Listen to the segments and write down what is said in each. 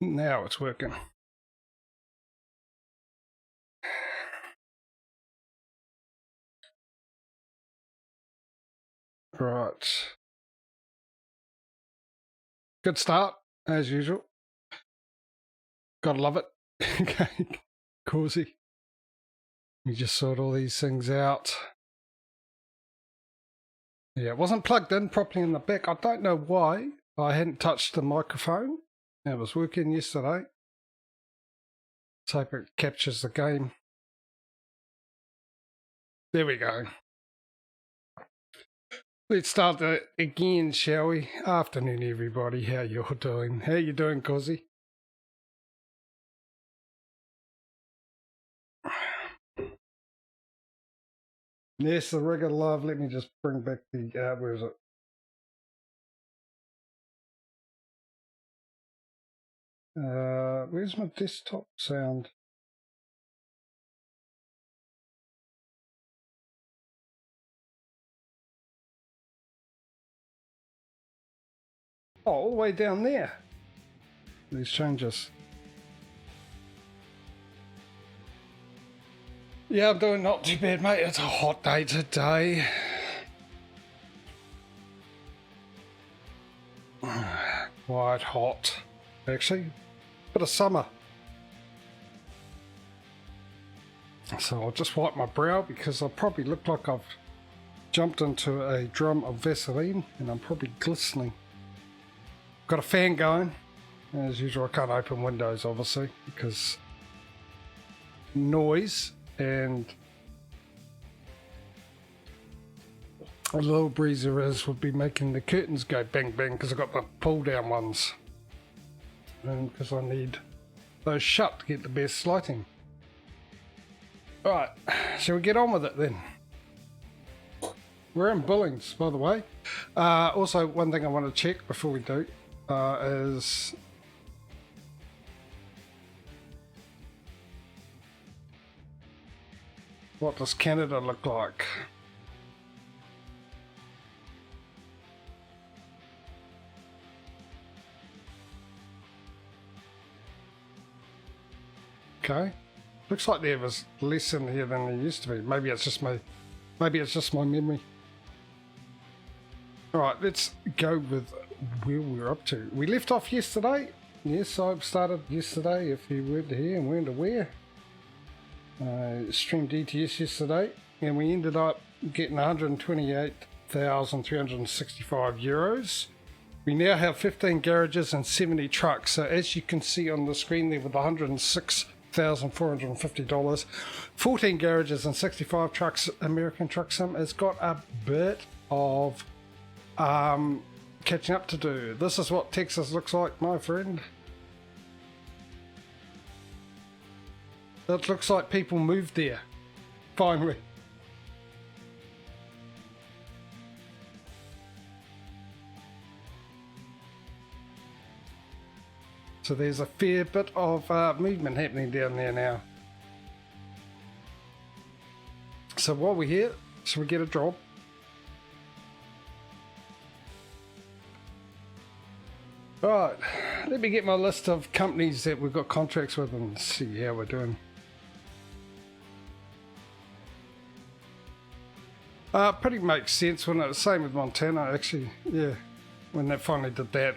Now it's working. Right. Good start, as usual. Gotta love it. Okay, Causey. You just sort all these things out. Yeah, it wasn't plugged in properly in the back. I don't know why. I hadn't touched the microphone. It was working yesterday. Let's hope it captures the game. There we go. Let's start it again, shall we? Afternoon, everybody. How you doing? How you doing, Causey? Yes, the rig of love. Let me just bring back the, where is it? Where's my desktop sound? Oh, all the way down there. These changes. Yeah, I'm doing not too bad, mate. It's a hot day today. Quite hot, actually. Bit of summer. So I'll just wipe my brow because I probably look like I've jumped into a drum of Vaseline and I'm probably glistening. Got a fan going. As usual, I can't open windows, obviously, because noise and a little breezer would be making the curtains go bang bang because I've got the pull down ones. And because I need those shut to get the best lighting. Alright, shall we get on with it then? We're in Billings, by the way. Also, one thing I want to check before we do is what does Canada look like? Okay, looks like there was less in here than there used to be. Maybe it's just my memory. All right, let's go with where we're up to. We left off yesterday. Yes, I started yesterday. If you weren't here and weren't aware, streamed ATS yesterday, and we ended up getting 128,365 euros. We now have 15 garages and 70 trucks. So as you can see on the screen there, with $106,450, 14 garages and 65 trucks. American Truck Sim has got a bit of catching up to do. This is what Texas looks like, my friend. It looks like people moved there, finally. So there's a fair bit of movement happening down there now. So while we're here, shall we get a job? Right, let me get my list of companies that we've got contracts with and see how we're doing. Pretty makes sense when it's the same with Montana, actually. Yeah, when they finally did that,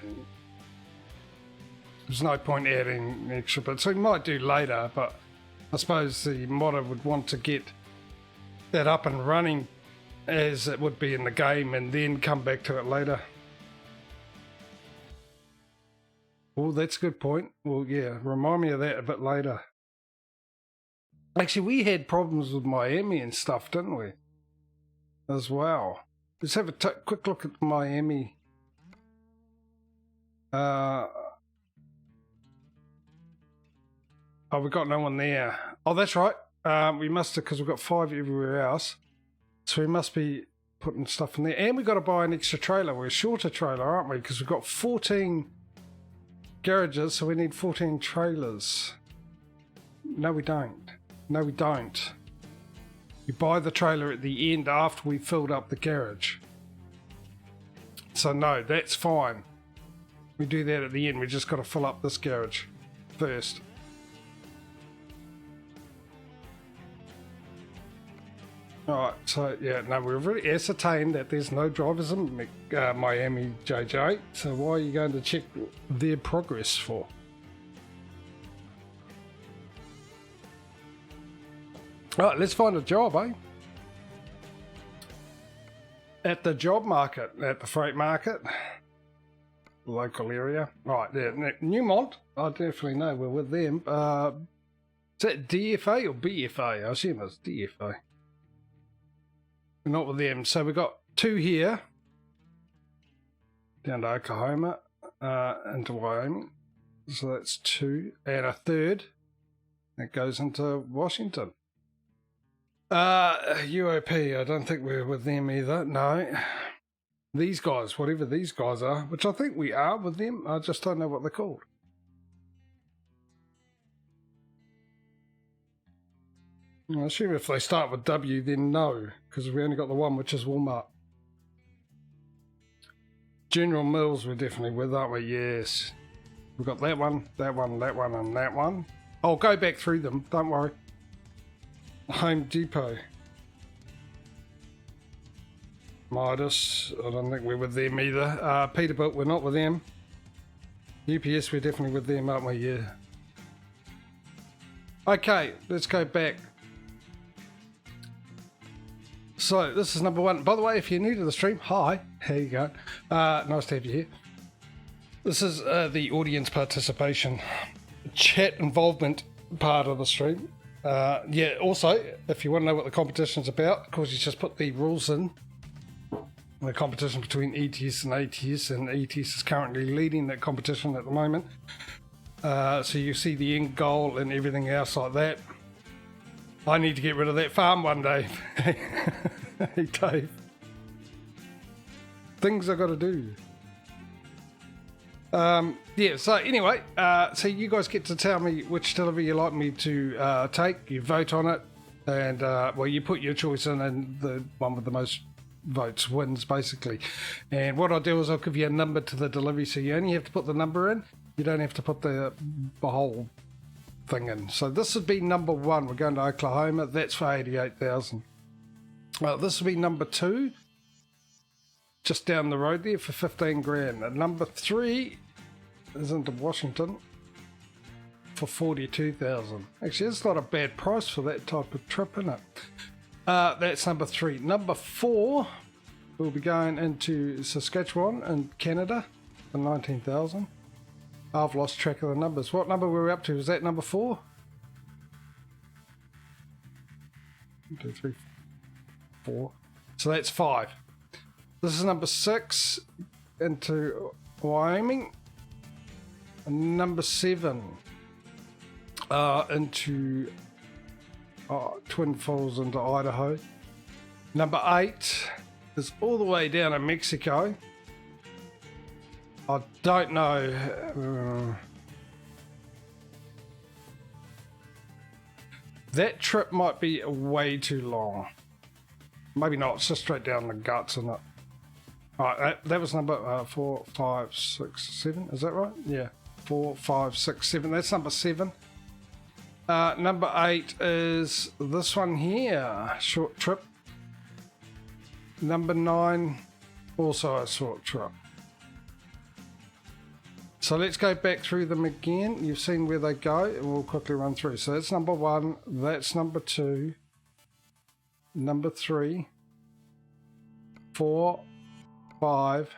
there's no point adding extra bits. So we might do later, but I suppose the modder would want to get that up and running as it would be in the game and then come back to it later. Oh, that's a good point. Well, yeah, remind me of that a bit later. Actually, we had problems with Miami and stuff, didn't we? As well. Let's have a quick look at Miami. Oh, we got no one there. Oh, that's right. We must have, because we've got 5 everywhere else. So we must be putting stuff in there. And we've got to buy an extra trailer. We're short a trailer, aren't we? Because we've got 14 garages, so we need 14 trailers. No, we don't. No, we don't. We buy the trailer at the end after we filled up the garage. So no, that's fine. We do that at the end. We just got to fill up this garage. first. Alright, so yeah, no, we've already ascertained that there's no drivers in Miami JJ, so why are you going to check their progress for? Alright, let's find a job, eh? At the job market, at the freight market, local area. Right, yeah, Newmont, I definitely know we're with them. Is that DFA or BFA? I assume it's DFA. We're not with them. So we've got 2 here, down to Oklahoma, into Wyoming. So that's 2, and a third that goes into Washington. UOP, I don't think we're with them either. No. These guys, whatever these guys are, which I think we are with them, I just don't know what they're called. I assume if they start with W, then no, because we only got the one, which is Walmart. General Mills we're definitely with, aren't we? Yes. We've got that one, that one, that one, and that one. I'll go back through them, don't worry. Home Depot. Midas, I don't think we're with them either. Peterbilt, we're not with them. UPS, we're definitely with them, aren't we? Yeah. Okay, let's go back. So, this is number 1. By the way, if you're new to the stream, hi, how you going? Nice to have you here. This is the audience participation, chat involvement part of the stream. Yeah, also, if you want to know what the competition's about, of course, you just put the rules in. The competition between ETS and ATS, and ETS is currently leading that competition at the moment. So you see the end goal and everything else like that. I need to get rid of that farm one day. Hey, Dave. Things I've got to do. Yeah, so anyway, so you guys get to tell me which delivery you like me to take. You vote on it, and well, you put your choice in, and the one with the most votes wins, basically. And what I'll do is I'll give you a number to the delivery, so you only have to put the number in. You don't have to put the whole thing in. So this would be number 1. We're going to Oklahoma. That's for 88,000. This will be number 2, just down the road there, for 15 grand. And number 3 is into Washington for 42,000. Actually, it's not a bad price for that type of trip, isn't it? That's number 3. Number 4, we'll be going into Saskatchewan in Canada for 19,000. I've lost track of the numbers. What number were we up to? Is that number 4? 1, 2, 3, 4. So that's 5. This is number 6 into Wyoming. And number 7 into Twin Falls into Idaho. Number 8 is all the way down to Mexico. I don't know. That trip might be way too long. Maybe not. It's just straight down the guts, isn't it? Alright, that was number 4, 5, 6, 7. Is that right? Yeah. 4, 5, 6, 7. That's number 7. Number 8 is this one here. Short trip. Number 9, also a short trip. So let's go back through them again. You've seen where they go, and we'll quickly run through. So that's number 1, that's number 2, number 3, 4, 5,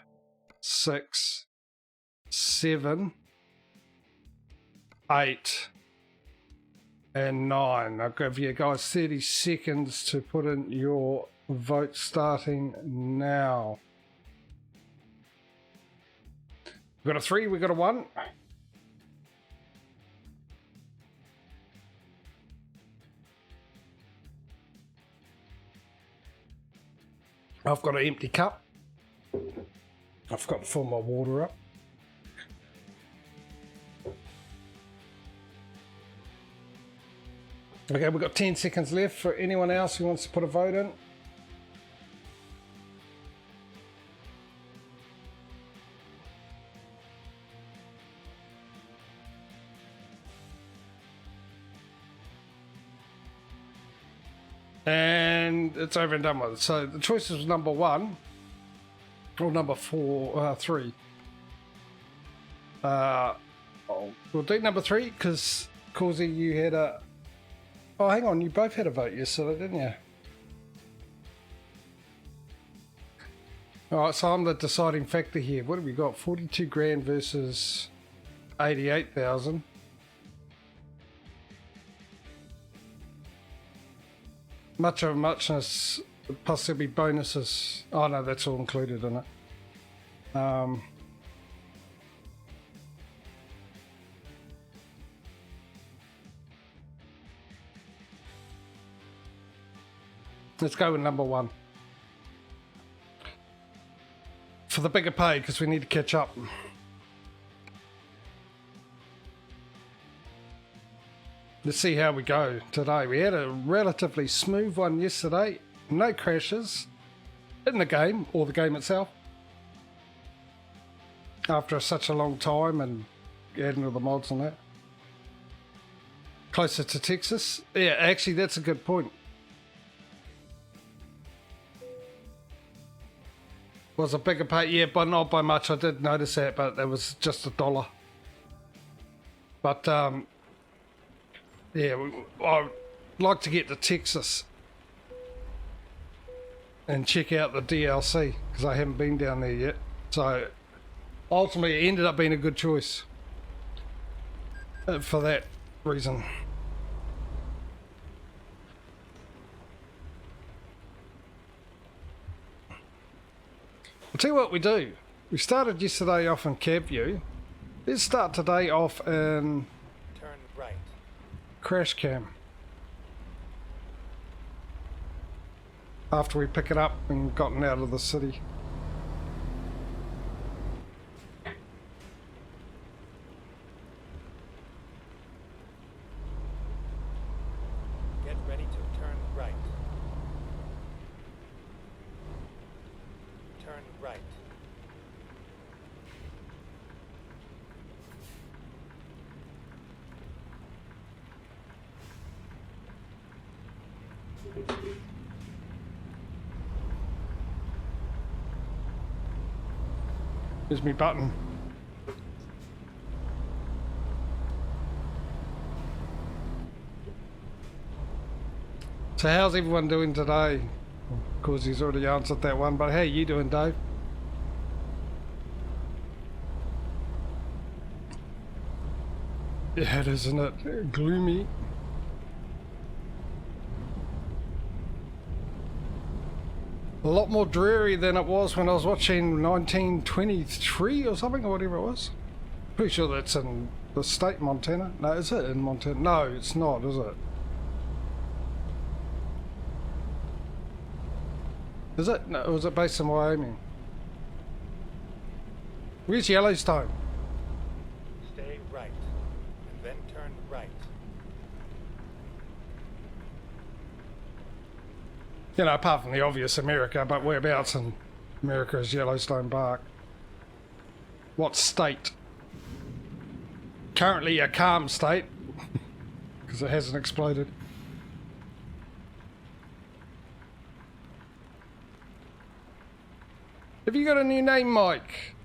6, 7, 8, and 9. I'll give you guys 30 seconds to put in your vote starting now. We've got a 3, we've got a 1. I've got an empty cup. I've got to fill my water up. Okay, we've got 10 seconds left for anyone else who wants to put a vote in. And it's over and done with. So the choices was number 1 or number 3. We'll do number 3 because Causey, you had a... Oh, hang on, you both had a vote yesterday, didn't you? Alright, so I'm the deciding factor here. What have we got? 42 grand versus 88,000. Much of a muchness, plus there'll be bonuses. Oh no, that's all included in it. Let's go with number 1. For the bigger pay, because we need to catch up. Let's see how we go today. We had a relatively smooth one yesterday. No crashes in the game, or the game itself. After such a long time and adding all the mods and that. Closer to Texas. Yeah, actually that's a good point. Was a bigger pay, yeah, but not by much. I did notice that, but it was just $1. But yeah, I'd like to get to Texas and check out the DLC because I haven't been down there yet. So ultimately, it ended up being a good choice for that reason. I'll tell you what we do. We started yesterday off in Cab View. Let's start today off in turn right. Crash Cam. After we pick it up and gotten out of the city. Get ready to turn right. Turn right. Here's me button. So how's everyone doing today? Of course he's already answered that one, but how are you doing, Dave? Yeah, it is, isn't it? Gloomy. A lot more dreary than it was when I was watching 1923 or something, or whatever it was. Pretty sure that's in the state Montana. No, is it in Montana? No, it's not, is it? Is it? No, was it based in Wyoming? Where's Yellowstone? Stay right, and then turn right. You know, apart from the obvious America, but whereabouts in America is Yellowstone Park? What state? Currently a calm state, because it hasn't exploded. Have you got a new name, Mike?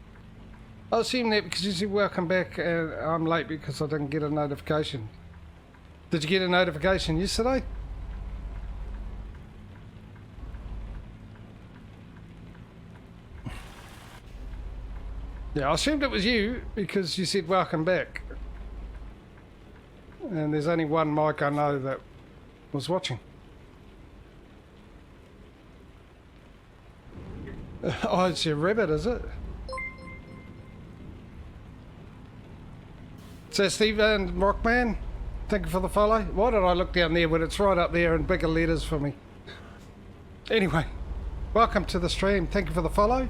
I assume that because you said welcome back and I'm late because I didn't get a notification. Did you get a notification yesterday? Yeah, I assumed it was you because you said welcome back. And there's only one Mike I know that was watching. Oh, it's your rabbit, is it? So Stephen Rockman, thank you for the follow. Why did I look down there when it's right up there in bigger letters for me? Anyway, welcome to the stream. Thank you for the follow.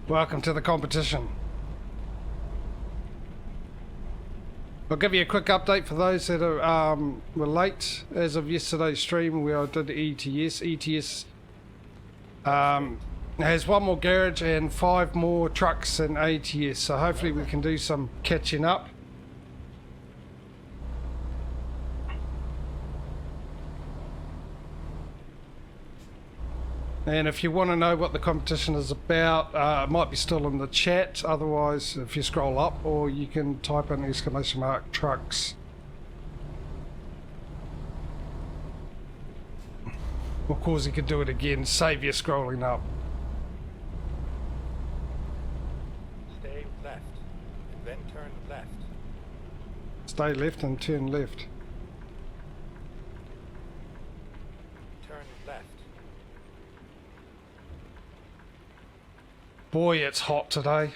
Welcome to the competition. I'll give you a quick update for those that are, were late. As of yesterday's stream where I did ETS. ETS has one more garage and 5 more trucks in ATS. So hopefully we can do some catching up. And if you want to know what the competition is about, it might be still in the chat. Otherwise, if you scroll up, or you can type in ! trucks. Of course, you could do it again. Save you scrolling up. Stay left, and then turn left. Stay left and turn left. Turn left. Boy, it's hot today.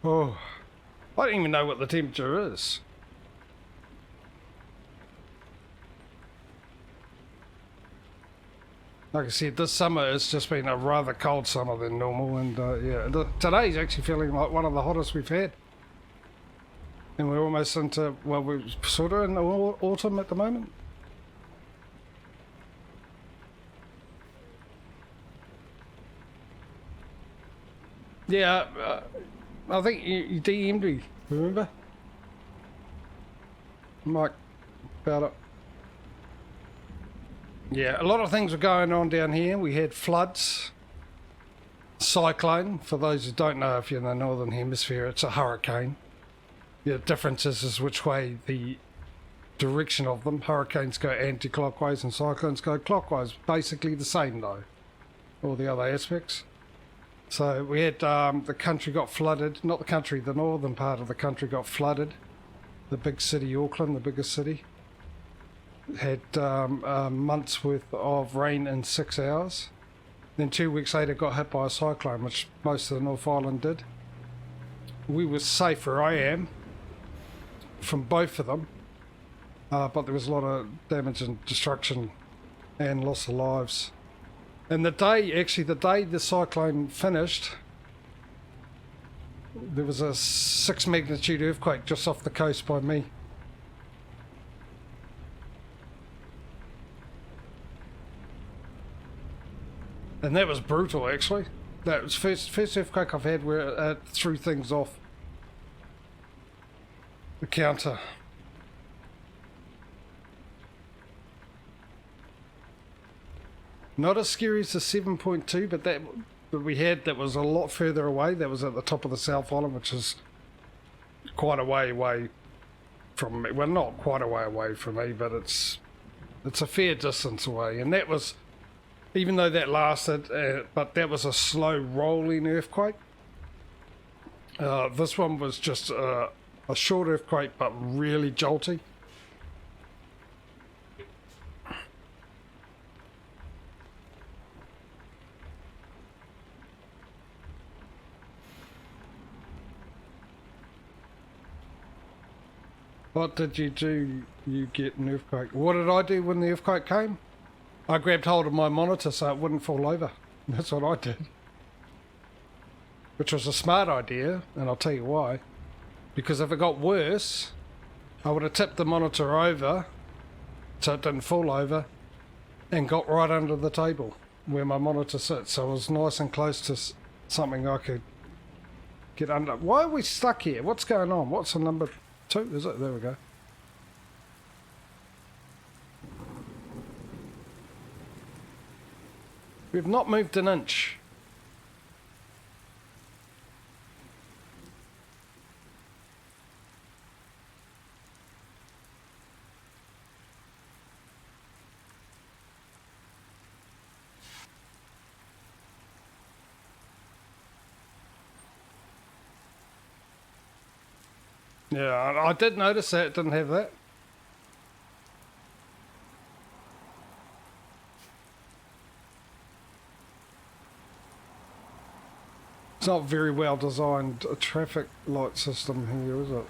Oh, I don't even know what the temperature is. Like I said, this summer has just been a rather cold summer than normal, and yeah, today's actually feeling like one of the hottest we've had. And we're almost into, well, we're sort of in autumn at the moment. Yeah, I think you DM'd me, remember? Mike, about it. Yeah, a lot of things were going on down here. We had floods, cyclone. For those who don't know, if you're in the northern hemisphere, it's a hurricane. The difference is which way the direction of them. Hurricanes go anti-clockwise and cyclones go clockwise. Basically the same though, all the other aspects. So we had the country got flooded. Not the country, the northern part of the country got flooded. The big city, Auckland, the biggest city, had a month's worth of rain in 6 hours. Then 2 weeks later got hit by a cyclone, which most of the North Island did. We were safe where I am from both of them, but there was a lot of damage and destruction and loss of lives. And the day the cyclone finished, there was a 6 magnitude earthquake just off the coast by me. And that was brutal, actually. That was first earthquake I've had where it threw things off the counter. Not as scary as the 7.2, but that we had that was a lot further away. That was at the top of the South Island, which is quite a way away from me. Well, not quite a way away from me, but it's a fair distance away. And that was, even though that lasted, but that was a slow rolling earthquake. This one was just a short earthquake, but really jolty. What did you do? You get an earthquake. What did I do when the earthquake came? I grabbed hold of my monitor so it wouldn't fall over. That's what I did. Which was a smart idea, and I'll tell you why. Because if it got worse, I would have tipped the monitor over so it didn't fall over and got right under the table where my monitor sits. So it was nice and close to something I could get under. Why are we stuck here? What's going on? What's the number 2? Is it? There we go. We've not moved an inch. Yeah, I did notice that it didn't have that. It's not very well designed a traffic light system here, is it?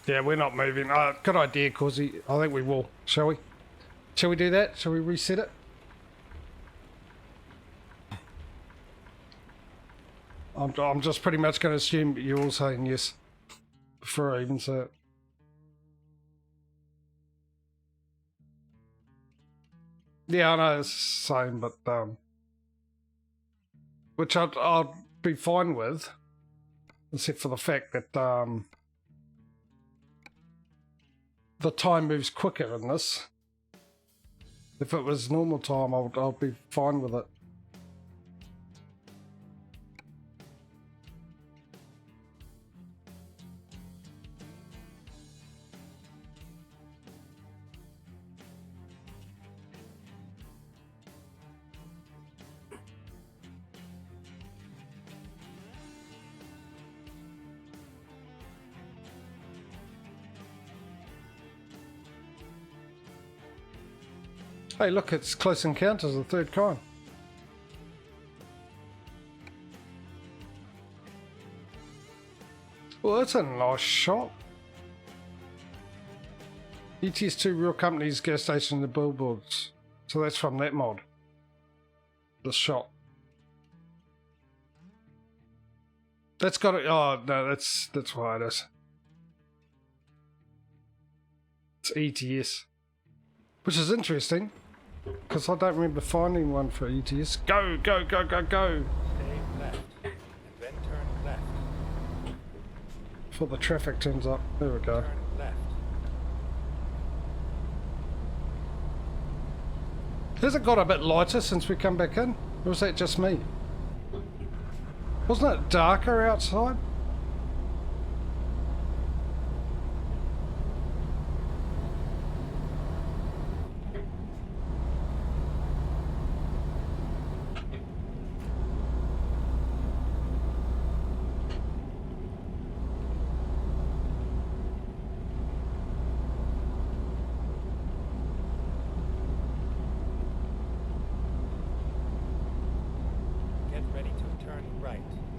Yeah, we're not moving. Good idea, Causey. I think we will. Shall we? Shall we do that? Shall we reset it? I'm just pretty much going to assume you're all saying yes before I even say it. Yeah, I know it's the same, but which I'd be fine with except for the fact that the time moves quicker in this. If it was normal time, I'll be fine with it. Hey, look, it's Close Encounters of the Third Kind. Well, that's a nice shot. ATS 2 real companies, gas stations and billboards. So that's from that mod. The shot. That's got it. Oh, no, that's why it is. It's ETS. Which is interesting. Because I don't remember finding one for ETS. Go, go, go, go, go! Stay left, and then turn left. Before the traffic turns up. There we go. Turn left. Has it got a bit lighter since we come back in? Or was that just me? Wasn't it darker outside?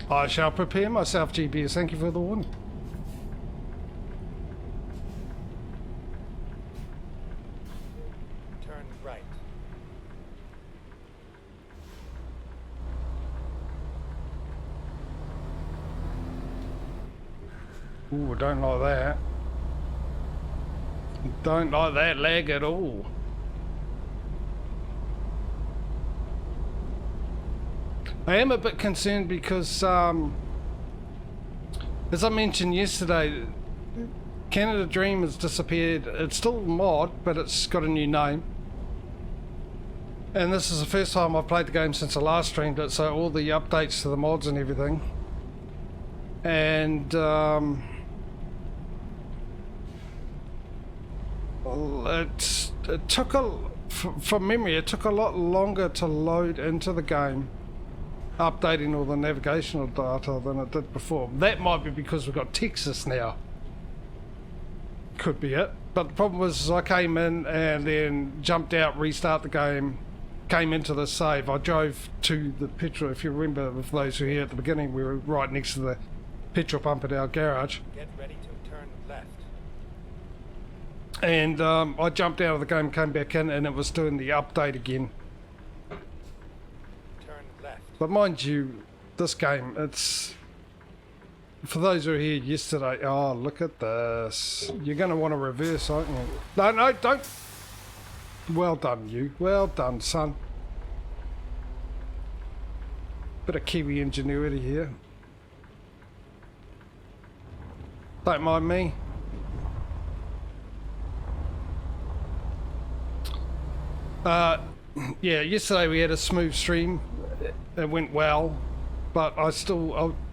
I shall prepare myself, GPS. Thank you for the warning. Turn right. Ooh, I don't like that. Don't like that lag at all. I am a bit concerned because, as I mentioned yesterday, Canada Dream has disappeared. It's still a mod, but it's got a new name. And this is the first time I've played the game since I last streamed it, so all the updates to the mods and everything. And it took from memory, it took a lot longer to load into the game, updating all the navigational data than it did before. That might be because we've got Texas now. Could be it. But the problem was I came in and then jumped out, restart the game, came into the save. I drove to the petrol. If you remember, with those who were here at the beginning, we were right next to the petrol pump at our garage. Get ready to turn left. And I jumped out of the game, came back in, and it was doing the update again. But mind you, this game, it's... For those who were here yesterday, oh, look at this. You're going to want to reverse, aren't you? No, no, don't. Well done, you. Well done, son. Bit of Kiwi ingenuity here. Don't mind me. Yeah, yesterday we had a smooth stream. It went well, but I'm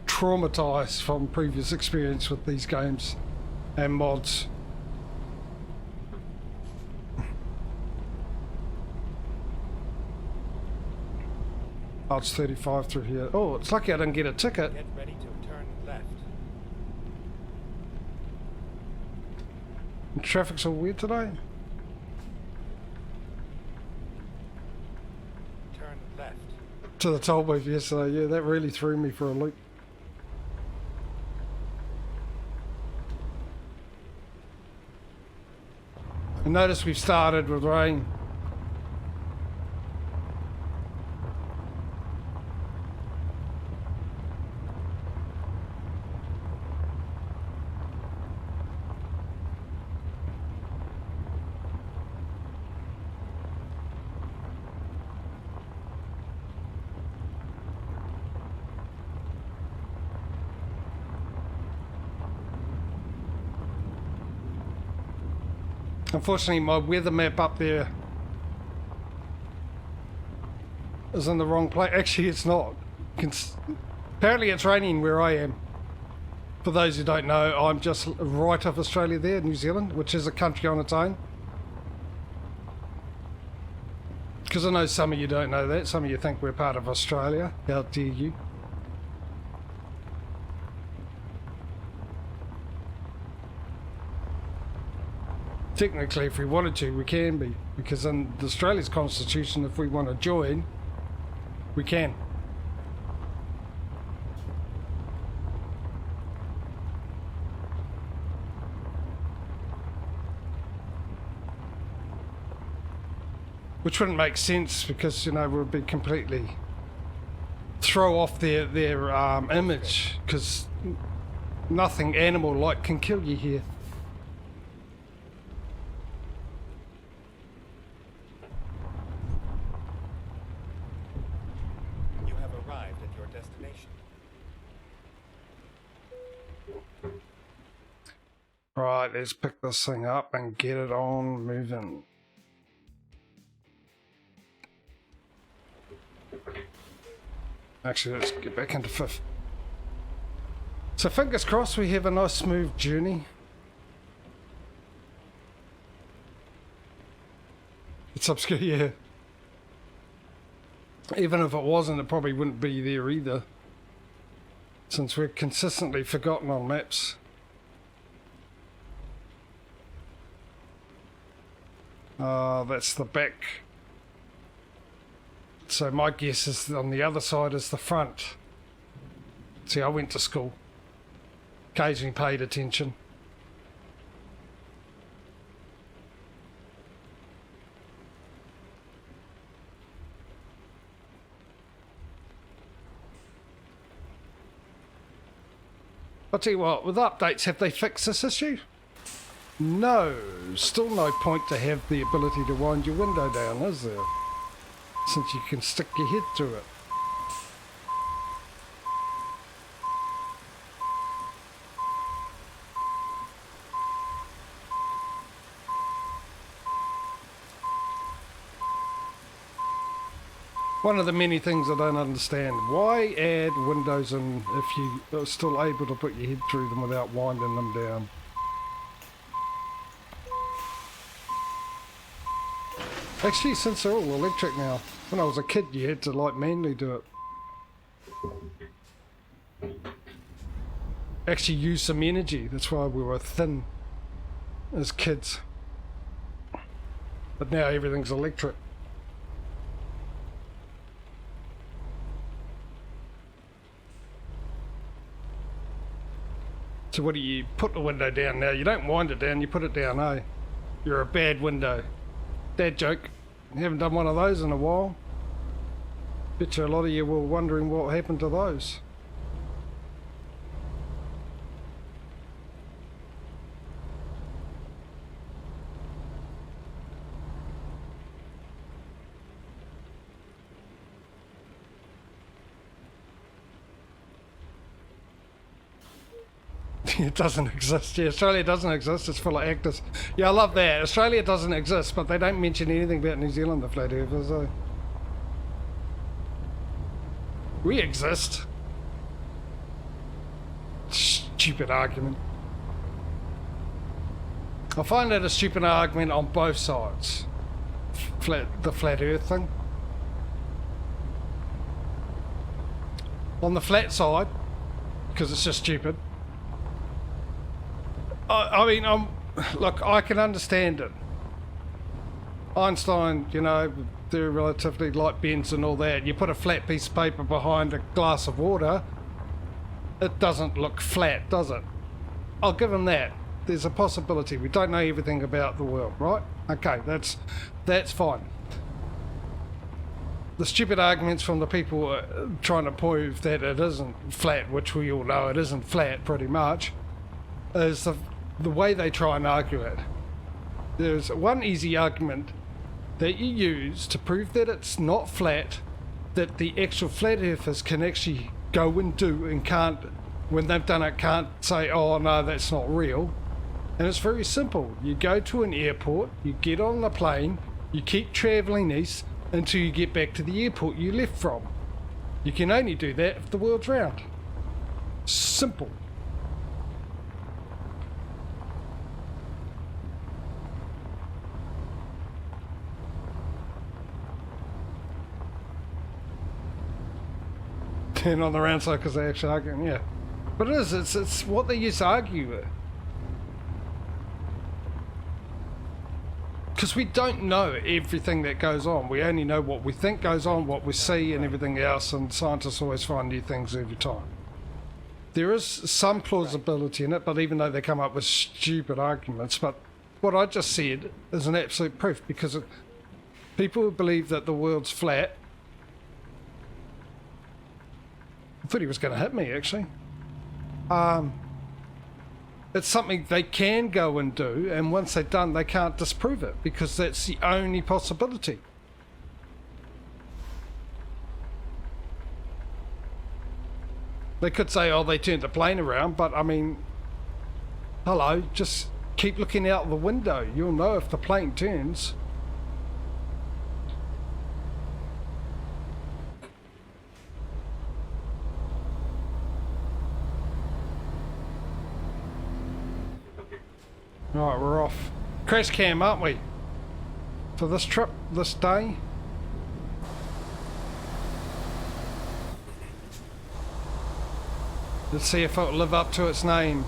traumatized from previous experience with these games and mods. Oh, it's 35 through here. Oh, it's lucky I didn't get a ticket. Get ready to turn left. And traffic's all weird today. Turn left. To the toll booth yesterday, yeah, that really threw me for a loop. And notice we've started with rain. Unfortunately, my weather map up there is in the wrong place. Actually, it's not. Apparently, it's raining where I am. For those who don't know, I'm just right off Australia there, New Zealand, which is a country on its own. Because I know some of you don't know that. Some of you think we're part of Australia. How dare you? Technically, if we wanted to, we can be. Because in Australia's constitution, if we want to join, we can. Which wouldn't make sense because, you know, we'd be completely throw off their image, because nothing animal-like can kill you here. You have arrived at your destination. Right, let's pick this thing up and get it on moving. Actually, let's get back into fifth. So fingers crossed we have a nice smooth journey. It's obscure, yeah. Even if it wasn't, it probably wouldn't be there either, since we're consistently forgotten on maps. That's the back. So my guess is on the other side is the front. See, I went to school. Occasionally paid attention. I'll tell you what, with updates, have they fixed this issue? No. Still no point to have the ability to wind your window down, is there? Since you can stick your head through it. One of the many things I don't understand. Why add windows in if you are still able to put your head through them without winding them down? Actually, since they're all electric now, when I was a kid you had to like manually do it. Actually use some energy, that's why we were thin as kids. But now everything's electric. So what do you put the window down now? You don't wind it down, you put it down, eh? You're a bad window. Dad joke. You haven't done one of those in a while. Bet you a lot of you were wondering what happened to those. It doesn't exist. Yeah, Australia doesn't exist. It's full of actors. Yeah, I love that. Australia doesn't exist, but they don't mention anything about New Zealand, the flat earthers, though. We exist. Stupid argument. I find that a stupid argument on both sides. The flat earth thing. On the flat side, because it's just stupid. I mean, look, I can understand it. Einstein, you know, they're relatively light bends and all that. You put a flat piece of paper behind a glass of water, it doesn't look flat, does it? I'll give him that. There's a possibility. We don't know everything about the world, right? Okay, that's fine. The stupid arguments from the people trying to prove that it isn't flat, which we all know it isn't flat pretty much, is the way they try and argue it. There's one easy argument that you use to prove that it's not flat, that the actual flat earthers can actually go and do and can't, when they've done it, can't say, oh no, that's not real. And it's very simple. You go to an airport, you get on the plane, you keep travelling east until you get back to the airport you left from. You can only do that if the world's round. Simple. And on the round side because they actually argue, yeah. But it is, it's what they used to argue with. Because we don't know everything that goes on. We only know what we think goes on, what we see and everything else, and scientists always find new things every time. There is some plausibility in it, but even though they come up with stupid arguments, but what I just said is an absolute proof, because people who believe that the world's flat. I thought he was going to hit me, actually. It's something they can go and do, and once they're done, they can't disprove it, because that's the only possibility. They could say, oh, they turned the plane around, but I mean, hello, just keep looking out the window. You'll know if the plane turns. Right, we're off. Crash cam, aren't we? For this trip, this day. Let's see if it'll live up to its name.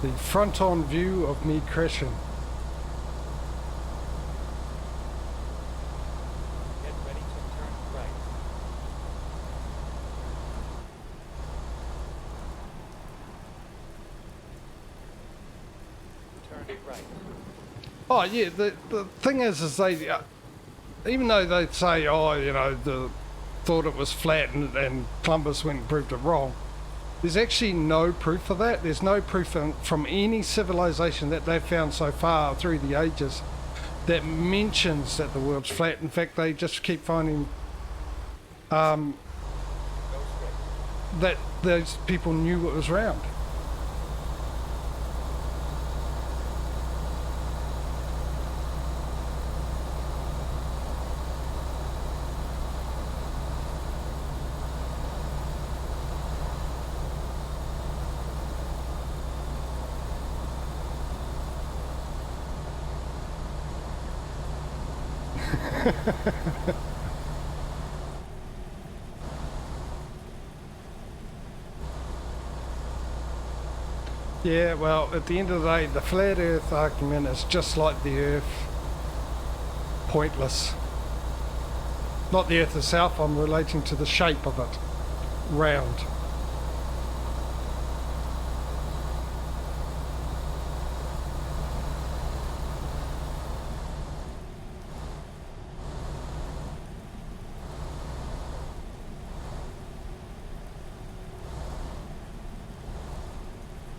The front-on view of me crashing. Get ready to turn right. Turn right. Oh yeah, the thing is they, even though they say, oh, you know, thought it was flat and Columbus went and proved it wrong, there's actually no proof of that. There's no proof from any civilization that they've found so far through the ages that mentions that the world's flat. In fact, they just keep finding that those people knew it was round. Yeah, well, at the end of the day, the flat earth argument is just like the earth. Pointless. Not the earth itself, I'm relating to the shape of it. Round.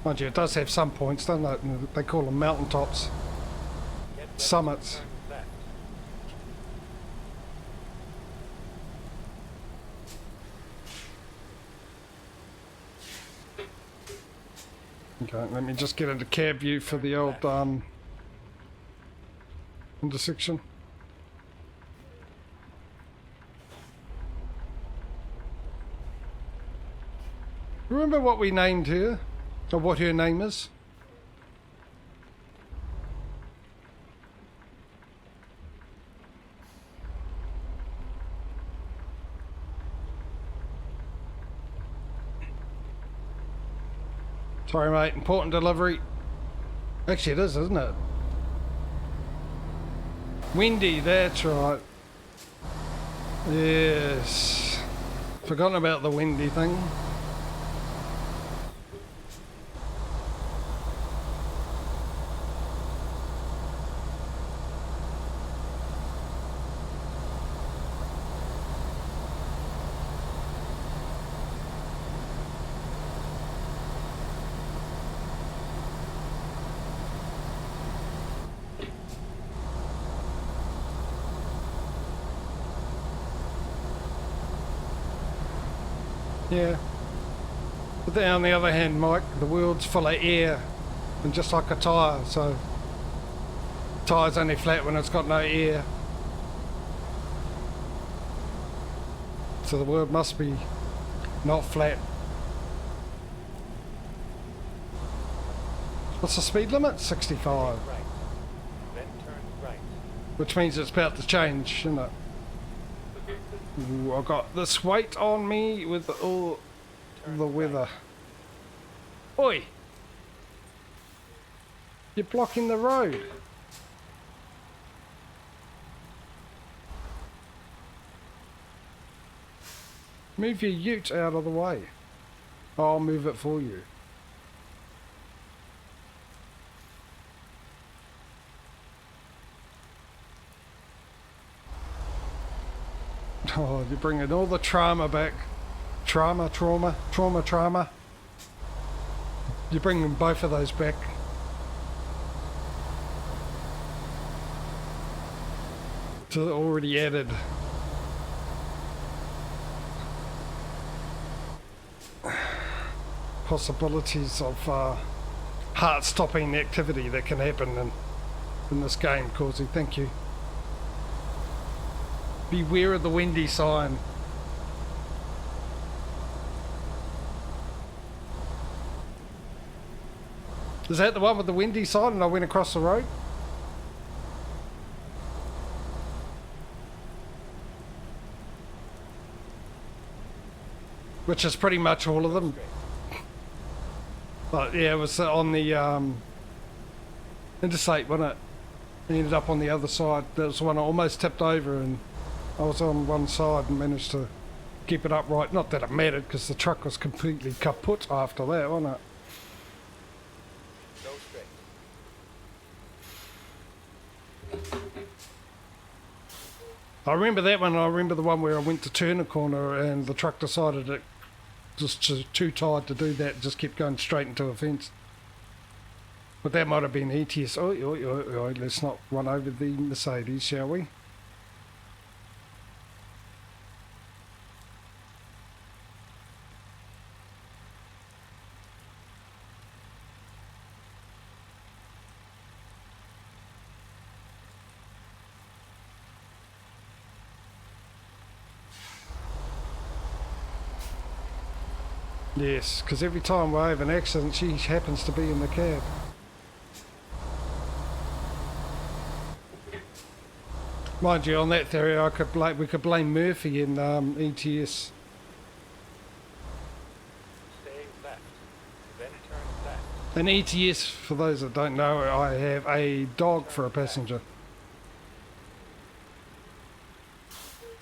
Mind you, it does have some points, doesn't it? They call them mountaintops. Summits. Okay, let me just get into cab view for the old intersection. Remember what we named her? Or what her name is? Sorry mate, important delivery. Actually it is, isn't it? Wendy, that's right. Yes. Forgotten about the Wendy thing. Yeah. But then on the other hand, Mike, the world's full of air, and just like a tyre, so tyre's only flat when it's got no air. So the world must be not flat. What's the speed limit? 65. Right. Then turn right. Which means it's about to change, isn't it? Ooh, I've got this weight on me with all the weather. Oi! You're blocking the road. Move your ute out of the way. I'll move it for you. Oh, you're bringing all the trauma back. Trauma. You're bringing both of those back. To the already added. Possibilities of heart-stopping activity that can happen in this game, Causey. Thank you. Beware of the windy sign. Is that the one with the windy sign and I went across the road? Which is pretty much all of them. But yeah, it was on the interstate, wasn't it? It ended up on the other side. That was the one I almost tipped over, and I was on one side and managed to keep it upright. Not that it mattered, because the truck was completely kaput after that, wasn't it? Go straight. I remember that one. I remember the one where I went to turn a corner and the truck decided it just too tired to do that, just kept going straight into a fence. But that might have been ATS. Oi, let's not run over the Mercedes, shall we? Yes, because every time I have an accident, she happens to be in the cab. Mind you, on that theory, we could blame Murphy in ETS. Stay left. Then turn left. In ETS, for those that don't know, I have a dog for a passenger.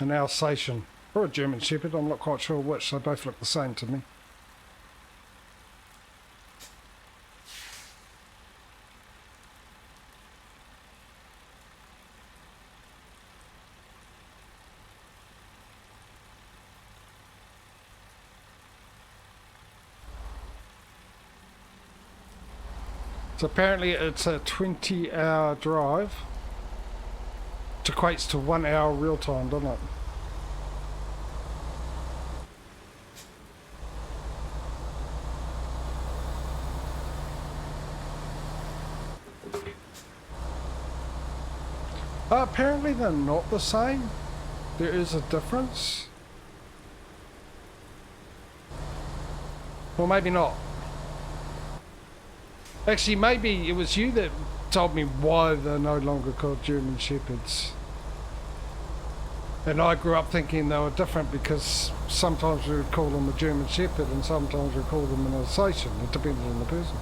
An Alsatian. Or a German Shepherd, I'm not quite sure which, they both look the same to me. So apparently it's a 20-hour drive, which equates to 1 hour real time, doesn't it? Apparently they're not the same. There is a difference. Well, maybe not. Actually, maybe it was you that told me why they're no longer called German Shepherds. And I grew up thinking they were different because sometimes we would call them a German Shepherd and sometimes we call them an Alsatian. It depended on the person.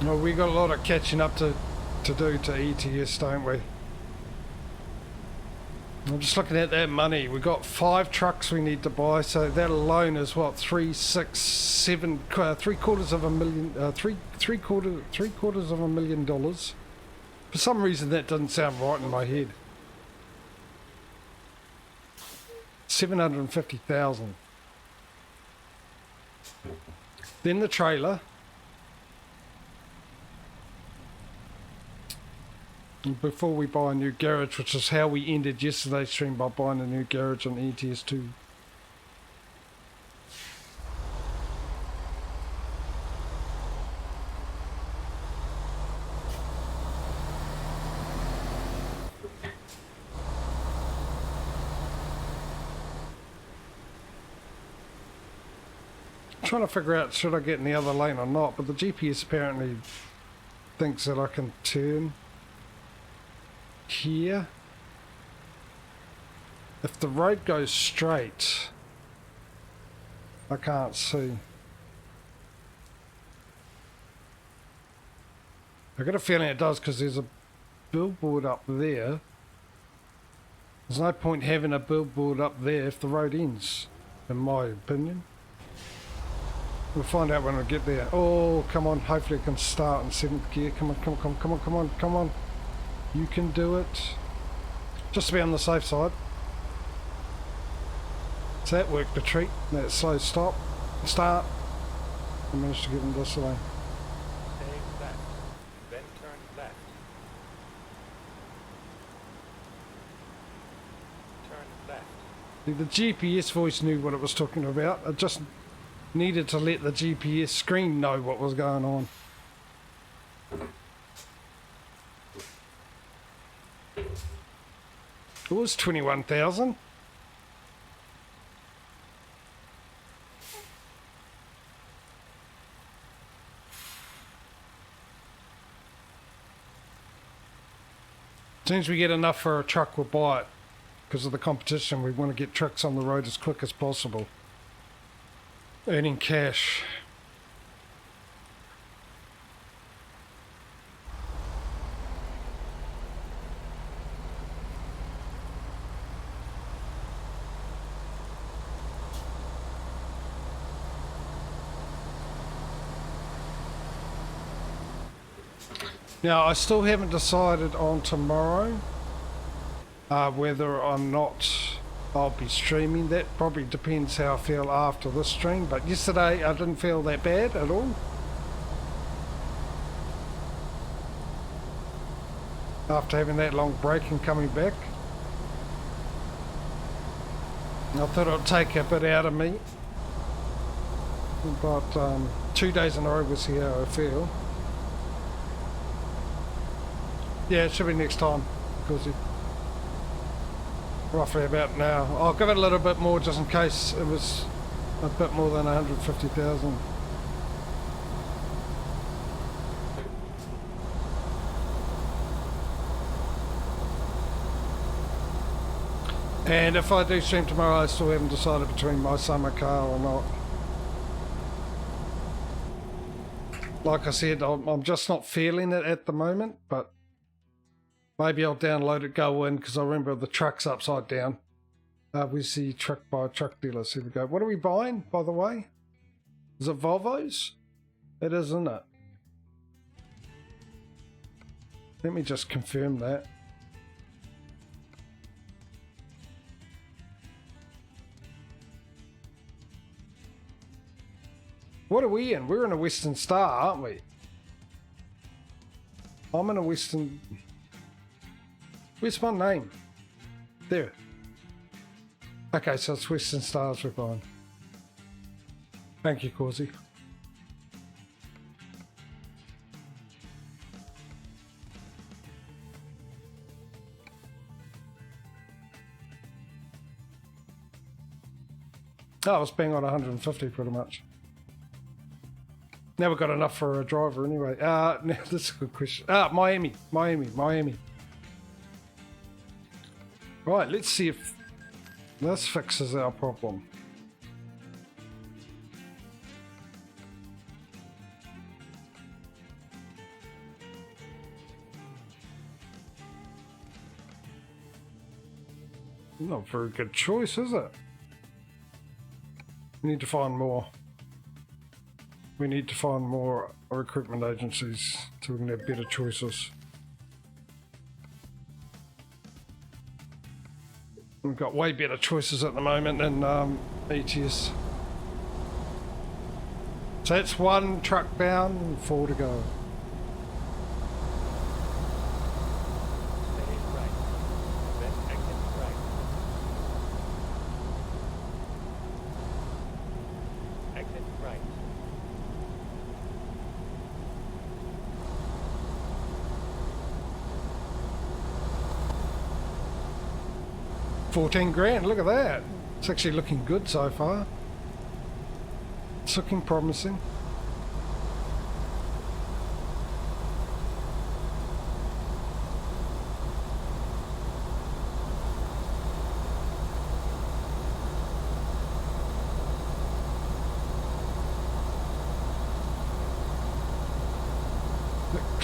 Well, we got a lot of catching up to do to ETS, don't we? I'm just looking at that money. We've got 5 trucks we need to buy, so that alone is what, 3, 6, 7, $750,000, $750,000. For some reason that doesn't sound right in my head. 750,000. then the trailer. And before we buy a new garage, which is how we ended yesterday's stream, by buying a new garage on ATS 2. Trying to figure out should I get in the other lane or not, but the GPS apparently thinks that I can turn here. If the road goes straight, I can't see. I got a feeling it does because there's a billboard up there. There's no point having a billboard up there if the road ends, in my opinion. We'll find out when I get there. Oh, come on. Hopefully I can start in 7th gear. Come on, come on, come on, come on, come on, come on. You can do it. Just to be on the safe side. So that worked a treat. That slow stop. Start. I managed to get in this way. Stay left, then turn left. Turn left. See, the GPS voice knew what it was talking about. I just needed to let the GPS screen know what was going on. It was 21,000. As soon as we get enough for a truck, we'll buy it. Because of the competition, we want to get trucks on the road as quick as possible. Earning cash. Now, I still haven't decided on tomorrow whether or not I'll be streaming. That probably depends how I feel after this stream, but yesterday I didn't feel that bad at all. After having that long break and coming back, I thought it would take a bit out of me, but 2 days in a row, we'll see how I feel. Yeah, it should be next time, because roughly about now. I'll give it a little bit more just in case it was a bit more than 150,000. And if I do stream tomorrow, I still haven't decided between my summer car or not. Like I said, I'm just not feeling it at the moment, but maybe I'll download it, go in, because I remember the truck's upside down. We see truck by truck dealers. Here we go. What are we buying, by the way? Is it Volvos? It is, isn't it? Let me just confirm that. What are we in? We're in a Western Star, aren't we? I'm in a Western... Where's my name? There. Okay, so it's Western Stars we're buying. Thank you, Causey. Oh, I was bang on 150 pretty much. Now we've got enough for a driver anyway. Now that's a good question. Miami. Right, let's see if this fixes our problem. Not a very good choice, is it? We need to find more. We need to find more recruitment agencies so we can have better choices. We've got way better choices at the moment than ATS. So So that's one truck down and 4 to go. Stay right. Then exit right. Exit right. $14,000, look at that. It's actually looking good so far. It's looking promising.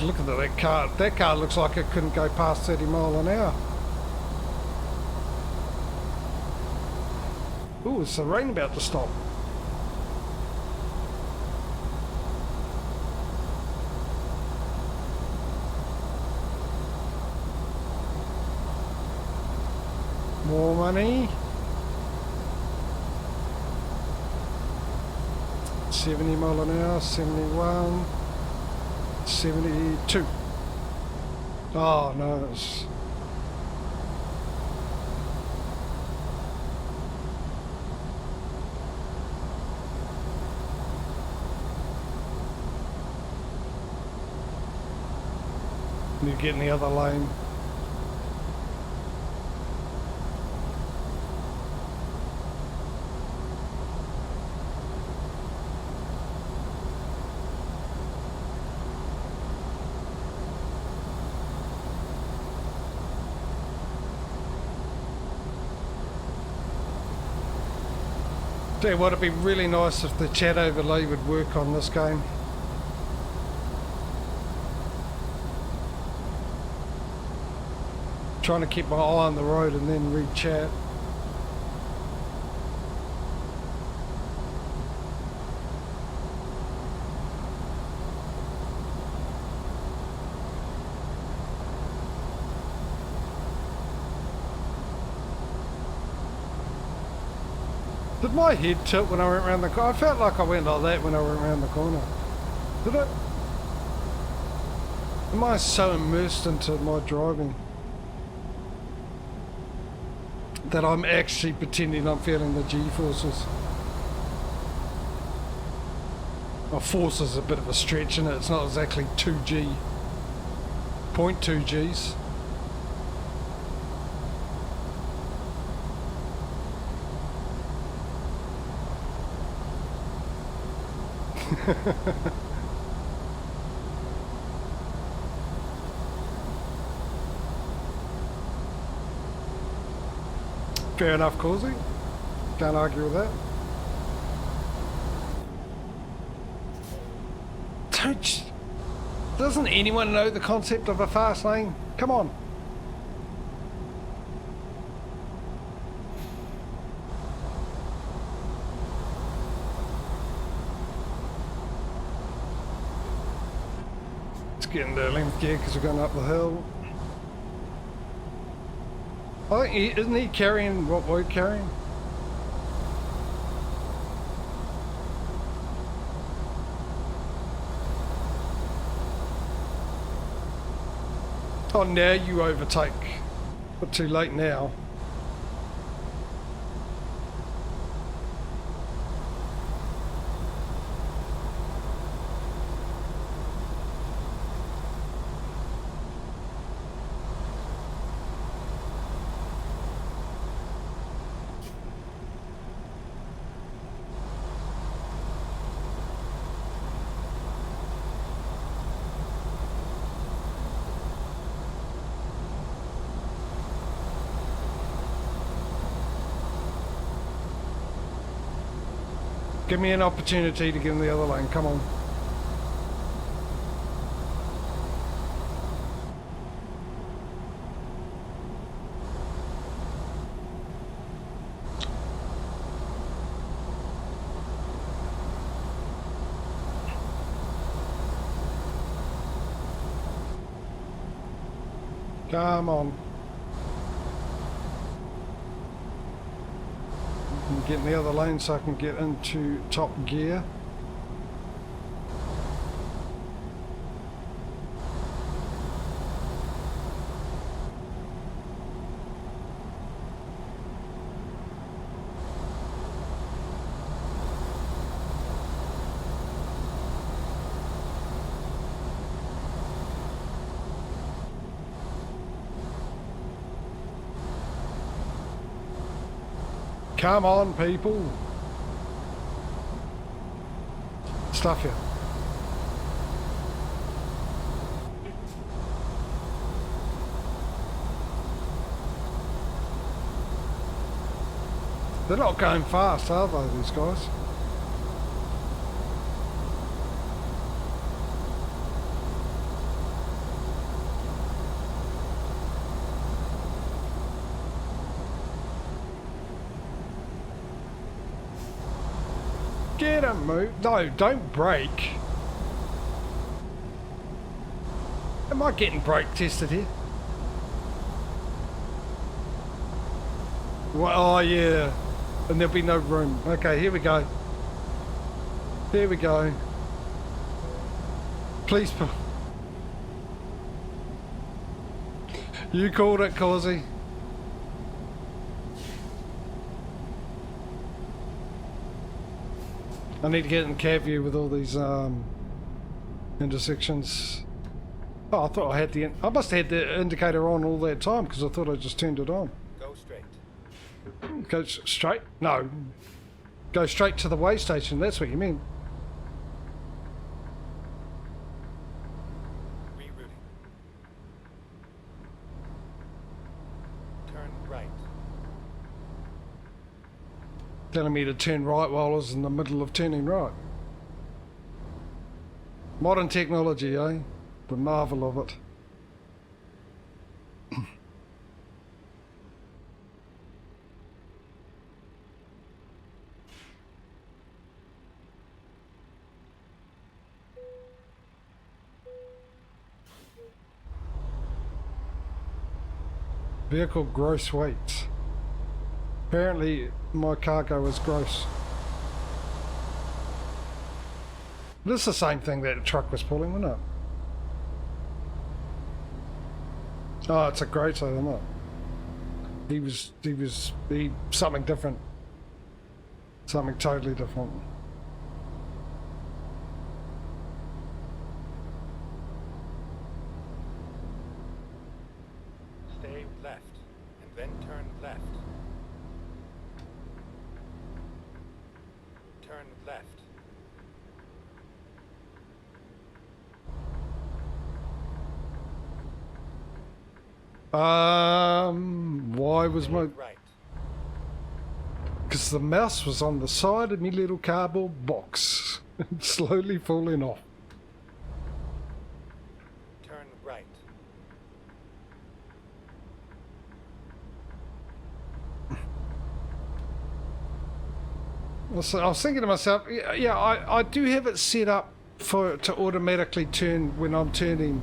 Look at that car. That car looks like it couldn't go past 30 mile an hour. Ooh, it's the rain about to stop. More money. 70 mile an hour, 71, 72. Oh no, that's... Need to get in the other lane. Tell you what, it'd be really nice if the chat overlay would work on this game. Trying to keep my eye on the road and then read chat. Did my head tilt when I went around the corner? I felt like I went like that when I went around the corner. Did it? Am I so immersed into my driving that I'm actually pretending I'm feeling the G-forces? Well, force is a bit of a stretch, isn't it? It's not exactly 2G. 0.2 Gs. Fair enough, Causey. Can't argue with that. Doesn't anyone know the concept of a fast lane? Come on. Let's get into 11th gear because we're going up the hill. I think isn't he carrying what we're carrying? Oh, now you overtake, but too late now. Give me an opportunity to get in the other lane, come on. Come on. Get in the other lane so I can get into top gear. Come on, people. Stuff you. They're not going fast, are they, these guys? Get a move. No, don't brake. Am I getting brake tested here? Well, oh yeah. And there'll be no room. Okay, here we go. Here we go. Please. You called it, Causey. I need to get in cab view with all these intersections. Oh, I thought I had the... I must have had the indicator on all that time because I thought I just turned it on. Go straight. Go straight? No. Go straight to the way station, that's what you mean. Rerouting. Turn right. Telling me to turn right while I was in the middle of turning right. Modern technology, eh? The marvel of it. Vehicle gross weight. Apparently my cargo is gross. This is the same thing that the truck was pulling, wasn't it? Oh, it's a great side, isn't it? He was something different. Something totally different. Stay left, and then turn left. Turn left. Why was my... Right. Because the mouse was on the side of me little cardboard box. Slowly falling off. Turn right. So I was thinking to myself, yeah, I do have it set up to automatically turn when I'm turning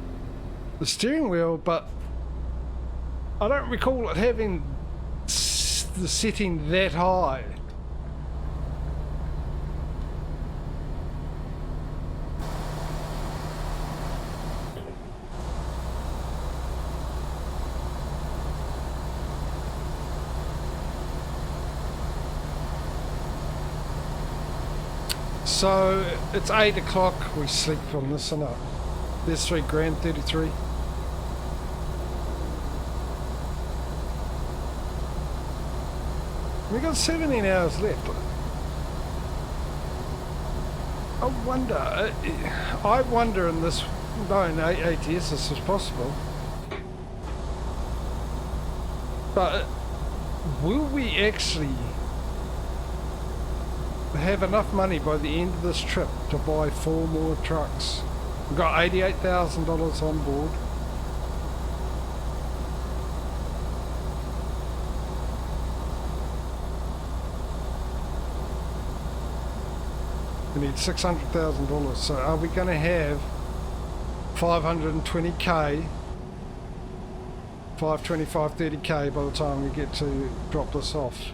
the steering wheel, but I don't recall it having the setting that high. So it's 8 o'clock, we sleep on this and up. There's 3 grand, 33. We got 17 hours left. I wonder in this, no, in ATS this is possible. But will we actually have enough money by the end of this trip to buy 4 more trucks? We've got $88,000 on board. We need $600,000. So are we going to have 520k, 525, 30k by the time we get to drop this off?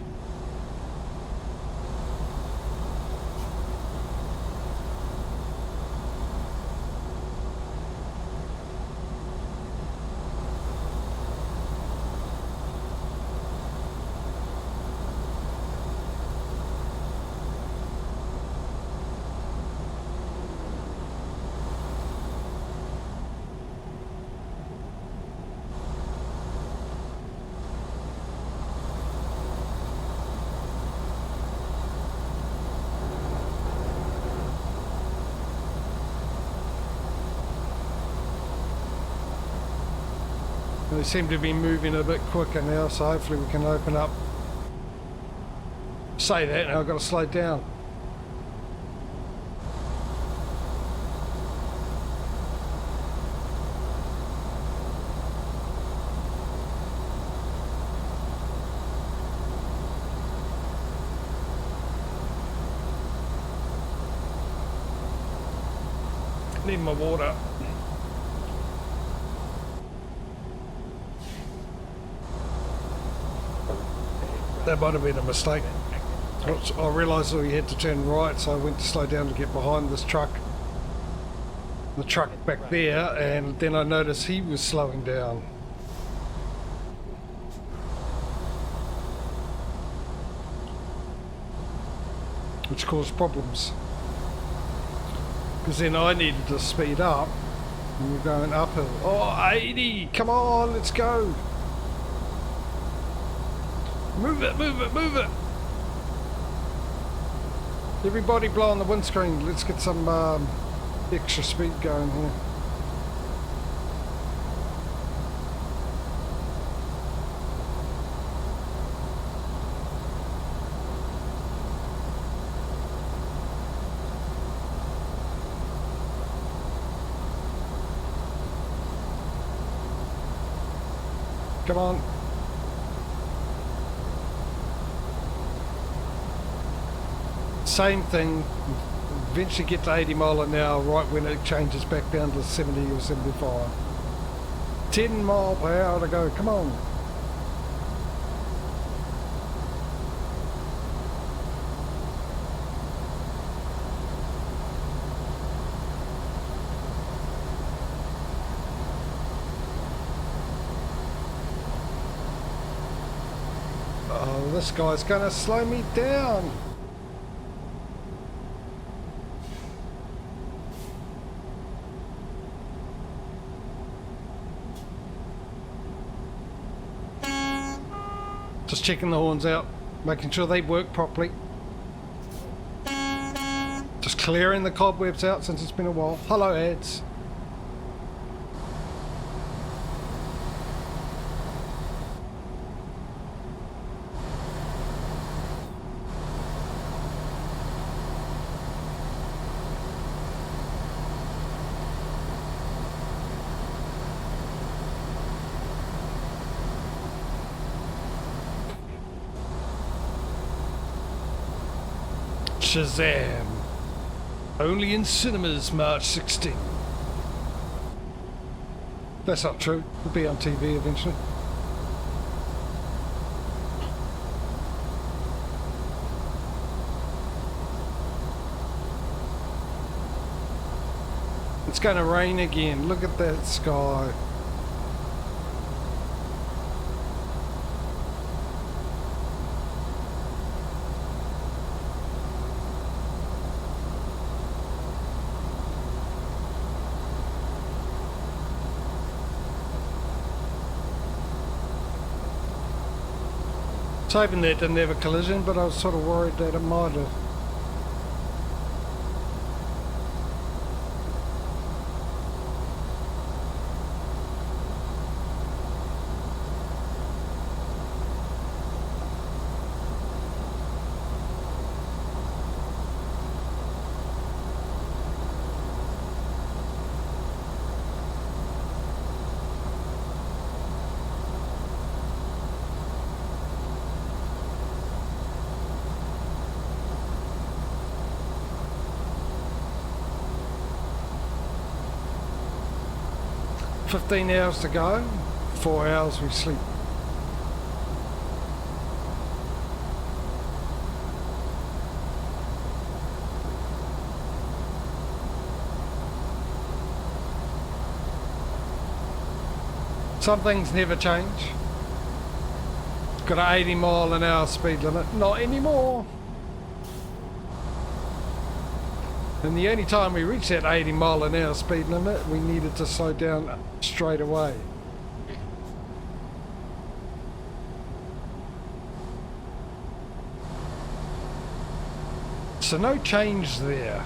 They seem to be moving a bit quicker now, so hopefully we can open up. Say that, and I've got to slow down. Need my water. That might have been a mistake. I realised that we had to turn right, so I went to slow down to get behind this truck. The truck back there, and then I noticed he was slowing down. Which caused problems. Because then I needed to speed up, and we're going uphill. Oh, 80! Come on, let's go! Move it, move it, move it! Everybody blow on the windscreen. Let's get some extra speed going here. Come on. Same thing, eventually get to 80 mile an hour right when it changes back down to 70 or 75. 10 mile per hour to go, come on. Oh, this guy's gonna slow me down. Just checking the horns out, making sure they work properly. Just clearing the cobwebs out since it's been a while. Hello, ads. Shazam! Only in cinemas March 16. That's not true. It'll be on TV eventually. It's going to rain again. Look at that sky. I was hoping that didn't have a collision, but I was sort of worried that it might have. "15 hours to go, 4 hours we sleep." Some things never change. Got an 80 mile an hour speed limit. Not anymore. And the only time we reached that 80 mile an hour speed limit, we needed to slow down straight away. So no change there.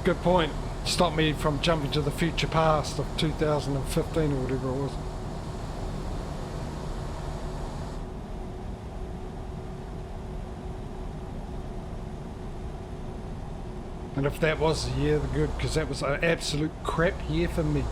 Good point. Stop me from jumping to the future past of 2015 or whatever it was. And if that was the year, good, because that was an absolute crap year for me.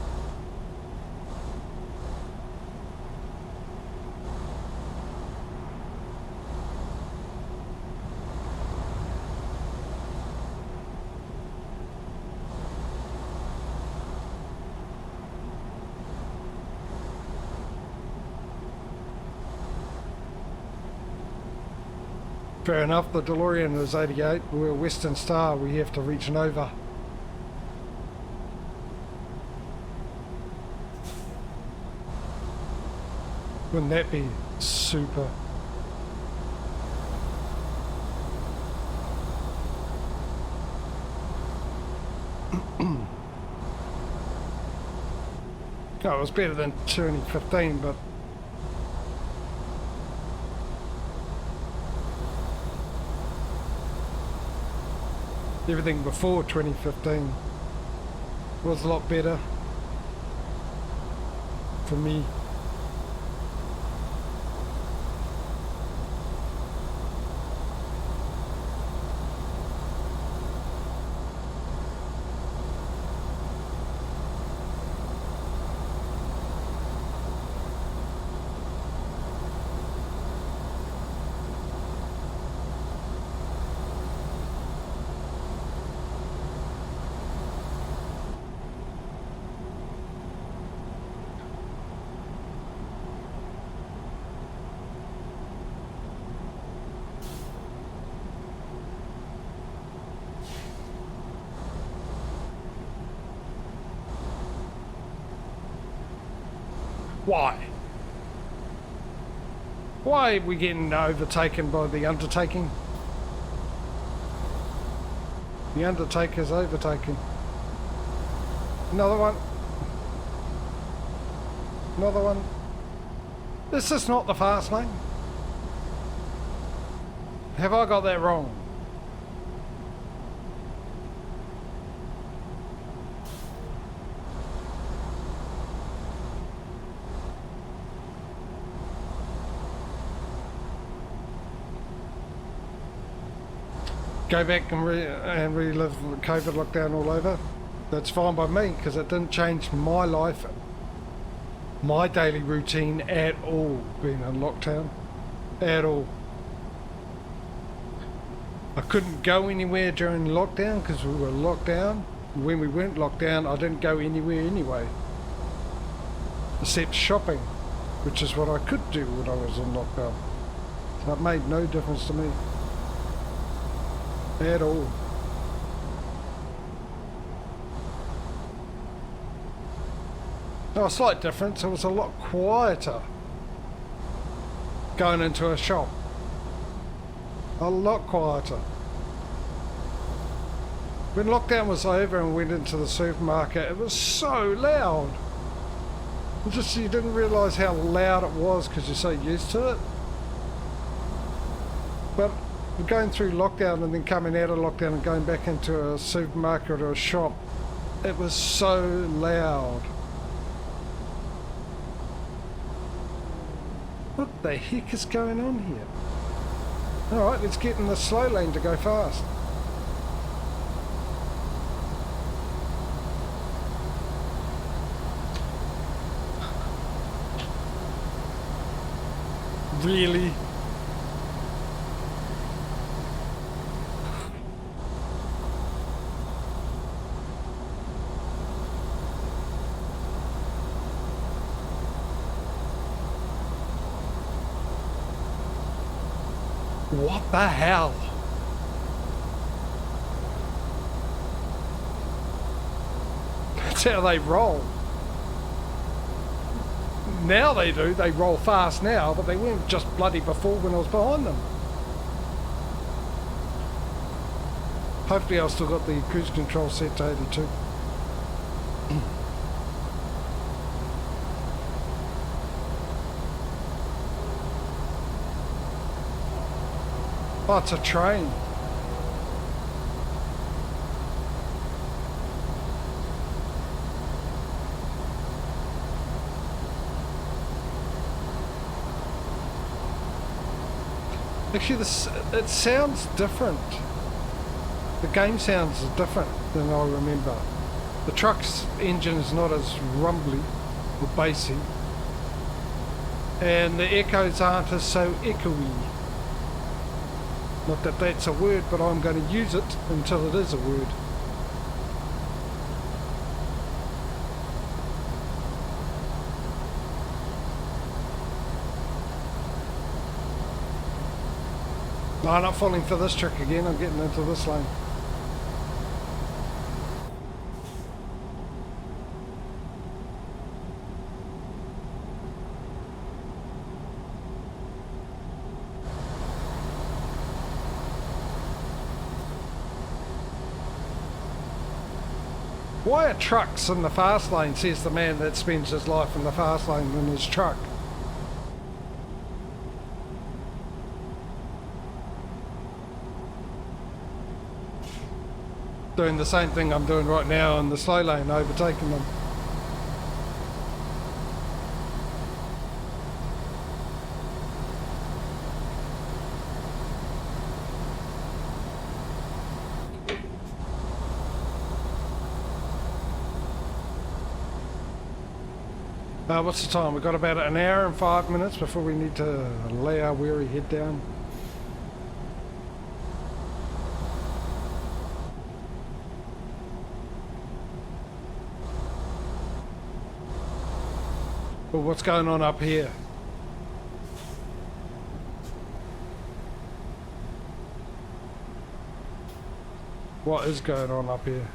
Fair enough, the DeLorean is 88, we're Western Star, we have to reach Nova. Wouldn't that be super? No, it was better than 2015, but everything before 2015 was a lot better for me. Why? Why are we getting overtaken by the undertaking? The Undertaker's overtaken. Another one. Another one. This is not the fast lane. Have I got that wrong? Go back and relive the COVID lockdown all over. That's fine by me because it didn't change my life, my daily routine at all, being in lockdown, at all. I couldn't go anywhere during lockdown because we were locked down. When we weren't locked down, I didn't go anywhere anyway, except shopping, which is what I could do when I was in lockdown. So it made no difference to me. At all. No, a slight difference. It was a lot quieter going into a shop. A lot quieter. When lockdown was over and we went into the supermarket, it was so loud. Just you didn't realise how loud it was because you're so used to it. But going through lockdown and then coming out of lockdown and going back into a supermarket or a shop, it was so loud. What the heck is going on here? Alright, let's get in the slow lane to go fast. Really? What the hell? That's how they roll. Now they do, they roll fast now, but they weren't just bloody before when I was behind them. Hopefully I've still got the cruise control set to 82. Oh, it's a train. Actually, this it sounds different. The game sounds different than I remember. The truck's engine is not as rumbly or bassy, and the echoes aren't as so echoey. Not that that's a word, but I'm going to use it until it is a word. No, I'm not falling for this trick again. I'm getting into this lane. Why are trucks in the fast lane, says the man that spends his life in the fast lane in his truck? Doing the same thing I'm doing right now in the slow lane, overtaking them. What's the time? We've got about an hour and 5 minutes before we need to lay our weary head down. Well, what's going on up here? What is going on up here?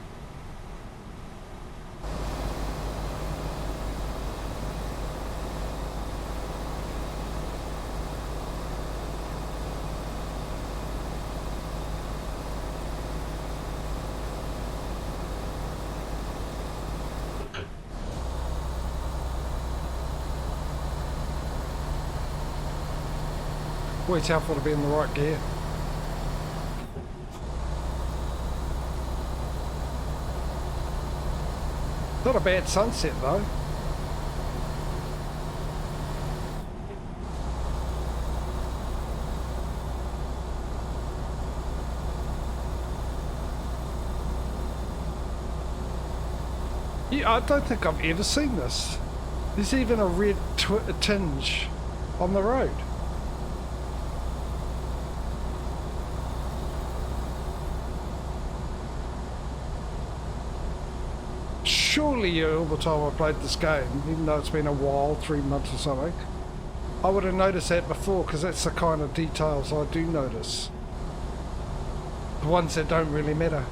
Always helpful to be in the right gear. Not a bad sunset though. Yeah, I don't think I've ever seen this. There's even a red tinge on the road. Surely all the time I played this game, even though it's been a while, 3 months or something, I would have noticed that before, because that's the kind of details I do notice. The ones that don't really matter.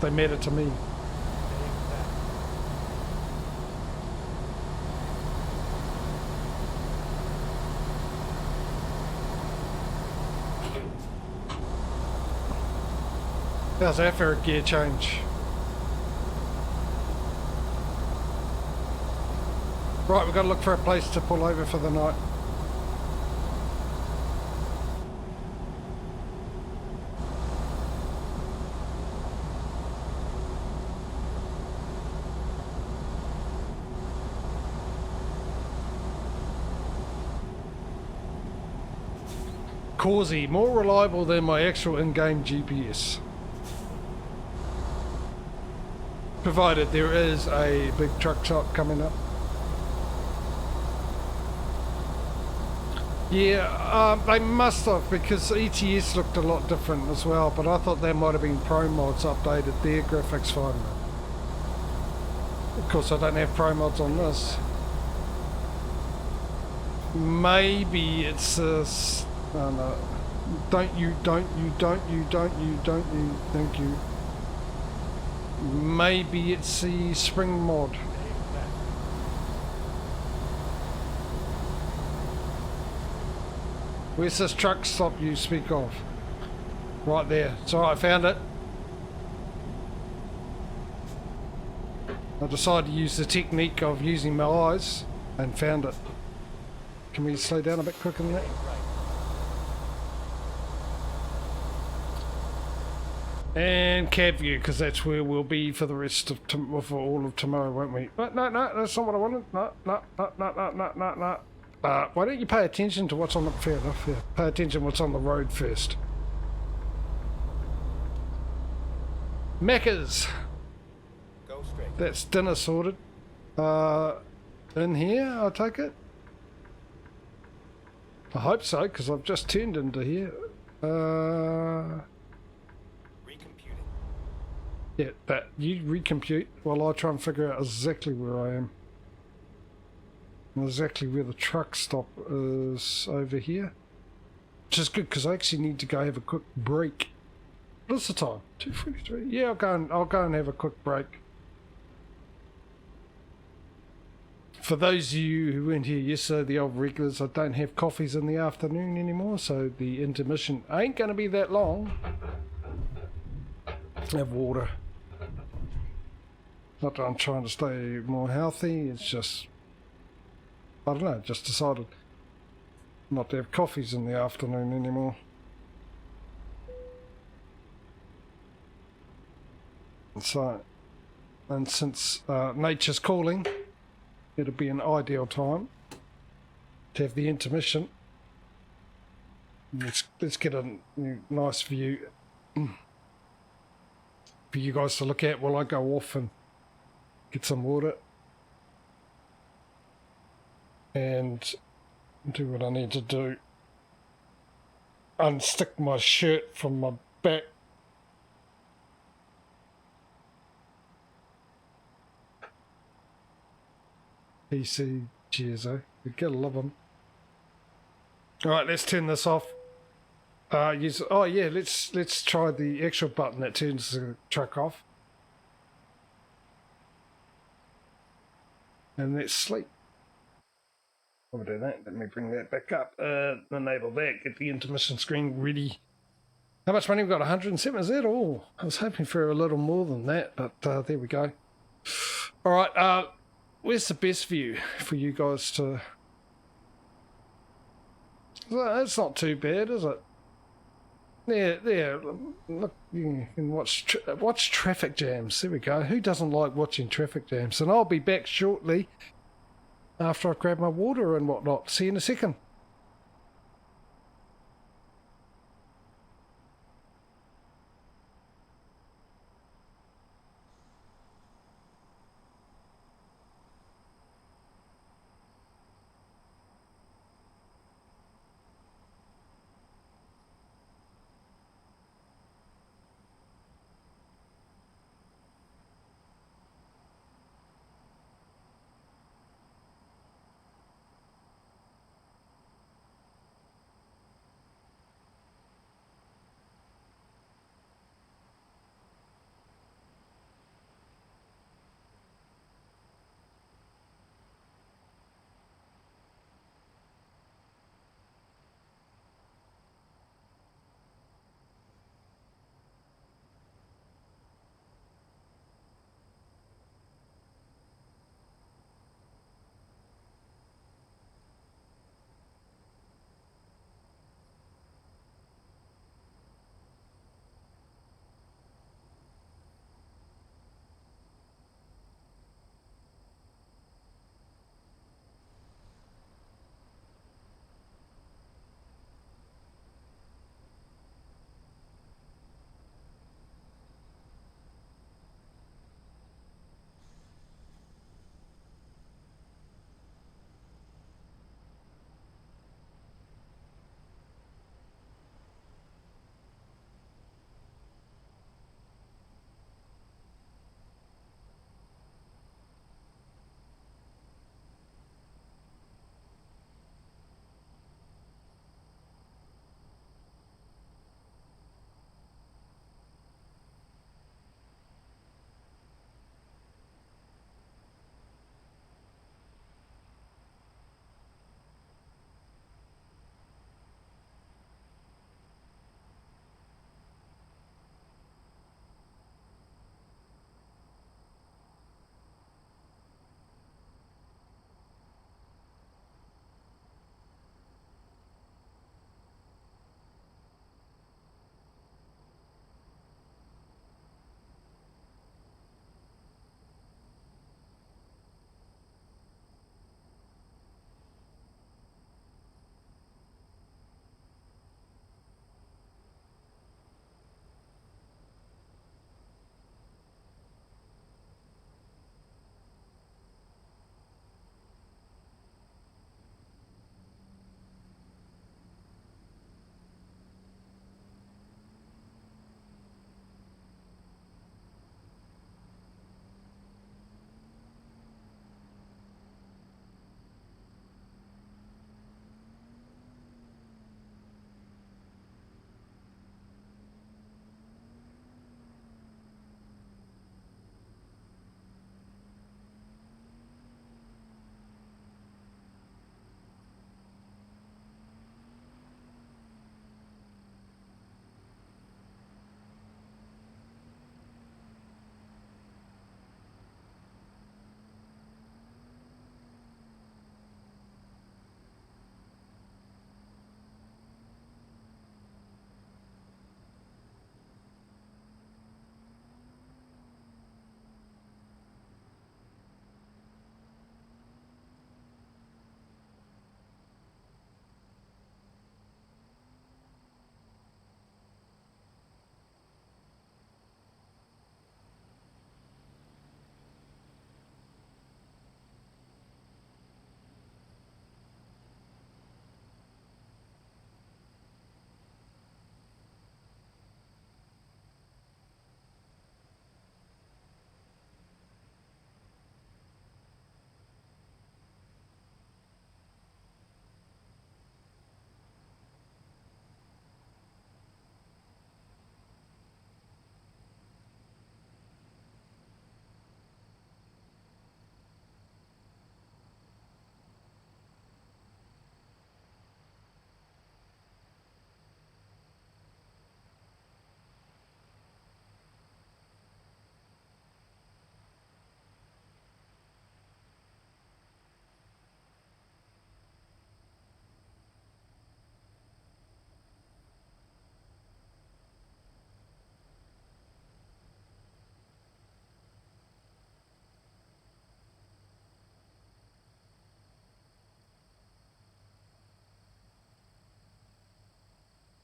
They matter to me. How's that for a gear change? Right, we've got to look for a place to pull over for the night. Causey, more reliable than my actual in-game GPS. Provided there is a big truck stop coming up. Yeah, they must have, because ATS looked a lot different as well, but I thought that might have been Pro Mods updated their graphics finder. Of course I don't have Pro Mods on this. Maybe it's this. Oh no. Don't you, thank you. Maybe it's the spring mod. Where's this truck stop you speak of? Right there. So I found it. I decided to use the technique of using my eyes and found it. Can we slow down a bit quicker than that? And cab view, because that's where we'll be for the rest of for all of tomorrow, won't we? But no, that's not what I wanted. No. Why don't you pay attention to what's on the... Fair enough, yeah. Pay attention to what's on the road first. Macca's. Go straight. That's dinner sorted. In here, I take it? I hope so, because I've just turned into here. Recomputing. Yeah, that you recompute while I try and figure out exactly where I am. And exactly where the truck stop is over here. Which is good, because I actually need to go have a quick break. What's the time? 2:43. Yeah, I'll go and have a quick break. For those of you who weren't here yesterday, the old regulars, I don't have coffees in the afternoon anymore, so the intermission ain't going to be that long. Have water. Not that I'm trying to stay more healthy, it's just, I don't know, just decided not to have coffees in the afternoon anymore. And so, and since nature's calling, it'll be an ideal time to have the intermission. Let's get a nice view for you guys to look at while I go off and get some water and do what I need to do. Unstick my shirt from my back. PC cheers, eh? You gotta love them. Alright, let's turn this off. Oh yeah, let's try the actual button that turns the truck off. And let's sleep. I'll do that. Let me bring that back up. Enable that. Get the intermission screen ready. How much money we've got? 107. Is that all? I was hoping for a little more than that, but there we go. Alright, where's the best view for you guys to... Well, that's not too bad, is it? There. Look, you can watch traffic jams. There we go. Who doesn't like watching traffic jams? And I'll be back shortly after I've grabbed my water and whatnot. See you in a second.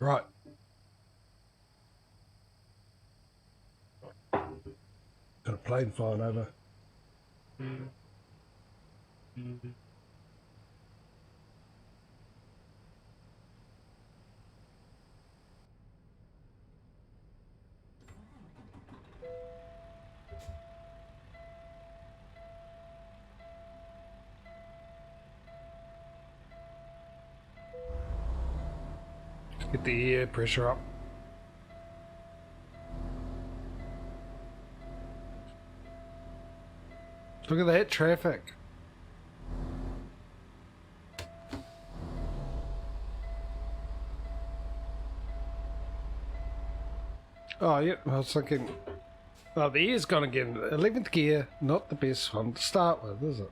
Right. Got a plane flying over. Get the air pressure up. Look at that traffic. Oh, yeah, I was thinking, oh, the air's gone again. 11th gear, not the best one to start with, is it?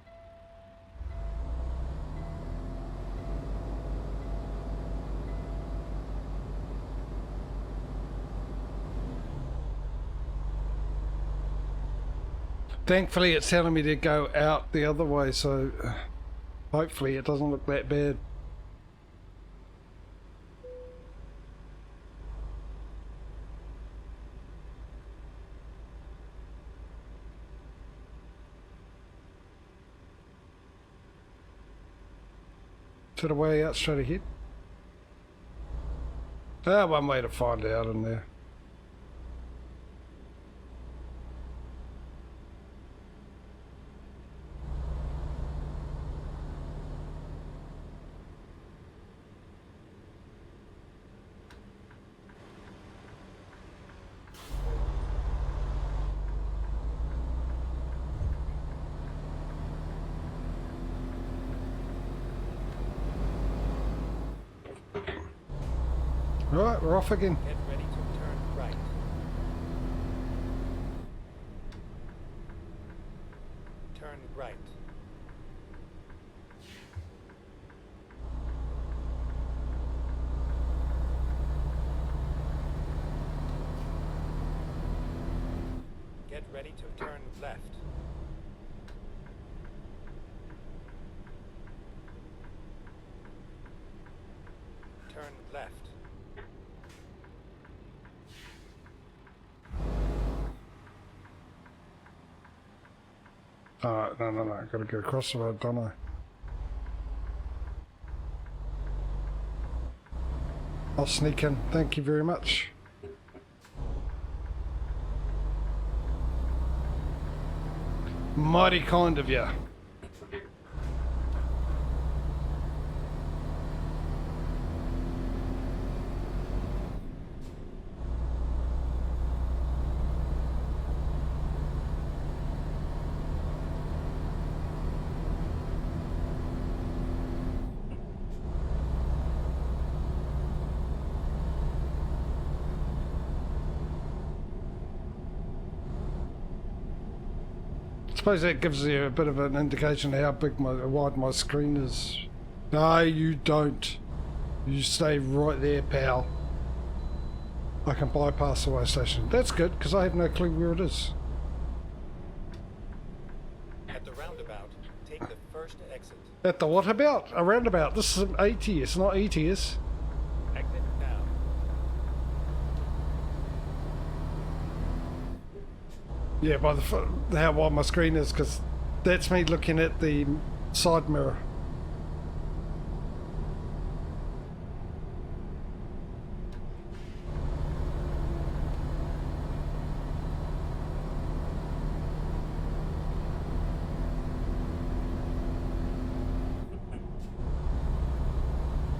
Thankfully, it's telling me to go out the other way, so hopefully it doesn't look that bad. To the way out straight ahead. One way to find out in there. Right, we're off again. Get ready to turn right. Turn right. Get ready to turn left. Turn left. Alright, no. Gotta get across the road, don't I? I'll sneak in. Thank you very much. Mighty kind of you. I suppose that gives you a bit of an indication how wide my screen is. No, you don't. You stay right there, pal. I can bypass the way station. That's good, because I have no clue where it is. At the roundabout, take the first exit. At the what about? A roundabout. This is an ATS, not ETS. Exit now. Yeah, by how wide my screen is, because that's me looking at the side mirror.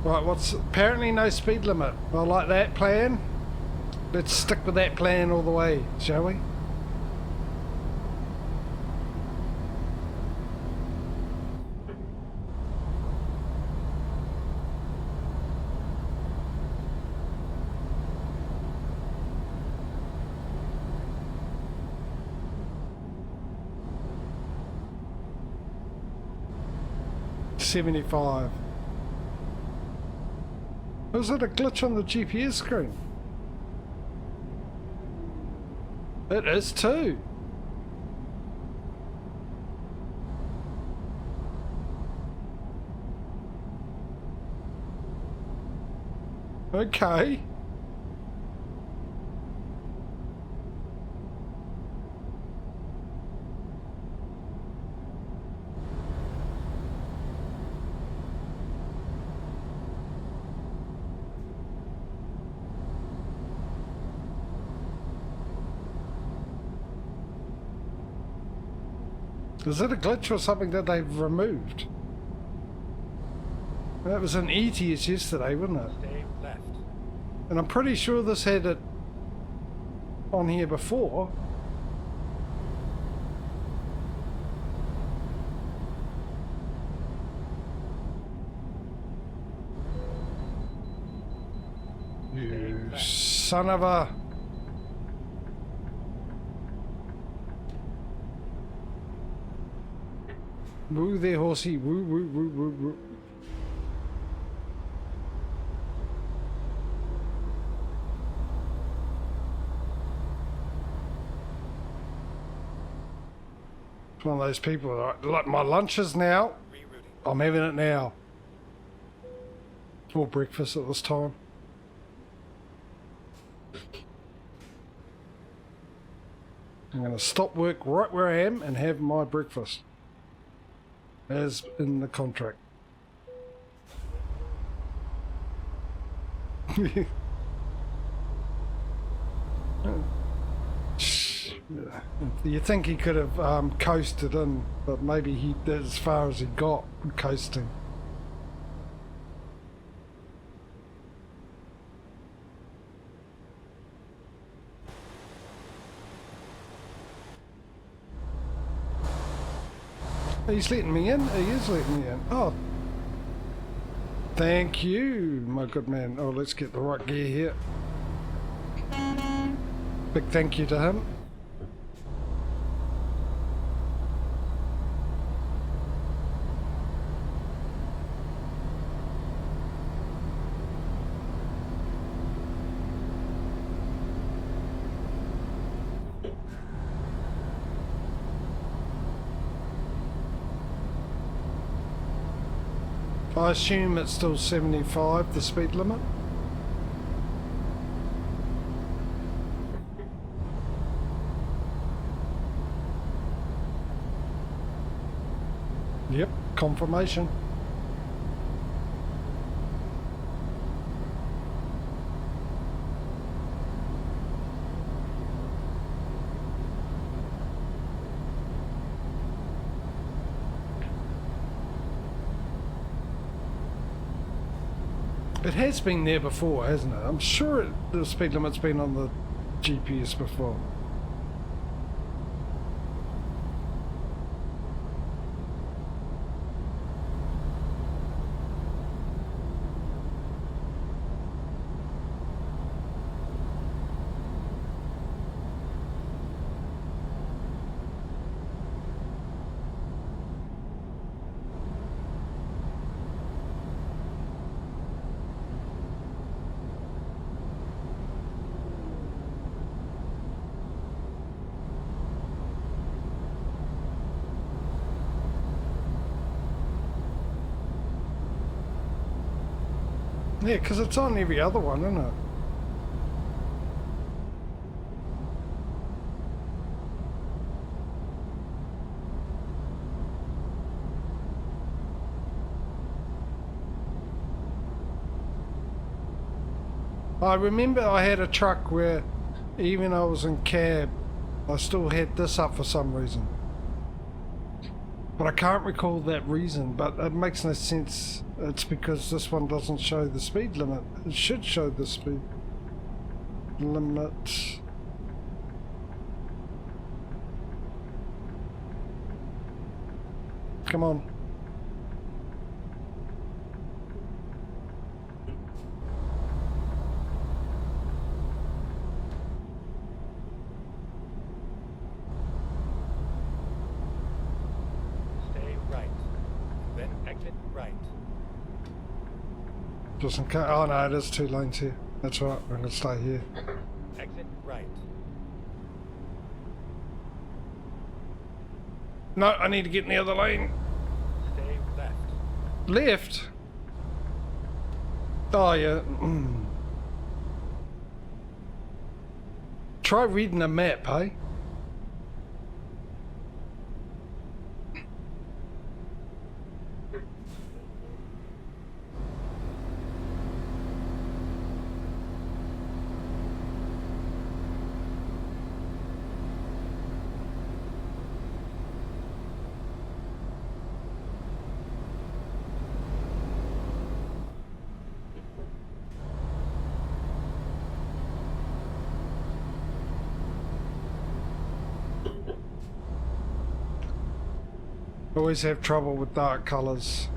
Right, what's apparently no speed limit. I like that plan. Let's stick with that plan all the way, shall we? $75. Was it a glitch on the GPS screen? It is too. Okay. Is it a glitch or something that they've removed? That was an ATS yesterday, wasn't it? Stay left. And I'm pretty sure this had it on here before. You son of a... Woo there, horsey. Woo, woo, woo, woo, woo. It's one of those people, like my lunch is now. Rerouting. I'm having it now. Or breakfast at this time. I'm going to stop work right where I am and have my breakfast. As in the contract. You think he could have coasted in, but maybe he did as far as he got coasting. He's letting me in? He is letting me in. Oh. Thank you, my good man. Oh, let's get the right gear here. Big thank you to him. I assume it's still 75, the speed limit. Yep, confirmation. It has been there before, hasn't it? I'm sure the speed limit's been on the GPS before. Yeah, because it's on every other one, isn't it? I remember I had a truck where even I was in cab, I still had this up for some reason. But I can't recall that reason, but it makes no sense. It's because this one doesn't show the speed limit. It should show the speed limit. Come on. Stay right. Then exit right. Just in case. Oh no, there's 2 lanes here. That's right, I'm going to stay here. Exit right. No, I need to get in the other lane. Stay left. Left? Oh yeah. Try reading a map, hey? Always have trouble with dark colours.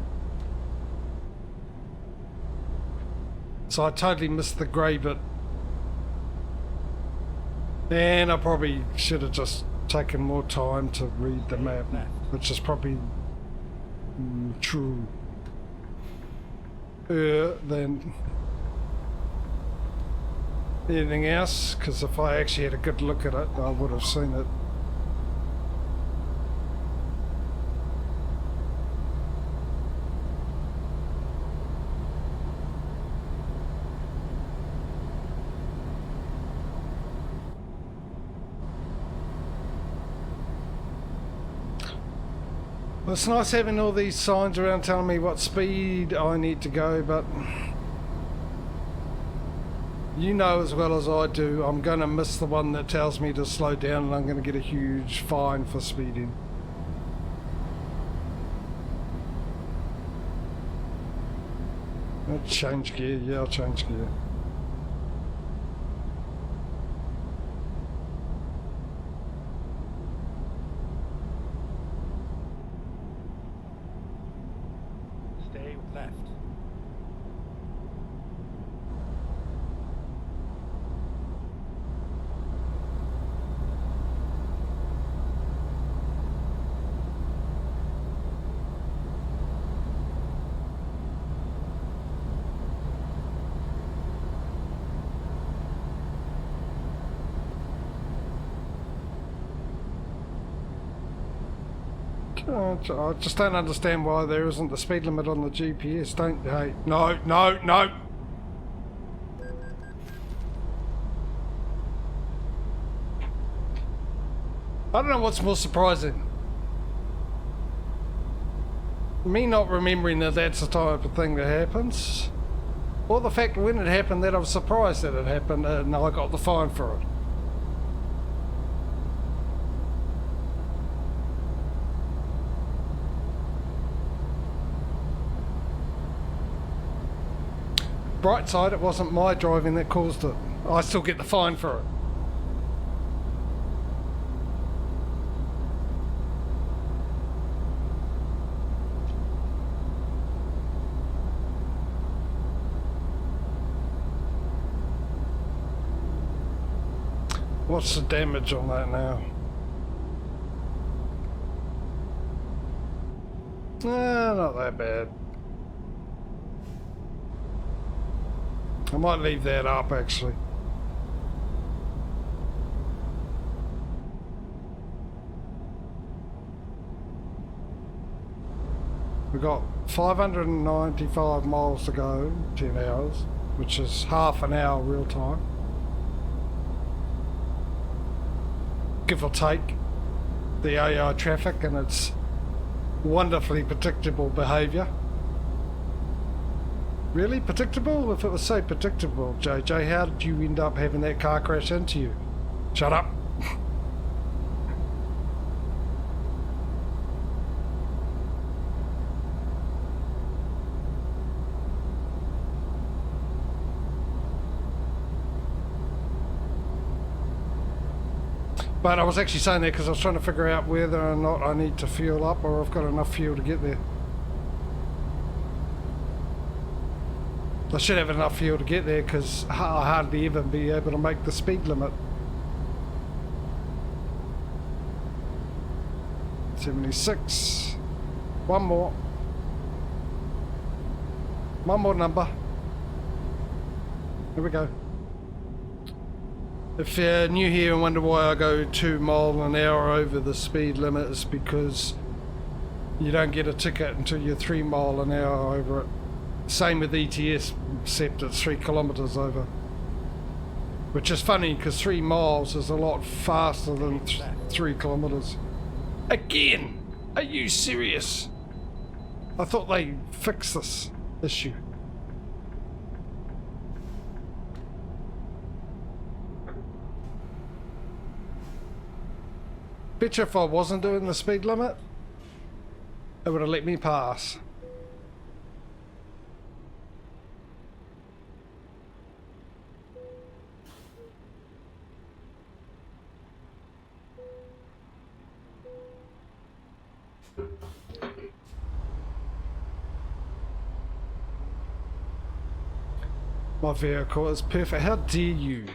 So I totally missed the grey bit. And I probably should have just taken more time to read the map, which is probably true. Than anything else, because if I actually had a good look at it, I would have seen it. Well, it's nice having all these signs around telling me what speed I need to go, but you know as well as I do, I'm going to miss the one that tells me to slow down and I'm going to get a huge fine for speeding. I'll change gear, yeah, I'll change gear. Stay left. I just don't understand why there isn't the speed limit on the GPS. Hey, no. I don't know what's more surprising. Me not remembering that that's the type of thing that happens, or the fact that when it happened that I was surprised that it happened and I got the fine for it. Bright side, it wasn't my driving that caused it. I still get the fine for it. What's the damage on that now? Not that bad. I might leave that up actually. We've got 595 miles to go, 10 hours, which is half an hour real time. Give or take the AI traffic and its wonderfully predictable behaviour. Really? Predictable? If it was so predictable, JJ, how did you end up having that car crash into you? Shut up. But I was actually saying that because I was trying to figure out whether or not I need to fuel up or I've got enough fuel to get there. I should have enough fuel to get there because I'll hardly ever be able to make the speed limit. 76. One more. One more number. Here we go. If you're new here and wonder why I go 2 miles an hour over the speed limit, it's because you don't get a ticket until you're 3 miles an hour over it. Same with ETS, except it's 3 kilometres over. Which is funny because 3 miles is a lot faster than 3 kilometers. Again! Are you serious? I thought they fixed this issue. Betcha if I wasn't doing the speed limit, it would have let me pass. My vehicle is perfect. How dare you?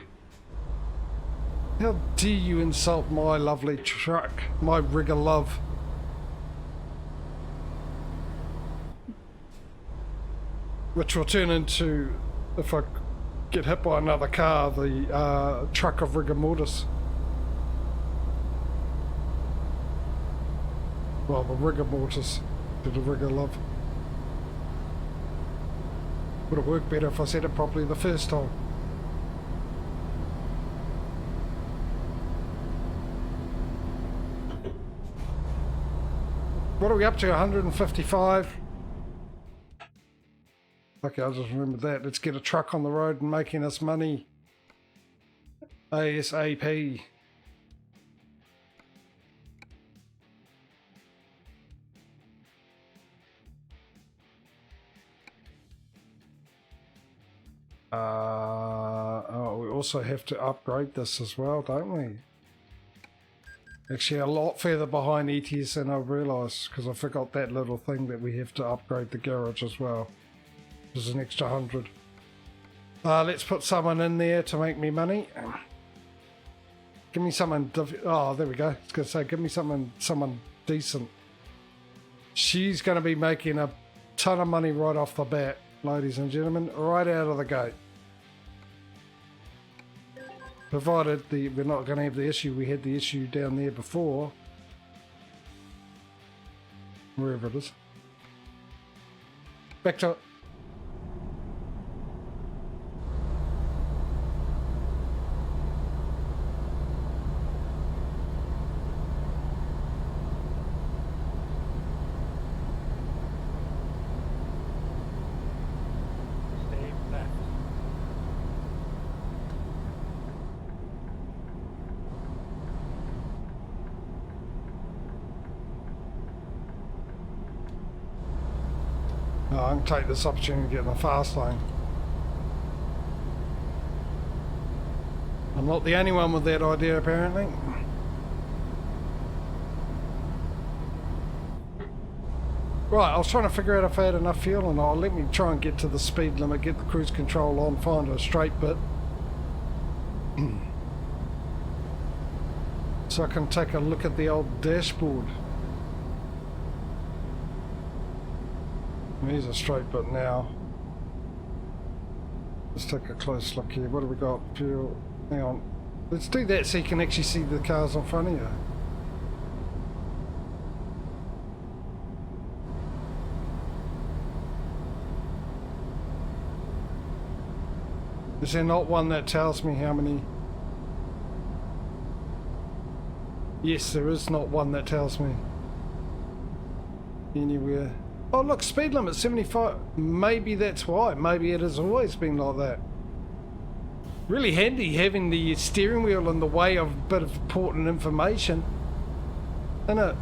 How dare you insult my lovely truck, my rigger love? Which will turn into, if I get hit by another car, the truck of rigor mortis. Well, the rigor mortis to the rigor love. Would have worked better if I said it properly the first time. What are we up to? 155? Okay, I just remembered that. Let's get a truck on the road and making us money. ASAP. Oh, we also have to upgrade this as well, don't we? Actually, a lot further behind ATS than I realised, because I forgot that little thing that we have to upgrade the garage as well. There's an extra 100. Let's put someone in there to make me money. Give me someone. Oh, there we go. I was going to say, give me someone decent. She's going to be making a ton of money right off the bat, ladies and gentlemen, right out of the gate. Provided we're not going to have the issue. We had the issue down there before. Wherever it is. Back to it. Stay left. Oh, I'm going to take this opportunity to get in the fast lane. I'm not the only one with that idea, apparently. Right, I was trying to figure out if I had enough fuel or not. Let me try and get to the speed limit, get the cruise control on, find a straight bit. So I can take a look at the old dashboard. Here's a straight bit now. Let's take a close look here. What do we got? Fuel. Hang on. Let's do that so you can actually see the cars in front of you. Is there not one that tells me how many? Yes, there is not one that tells me anywhere. Oh look, speed limit 75. Maybe that's why. Maybe it has always been like that. Really handy having the steering wheel in the way of a bit of important information, isn't it?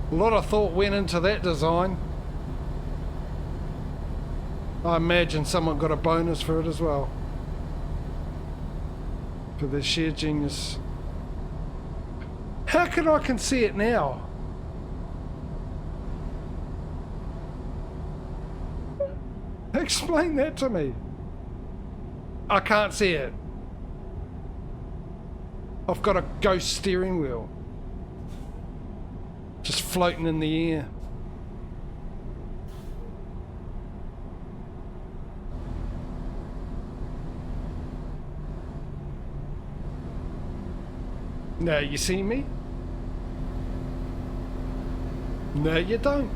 A lot of thought went into that design. I imagine someone got a bonus for it as well, for their sheer genius. How I can see it now? Explain that to me. I can't see it. I've got a ghost steering wheel just floating in the air. No, you see me? No, you don't.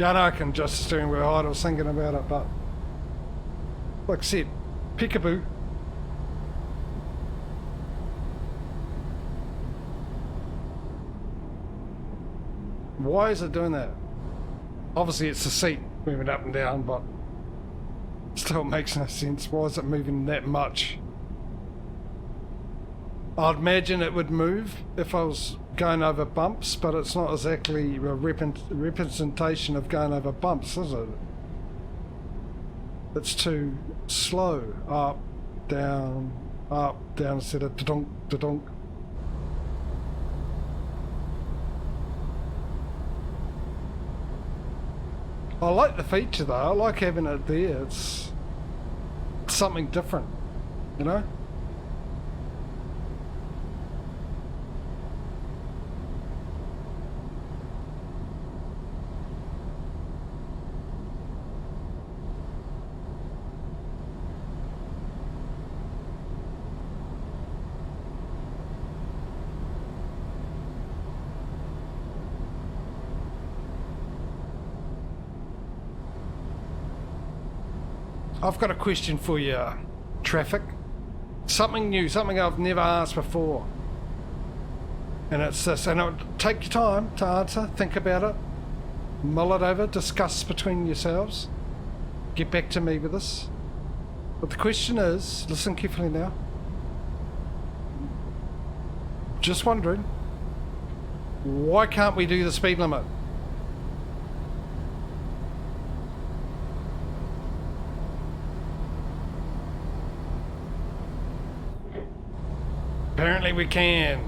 Yeah, I know I can adjust the steering wheel height. I was thinking about it, but like I said, peekaboo. Why is it doing that? Obviously it's the seat moving up and down, but still makes no sense. Why is it moving that much? I'd imagine it would move if I was going over bumps, but it's not exactly a representation of going over bumps, is it? It's too slow. Up, down, instead of da-donk, da-donk. I like the feature though. I like having it there. It's something different, you know? I've got a question for you, traffic. Something new, something I've never asked before. And it's this, and take your time to answer, think about it, mull it over, discuss between yourselves, get back to me with this. But the question is, listen carefully now. Just wondering, why can't we do the speed limit? Apparently we can.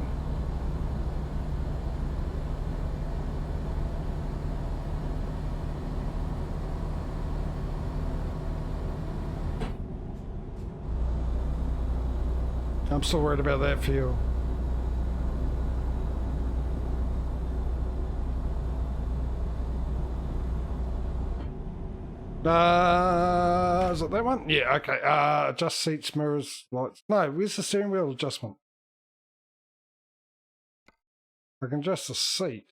I'm still worried about that fuel. Is it that one? Yeah, okay. Adjust seats, mirrors, lights. No, where's the steering wheel adjustment? I can adjust the seat.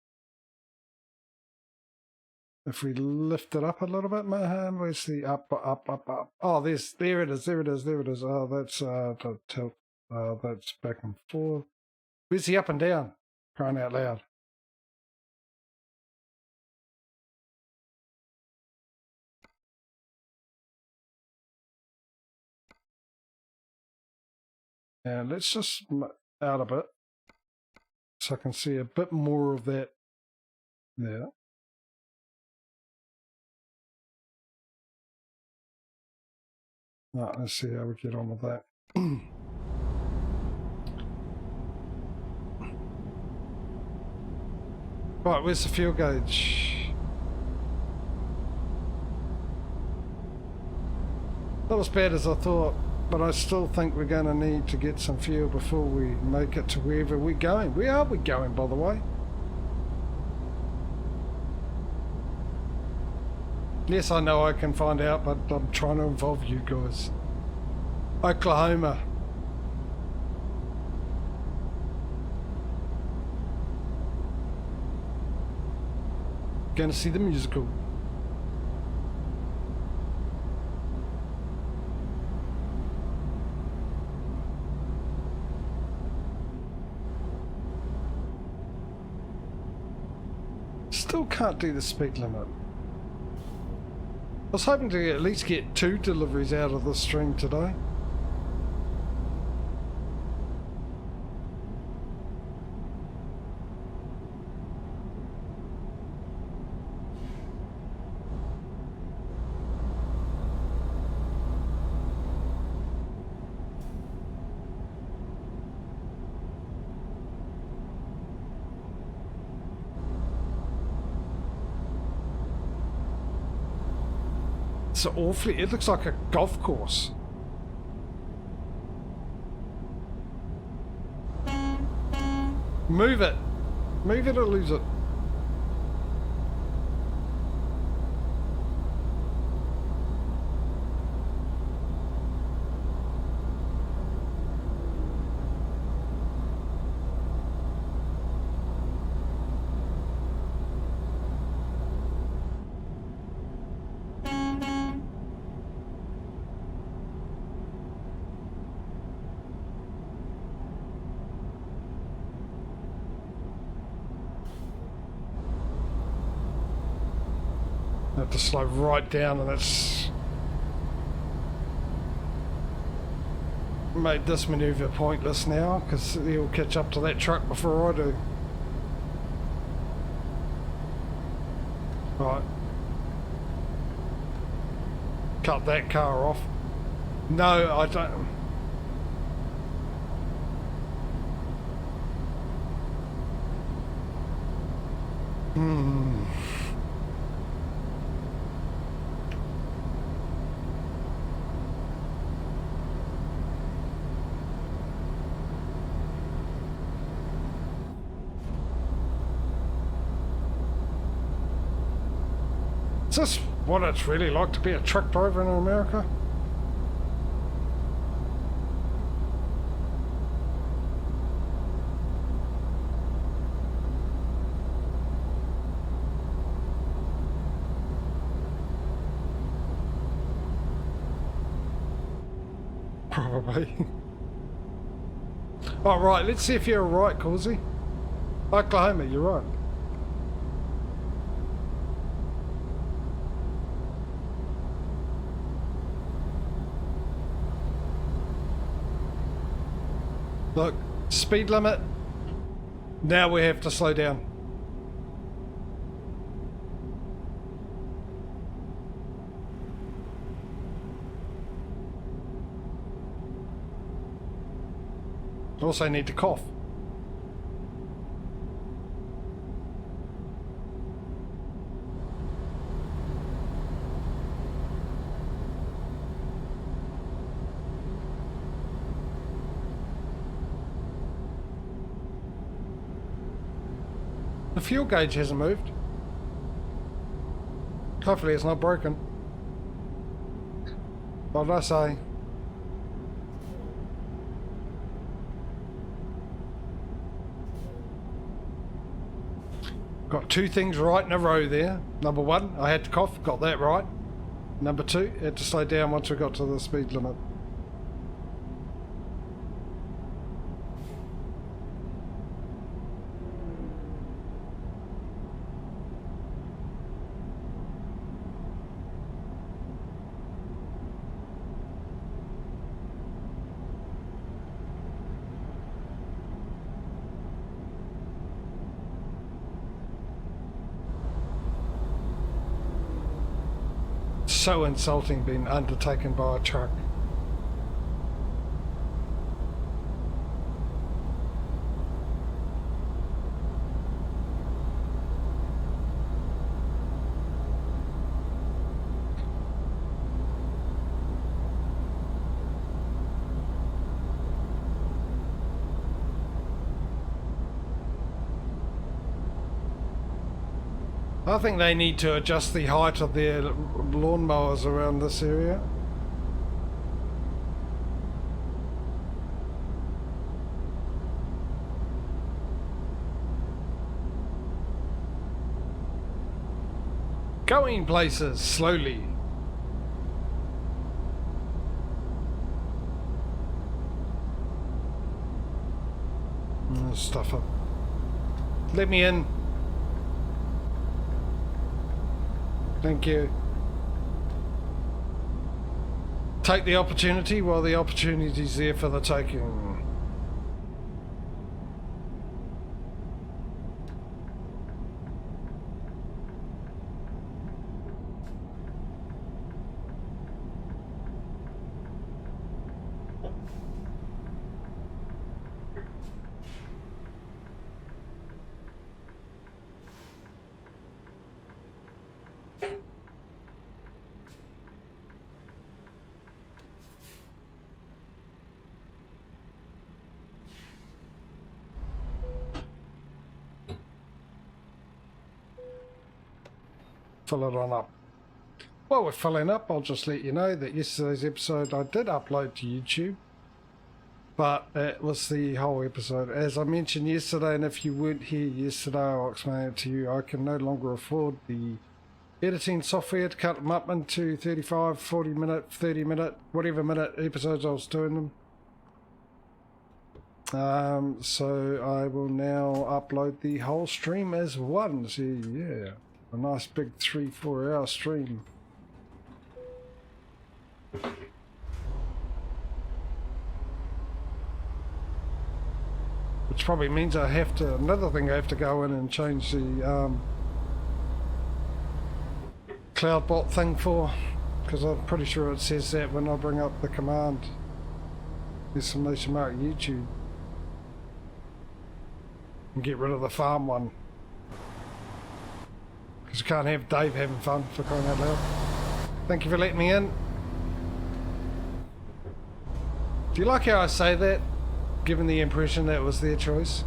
If we lift it up a little bit, where's the up? Oh, there it is. Oh, that's the tilt. That's back and forth. Where's the up and down? Crying out loud. And let's just out a bit so I can see a bit more of that there. Right, let's see how we get on with that. Right, where's the fuel gauge? Not as bad as I thought, but I still think we're going to need to get some fuel before we make it to wherever we're going. Where are we going, by the way? Yes, I know I can find out, but I'm trying to involve you guys. Oklahoma. Going to see the musical. Still can't do the speed limit. I was hoping to at least get 2 deliveries out of the stream today. It's awfully, it looks like a golf course. Move it. Move it or lose it. to slow right down, and that's made this manoeuvre pointless now because he'll catch up to that truck before I do. Right. Cut that car off. No, I don't. Is this what it's really like to be a truck driver in America? Probably. Oh, right, let's see if you're right, Causey. Oklahoma, you're right. Look, speed limit. Now we have to slow down. Also need to cough. The fuel gauge hasn't moved. Hopefully it's not broken. What did I say? Got two things right in a row there. Number one, I had to cough, got that right. Number two, had to slow down once we got to the speed limit. So insulting being undertaken by a truck. I think they need to adjust the height of their lawnmowers around this area. Going places slowly. Stuff up. Let me in. Thank you. Take the opportunity while the opportunity's there for the taking. Fill it on up. While we're filling up, I'll just let you know that yesterday's episode I did upload to YouTube, but it was the whole episode. As I mentioned yesterday, and if you weren't here yesterday, I'll explain it to you. I can no longer afford the editing software to cut them up into 35, 40 minute, 30 minute, whatever minute episodes I was doing them. So I will now upload the whole stream as one. So yeah. A nice big 3-4 hour stream. Which probably means I have to, another thing I have to go in and change the CloudBot thing for, because I'm pretty sure it says that when I bring up the command. Exclamation mark YouTube. And get rid of the farm one. Because you can't have Dave having fun, for crying out loud. Thank you for letting me in. Do you like how I say that? Given the impression that it was their choice.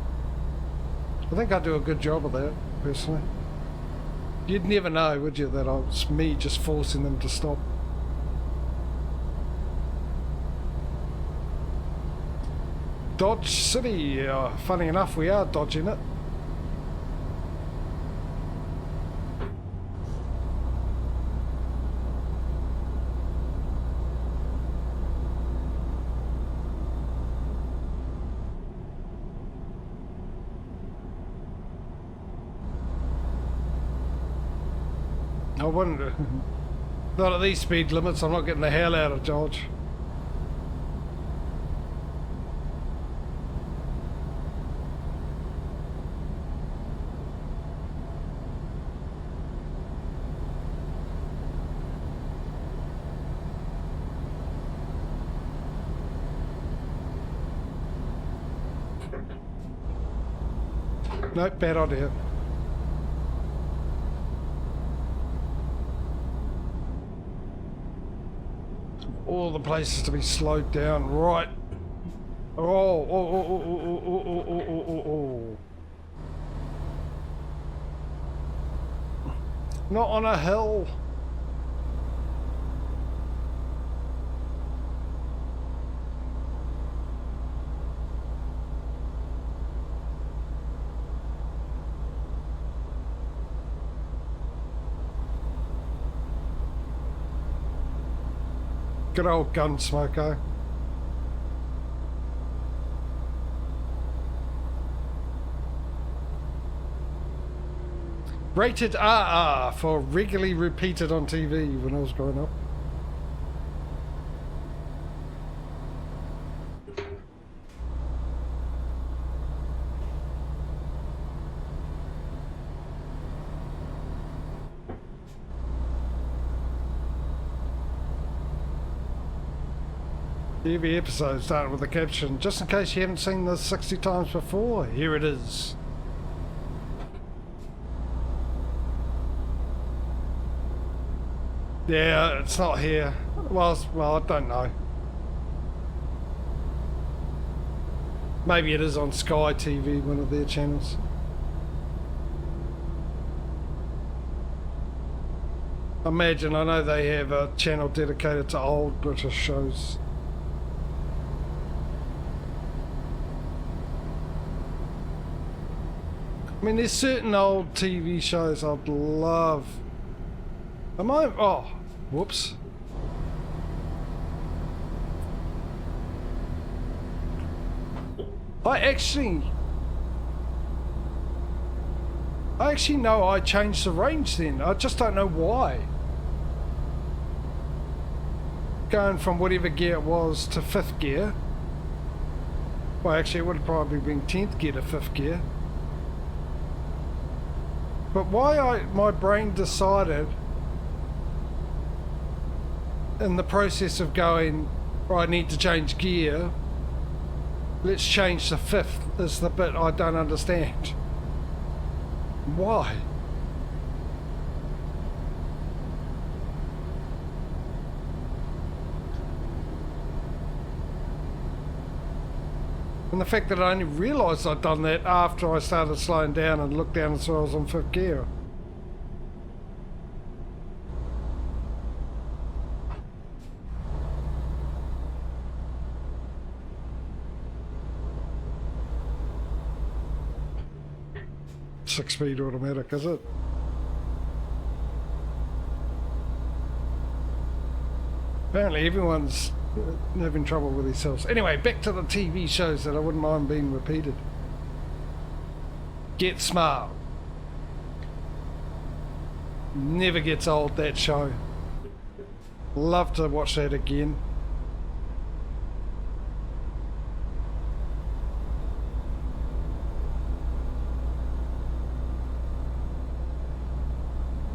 I think I do a good job of that, personally. You'd never know, would you, that it's me just forcing them to stop. Dodge City, funny enough, we are dodging it. I wonder. Not at these speed limits, I'm not getting the hell out of Dodge. Nope, bad idea. All the places to be slowed down, right? Oh. Not on a hill. Good old Gunsmoke. Rated RR for regularly repeated on TV when I was growing up. Every episode started with a caption, just in case you haven't seen this 60 times before, here it is. Yeah, it's not here. Well, I don't know. Maybe it is on Sky TV, one of their channels. Imagine, I know they have a channel dedicated to old British shows. I mean, there's certain old TV shows I'd love. Oh, whoops. I actually know I changed the range then. I just don't know why. Going from whatever gear it was to 5th gear. Well, actually it would have probably been 10th gear to 5th gear. But why my brain decided in the process of going, oh, I need to change gear, let's change to 5th is the bit I don't understand. Why? And the fact that I only realised I'd done that after I started slowing down and looked down and saw I was on 5th gear. Six-speed automatic, is it? Apparently everyone's having trouble with themselves. Anyway, back to the TV shows that I wouldn't mind being repeated. Get Smart. Never gets old, that show. Love to watch that again.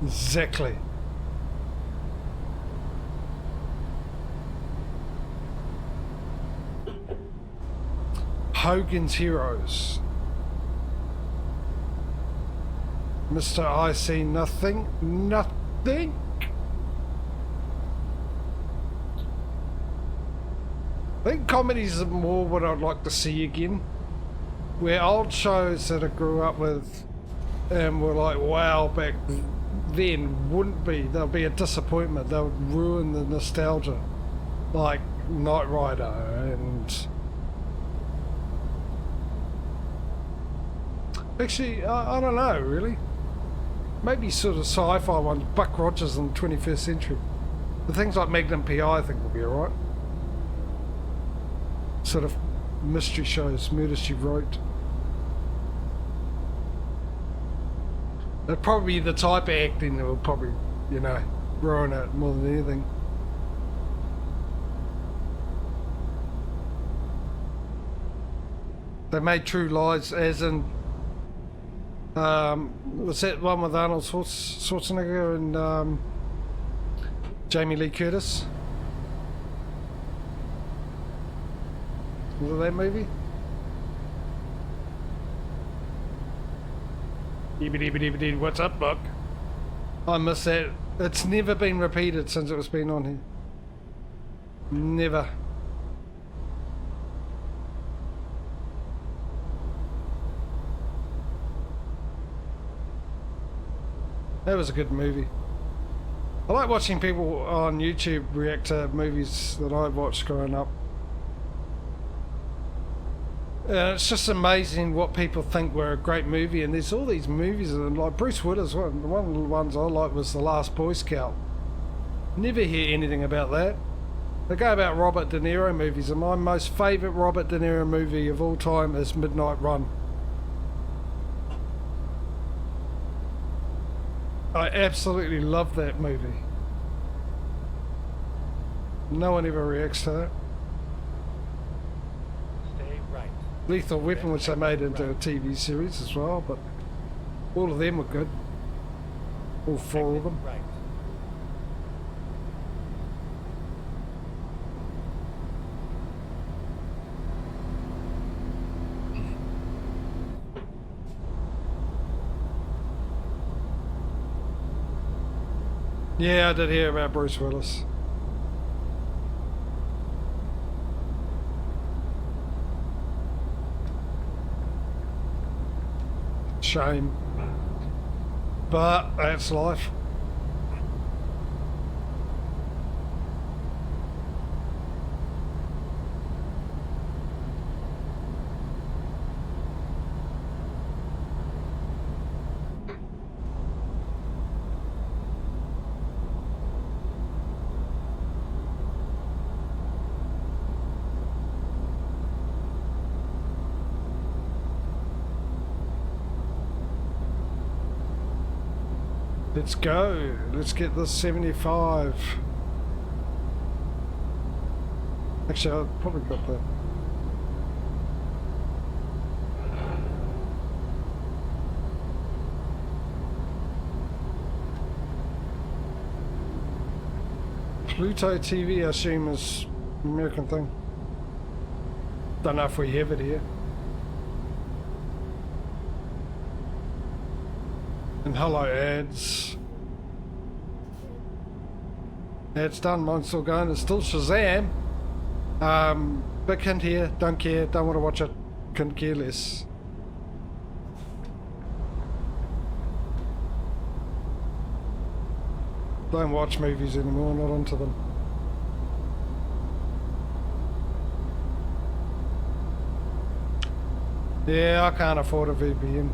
Exactly. Hogan's Heroes. Mr. I See Nothing. Nothing. I think comedies are more what I'd like to see again. Where old shows that I grew up with and were like, wow, back then wouldn't be. They'll be a disappointment. They'll ruin the nostalgia. Like Knight Rider and... Actually, I don't know, really. Maybe sort of sci-fi ones, Buck Rogers in the 21st century. The things like Magnum P.I. I think will be alright. Sort of mystery shows, Murder, She Wrote. That'd probably be the type of acting that will probably, you know, ruin it more than anything. They made True Lies as in... was that one with Arnold Schwarzenegger and Jamie Lee Curtis? Was it that movie? What's up, Buck? I miss that. It's never been repeated since it was been on here. Never. That was a good movie. I like watching people on YouTube react to movies that I watched growing up. It's just amazing what people think were a great movie, and there's all these movies, and like Bruce Willis, one of the ones I liked was The Last Boy Scout. Never hear anything about that. They go about Robert De Niro movies, and my most favourite Robert De Niro movie of all time is Midnight Run. I absolutely love that movie. No one ever reacts to that. Stay right. Lethal Weapon, which they made into a TV series as well, but all of them were good. All four of them. Right. Yeah, I did hear about Bruce Willis. Shame. But that's life. Let's go. Let's get this 75. Actually, I've probably got that. Pluto TV, I assume, is an American thing. Don't know if we have it here. And hello, ads. Ads done, mine's still going. It's still Shazam. Big hint here, don't care, don't want to watch it, couldn't care less. Don't watch movies anymore, not onto them. Yeah, I can't afford a VPN.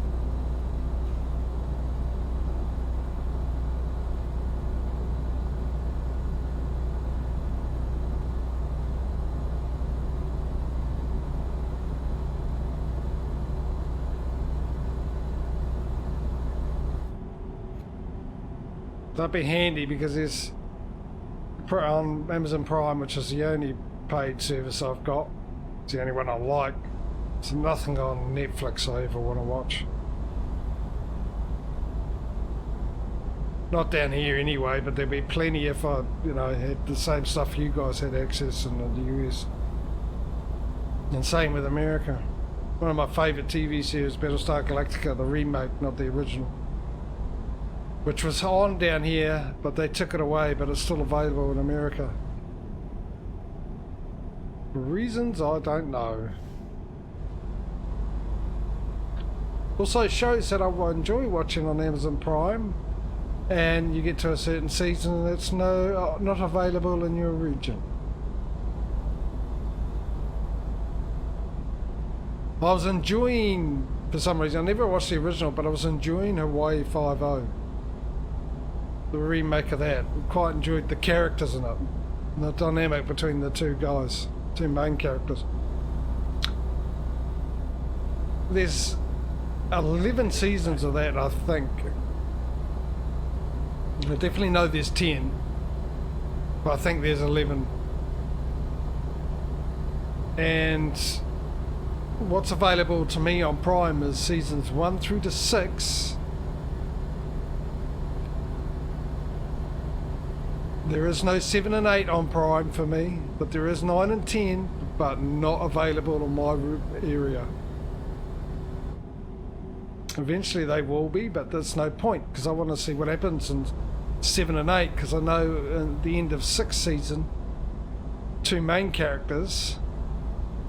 That'd be handy because there's on Amazon Prime, which is the only paid service I've got. It's the only one I like. There's nothing on Netflix I ever want to watch. Not down here anyway, but there'd be plenty if I, had the same stuff you guys had access in the US. And same with America. One of my favourite TV series, Battlestar Galactica, the remake, not the original. Which was on down here, but they took it away, but it's still available in America. For reasons I don't know. Also, shows that I enjoy watching on Amazon Prime, and you get to a certain season that's not available in your region. I was enjoying, for some reason, I never watched the original, but I was enjoying Hawaii Five-0. The remake of that. I quite enjoyed the characters in it. And the dynamic between the two guys, two main characters. There's 11 seasons of that, I think. I definitely know there's 10, but I think there's 11. And what's available to me on Prime is seasons 1 through to 6. There is no 7 and 8 on Prime for me, but there is 9 and 10, but not available in my area. Eventually they will be, but there's no point, because I want to see what happens in 7 and 8, because I know at the end of 6th season, 2 main characters,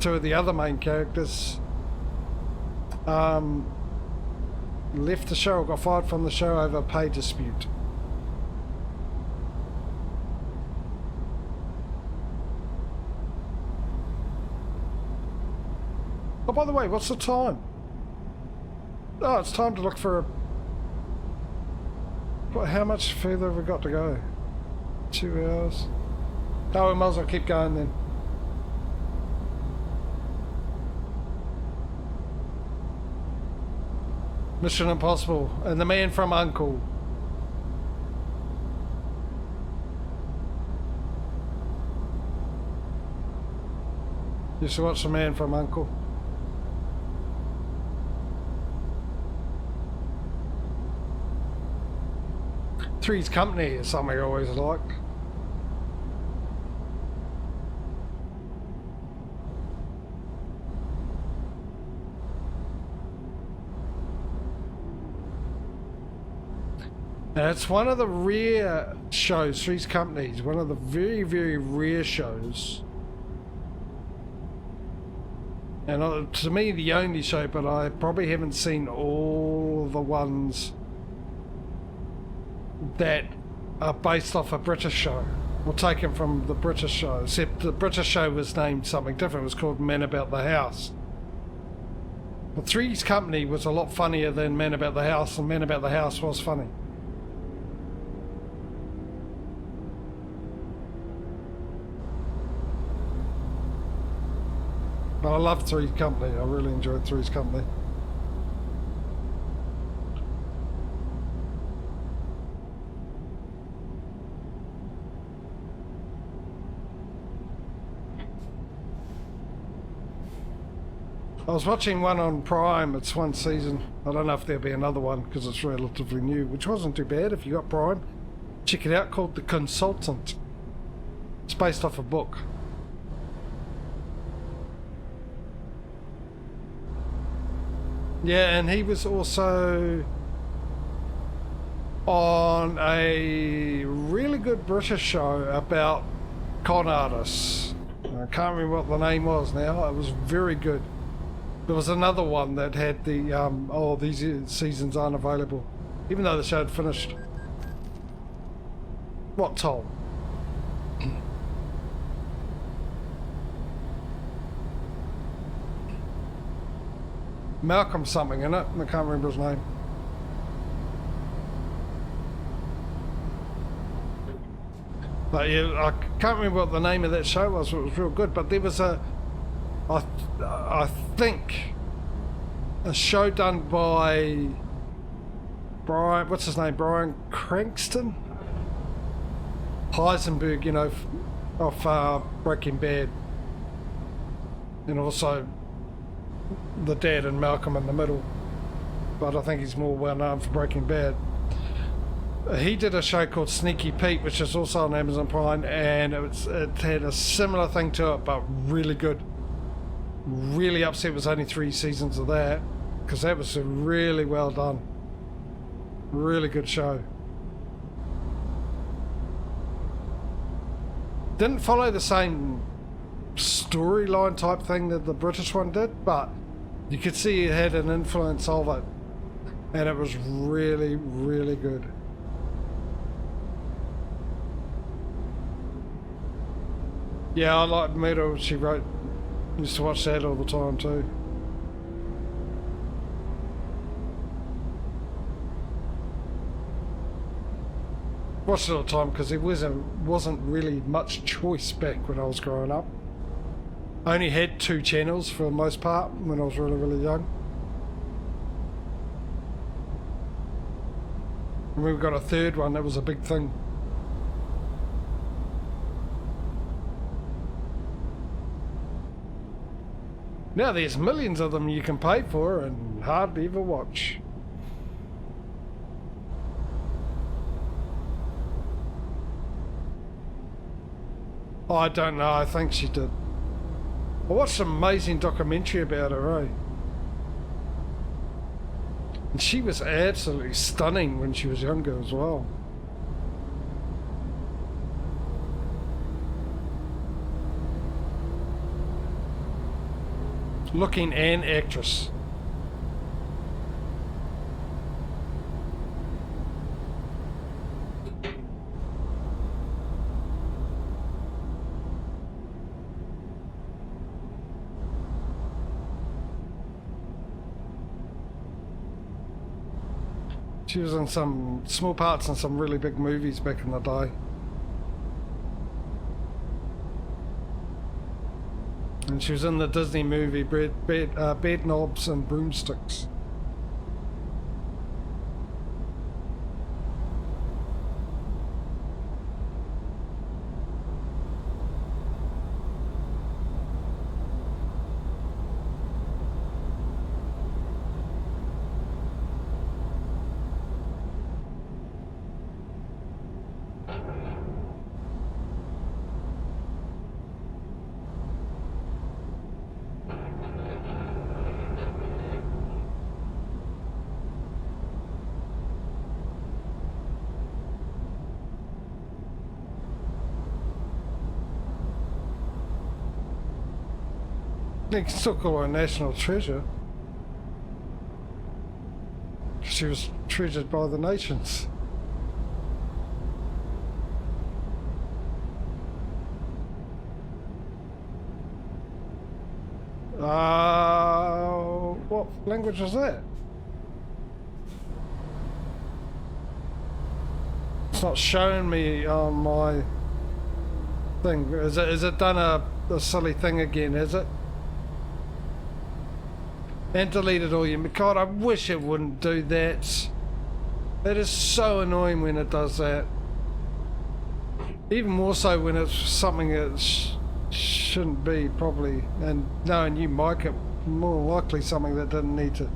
2 of the other main characters, left the show, got fired from the show over a pay dispute. Oh, by the way, what's the time? Oh, it's time to look for how much further have we got to go? 2 hours. Oh, we might as well keep going then. Mission Impossible and The Man from U.N.C.L.E. Used to watch The Man from U.N.C.L.E. Three's Company is something I always liked. Now it's one of the rare shows, Three's Company is one of the very, very rare shows. And to me the only show, but I probably haven't seen all the ones that are based off a British show or taken from the British show, except the British show was named something different. It was called Man About the House. But Three's Company was a lot funnier than Man About the House, and Man About the House was funny. But I love Three's Company. I really enjoyed Three's Company. I was watching one on Prime, it's 1 season. I don't know if there'll be another one because it's relatively new, which wasn't too bad. If you got Prime, check it out, called The Consultant. It's based off a book. Yeah, and he was also on a really good British show about con artists. I can't remember what the name was now. It was very good. There was another one that had the, these seasons aren't available, even though the show had finished. What, Tom? Malcolm something in it, I can't remember his name. But yeah, I can't remember what the name of that show was, but it was real good. But there was I think a show done by Brian, what's his name, Brian Cranston, Heisenberg, you know, off Breaking Bad. And also the dad and Malcolm in the Middle. But I think he's more well known for Breaking Bad. He did a show called Sneaky Pete, which is also on Amazon Prime, and it had a similar thing to it, but really good. Really upset it was only 3 seasons of that, because that was really well done. Really good show. Didn't follow the same storyline type thing that the British one did, but you could see it had an influence of it, and it was really, really good. Yeah, I like Metal. She wrote. Used to watch that all the time too. Watched it all the time because there wasn't really much choice back when I was growing up. I only had 2 channels for the most part when I was really, really young. And we got a 3rd one, that was a big thing. Now there's millions of them you can pay for and hardly ever watch. Oh, I don't know, I think she did. I watched an amazing documentary about her, eh? And she was absolutely stunning when she was younger as well. Looking and actress. She was in some small parts in some really big movies back in the day. And she was in the Disney movie Bed Knobs and Broomsticks. You can still call her a national treasure. She was treasured by the nations. What language was that? It's not showing me on my thing. Is it done a silly thing again, is it? And deleted all your... God, I wish it wouldn't do that. That is so annoying when it does that. Even more so when it's something that shouldn't be, probably. And knowing you mic it, more likely something that didn't need to.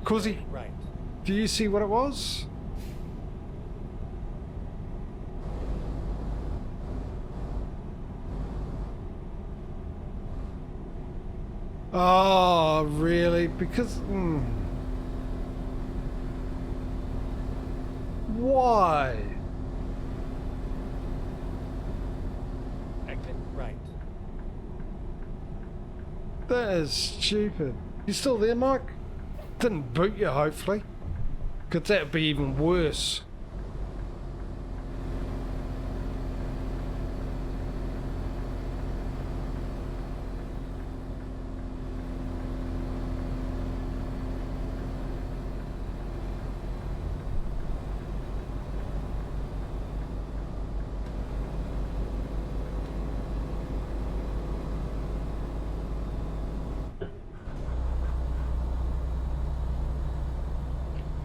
Cuzzy, Right. do you see what it was? Oh, really? Because... Why? Exit right. That is stupid. You still there, Mike? Didn't boot you, hopefully. Because that would be even worse.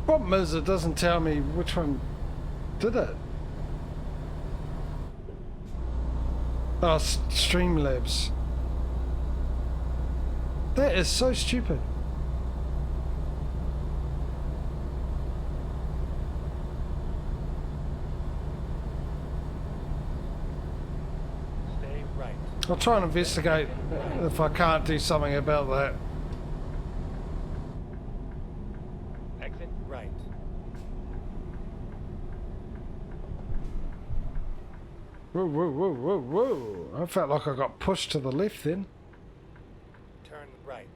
Problem is, it doesn't tell me which one did it. Oh, Streamlabs. That is so stupid. Stay right. I'll try and investigate if I can't do something about that. Exit right. Whoa, whoa, whoa, whoa, whoa. I felt like I got pushed to the left then. Turn right.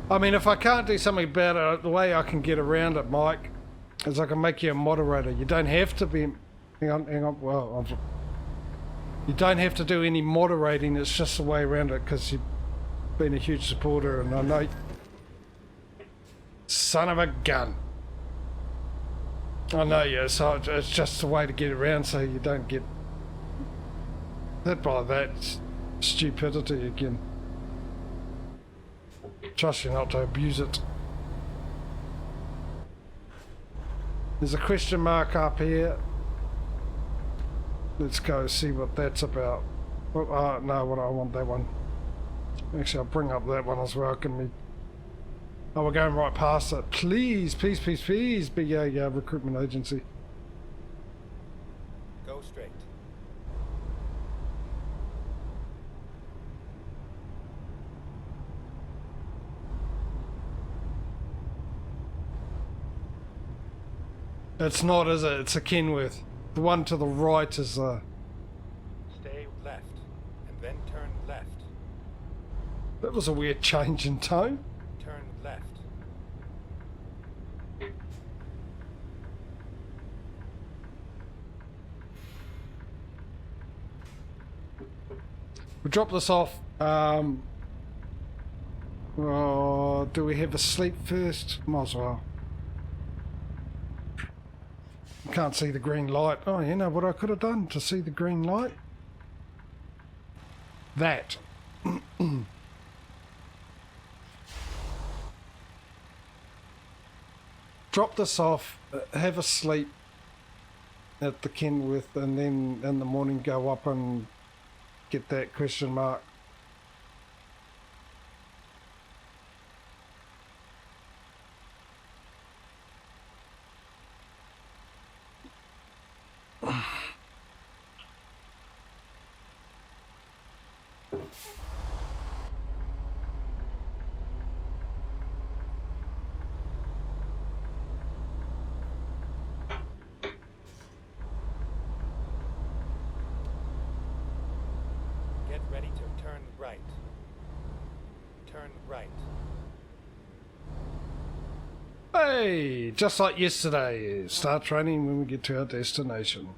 I mean, if I can't do something about it, the way I can get around it, Mike, is I can make you a moderator. You don't have to be... Hang on. Well, you don't have to do any moderating. It's just the way around it because you've been a huge supporter and I know... Son of a gun. I know, yeah, so it's just a way to get around so you don't get hit by that stupidity again. Trust you not to abuse it. There's a question mark up here. Let's go see what that's about. Well, no, what I want that one. Actually, I'll bring up that one as well. Can we? Oh, we're going right past it. Please, please, please, please be a recruitment agency. Go straight. It's not, is it? It's a Kenworth. The one to the right is a... Stay left, and then turn left. That was a weird change in tone. Turn left. We'll drop this off. Oh, do we have a sleep first? Might as well. Can't see the green light. Oh, you know what I could have done to see the green light? That. Drop this off, have a sleep at the Kenworth, and then in the morning go up and get that question mark. Get ready to turn right. Turn right. Hey, just like yesterday, start training when we get to our destination.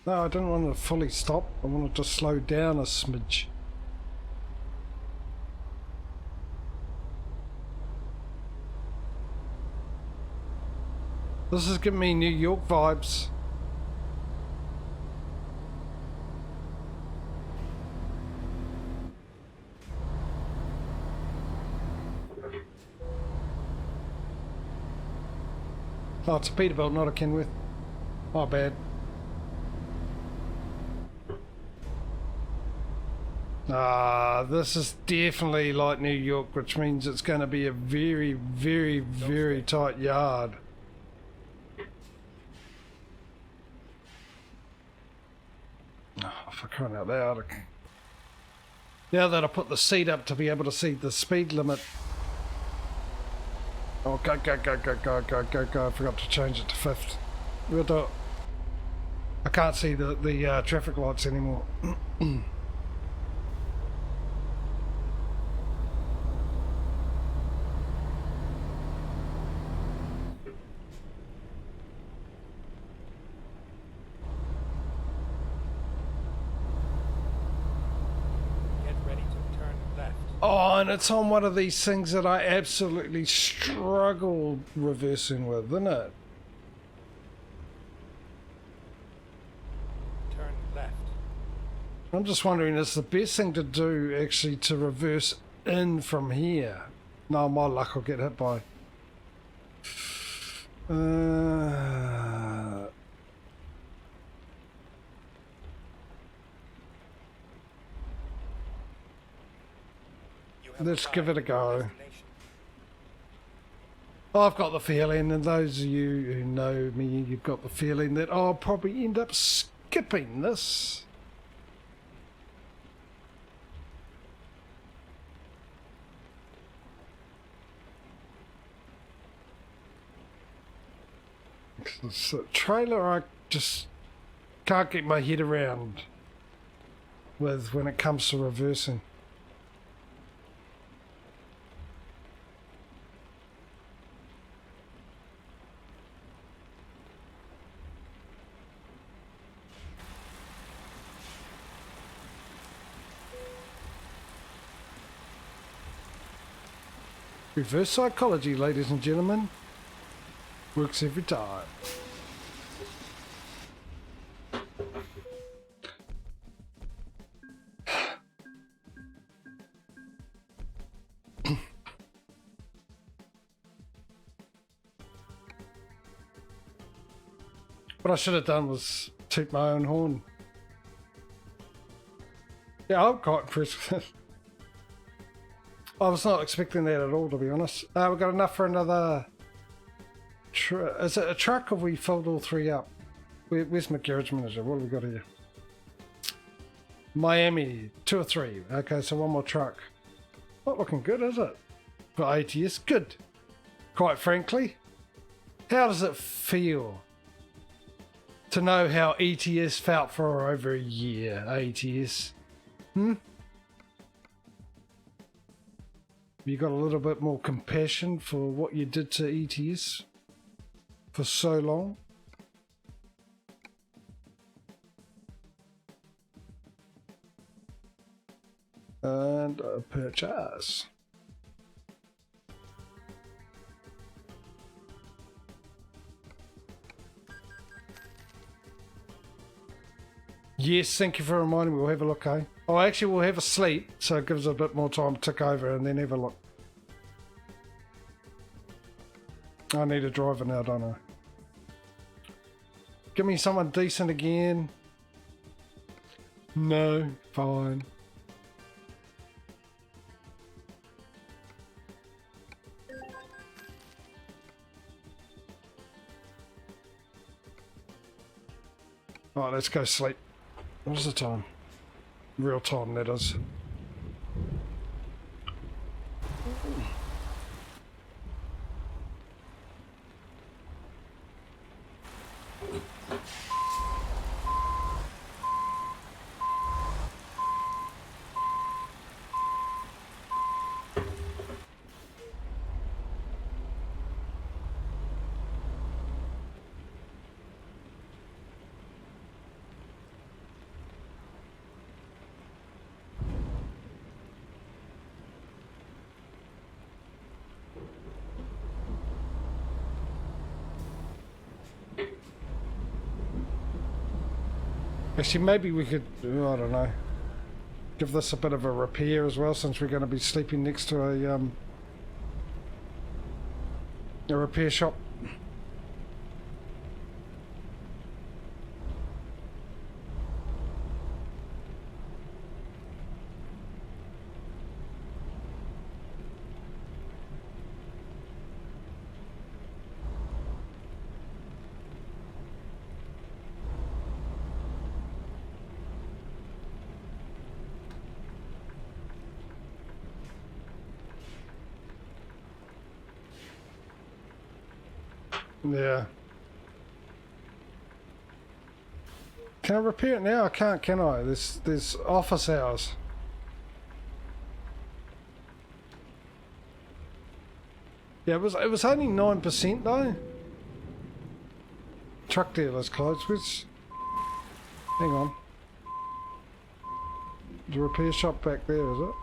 No, I didn't want to fully stop. I wanted to slow down a smidge. This is giving me New York vibes. Oh, it's a Peterbilt, not a Kenworth. Oh, bad. This is definitely like New York, which means it's going to be a very, very, very tight yard. Oh, for crying out loud. Now that I put the seat up to be able to see the speed limit. Oh, go, go, go, go, go, go, go, go. I forgot to change it to 5th. We'll do it. I can't see the traffic lights anymore. Oh, and it's on one of these things that I absolutely struggle reversing with, isn't it? I'm just wondering, is the best thing to do actually to reverse in from here? No, my luck will get hit by... let's give it a go. I've got the feeling, and those of you who know me, you've got the feeling that I'll probably end up skipping this. It's a trailer I just can't get my head around with when it comes to reversing. Reverse psychology, ladies and gentlemen. Works every time. What I should have done was toot my own horn. Yeah, I'm quite impressed with it. I was not expecting that at all, to be honest. We've got enough for another... Is it a truck, or have we filled all three up? Where's my garage manager? What have we got here? Miami, 2 or 3. Okay, so one more truck. Not looking good, is it? For ATS, good. Quite frankly, how does it feel to know how ATS felt for over a year? ATS, You got a little bit more compassion for what you did to ETS for so long? And a purchase. Yes, thank you for reminding me. We'll have a look, eh? Oh, actually, we'll have a sleep, so it gives us a bit more time to tick over and then have a look. I need a driver now, don't I? Give me someone decent again. No, fine. Alright, let's go sleep. What is the time? Real time, that is. Actually, maybe we could, I don't know, give this a bit of a repair as well, since we're going to be sleeping next to a repair shop. Yeah. Can I repair it now? I can't, can I? There's office hours. Yeah, it was only 9% though. Truck dealer's closed, which... Hang on. The repair shop back there, is it?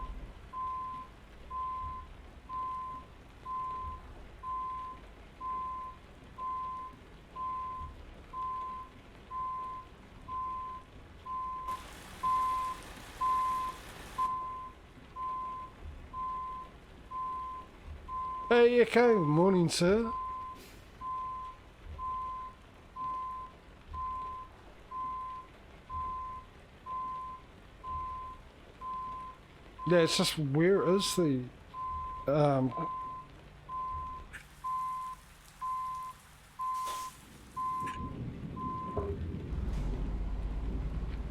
Hey, okay. Morning, sir. Yeah, it's just where is the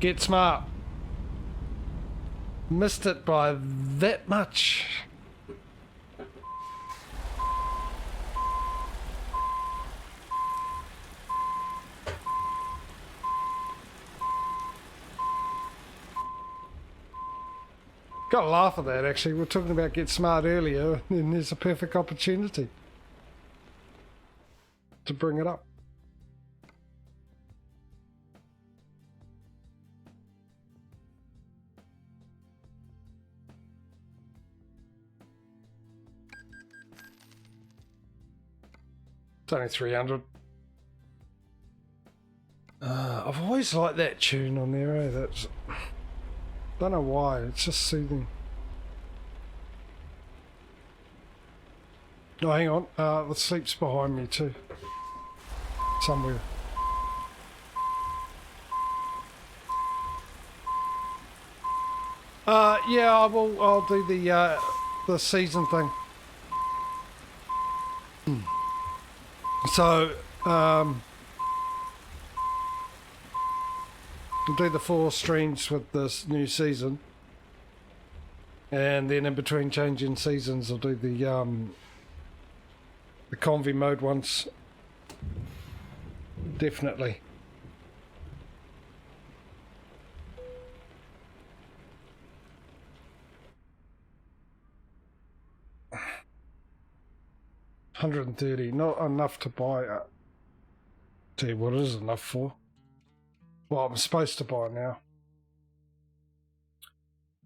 Get smart. Missed it by that much. Got to laugh at that, actually. We were talking about Get Smart earlier, and there's a perfect opportunity to bring it up. It's only 300. I've always liked that tune on there, eh? That's... Don't know why, it's just soothing. Oh, hang on, the sleep's behind me too. Somewhere. Yeah, I'll do the season thing. So, I'll do the 4 streams with this new season, and then in between changing seasons, I'll do the convy mode once. Definitely. $130, not enough to buy it. Tell you what it is enough for. Well, I'm supposed to buy now.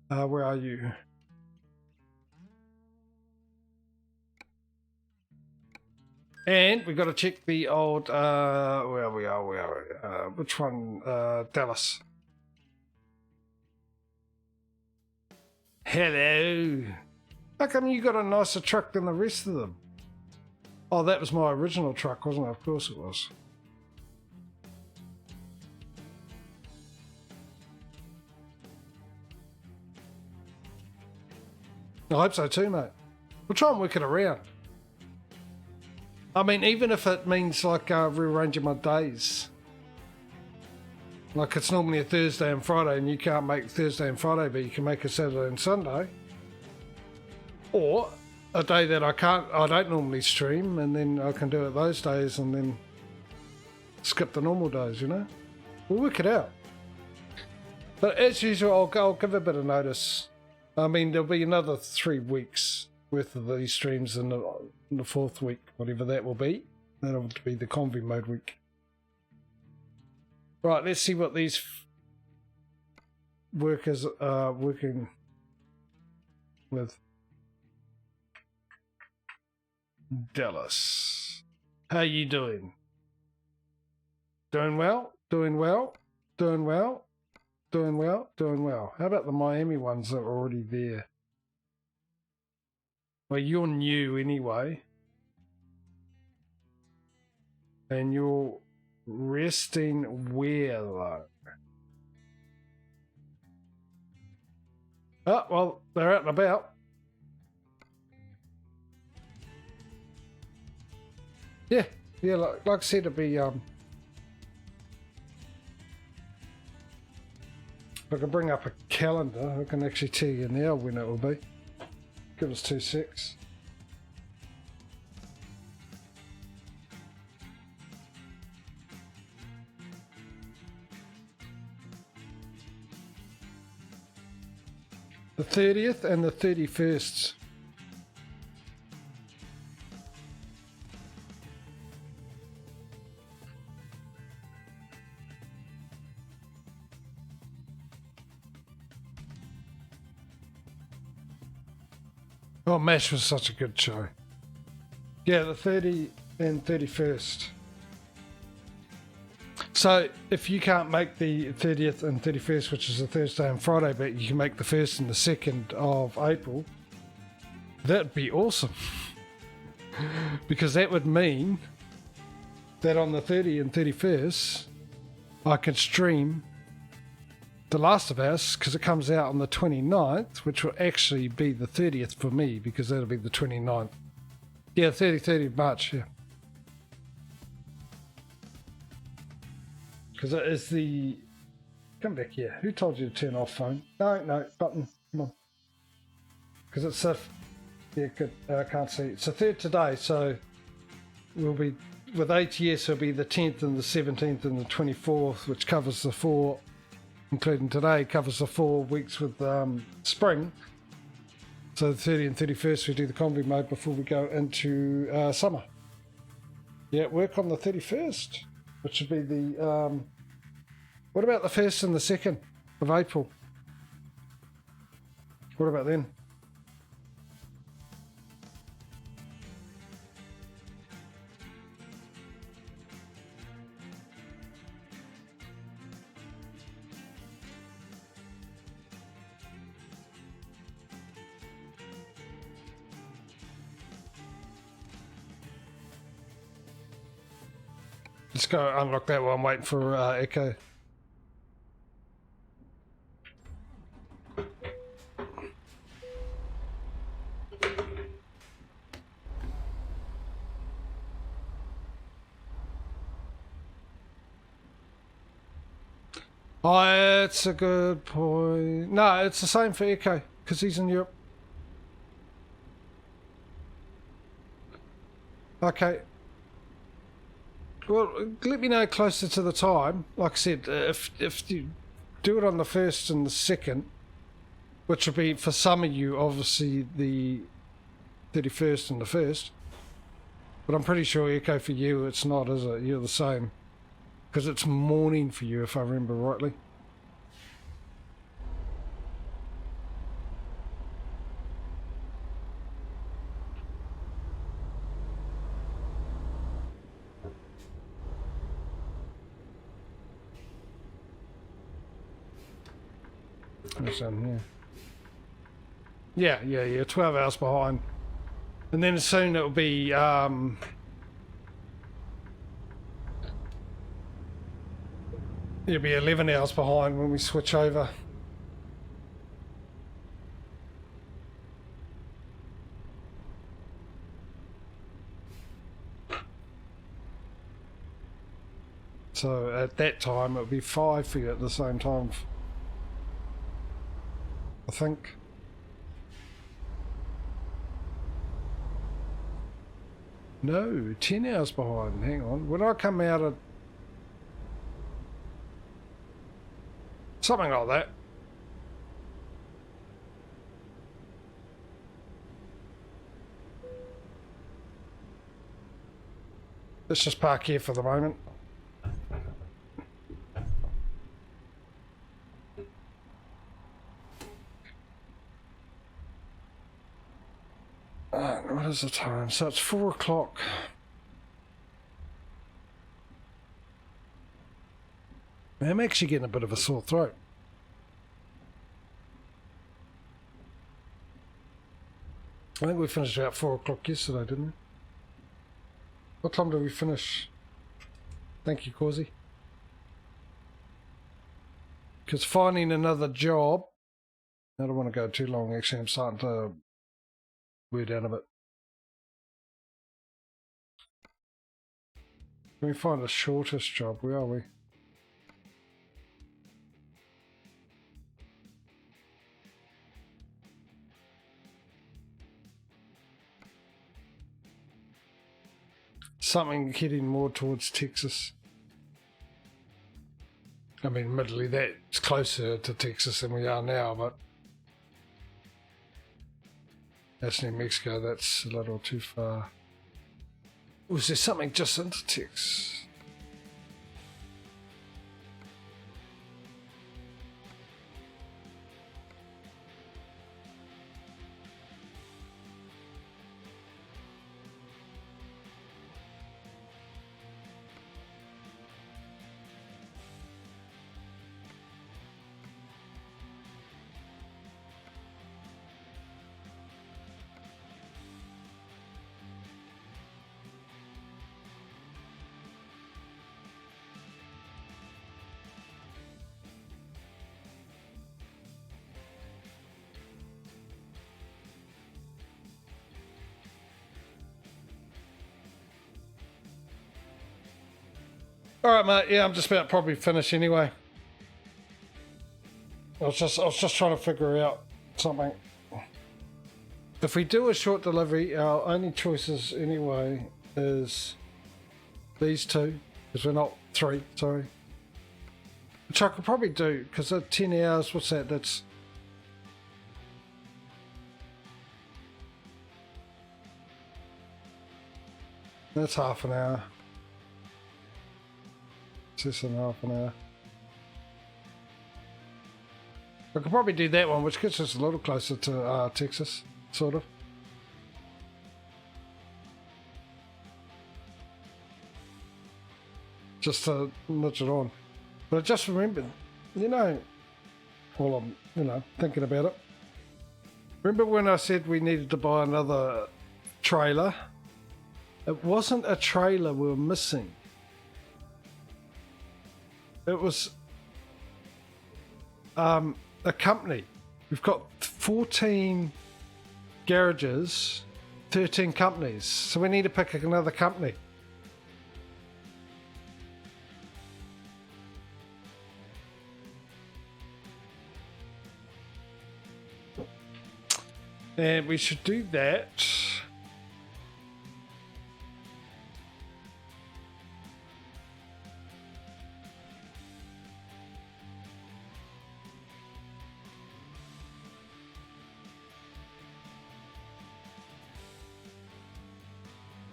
Where are you? And we got to check the old, where we are, which one? Dallas. Hello. How come you got a nicer truck than the rest of them? Oh, that was my original truck, wasn't it? Of course it was. I hope so too, mate. We'll try and work it around. I mean, even if it means like rearranging my days. Like it's normally a Thursday and Friday and you can't make Thursday and Friday, but you can make a Saturday and Sunday. Or a day that I don't normally stream, and then I can do it those days and then skip the normal days, you know? We'll work it out. But as usual, I'll give a bit of notice. I mean, there'll be another 3 weeks worth of these streams in the 4th week, whatever that will be. That'll be the convy mode week. Right, let's see what these workers are working with. Dallas. How you doing? Doing well? Doing well? Doing well? Doing well? Doing well. How about the Miami ones that are already there? Well, you're new anyway. And you're resting where though? Oh, well, they're out and about. Yeah, like I said, it'd be, if I can bring up a calendar, I can actually tell you now when it will be. Give us 2 secs. The 30th and the 31st. Oh, MASH was such a good show. Yeah, the 30th and 31st. So, if you can't make the 30th and 31st, which is a Thursday and Friday, but you can make the 1st and the 2nd of April, that'd be awesome. because that would mean that on the 30th and 31st, I can stream The Last of Us because it comes out on the 29th, which will actually be the 30th for me because that'll be the 29th. Yeah, 30th of March, yeah. Because it is the... Come back here. Who told you to turn off phone? No, button. Come on. Because it's a... Yeah, good. I can't see. It's the 3rd today, so we'll be... With ATS, it'll be the 10th and the 17th and the 24th, which covers the 4... Including today, covers the 4 weeks with spring. So the 30th and 31st, we do the combi mode before we go into summer. Yeah, work on the 31st, which would be the... what about the 1st and the 2nd of April? What about then? Let's go unlock that while I'm waiting for Echo. Oh, it's a good point. No, it's the same for Echo because he's in Europe. Okay. Well, let me know closer to the time. Like I said, if you do it on the 1st and the 2nd, which will be for some of you, obviously the 31st and the 1st. But I'm pretty sure Echo for you, it's not, is it? You're the same. Because it's morning for you, if I remember rightly. What's down here? Yeah, 12 hours behind. And then soon it'll be, it'll be 11 hours behind when we switch over. So at that time it'll be 5 for you at the same time, I think. No, 10 hours behind. Hang on. When I come out of... Something like that. Let's just park here for the moment. What is the time? So it's 4 o'clock. I'm actually getting a bit of a sore throat. I think we finished about 4 o'clock yesterday, didn't we? What time did we finish? Thank you, Causey. Because finding another job... I don't want to go too long, actually. I'm starting to wear down a bit. Can we find the shortest job? Where are we? Something heading more towards Texas. I mean, admittedly, that's closer to Texas than we are now, but that's New Mexico. That's a little too far. Was there something just into Texas? All right, mate. Yeah, I'm just about probably finished anyway. I was just trying to figure out something. If we do a short delivery, our only choices anyway is these two, because we're not three. Sorry. Which I could probably do, because at 10 hours, what's that? That's half an hour. It's less than half an hour. I could probably do that one, which gets us a little closer to Texas, sort of. Just to nudge it on. But I just remembered, while I'm, thinking about it. Remember when I said we needed to buy another trailer? It wasn't a trailer we were missing. It was a company. We've got 14 garages, 13 companies. So we need to pick another company. And we should do that.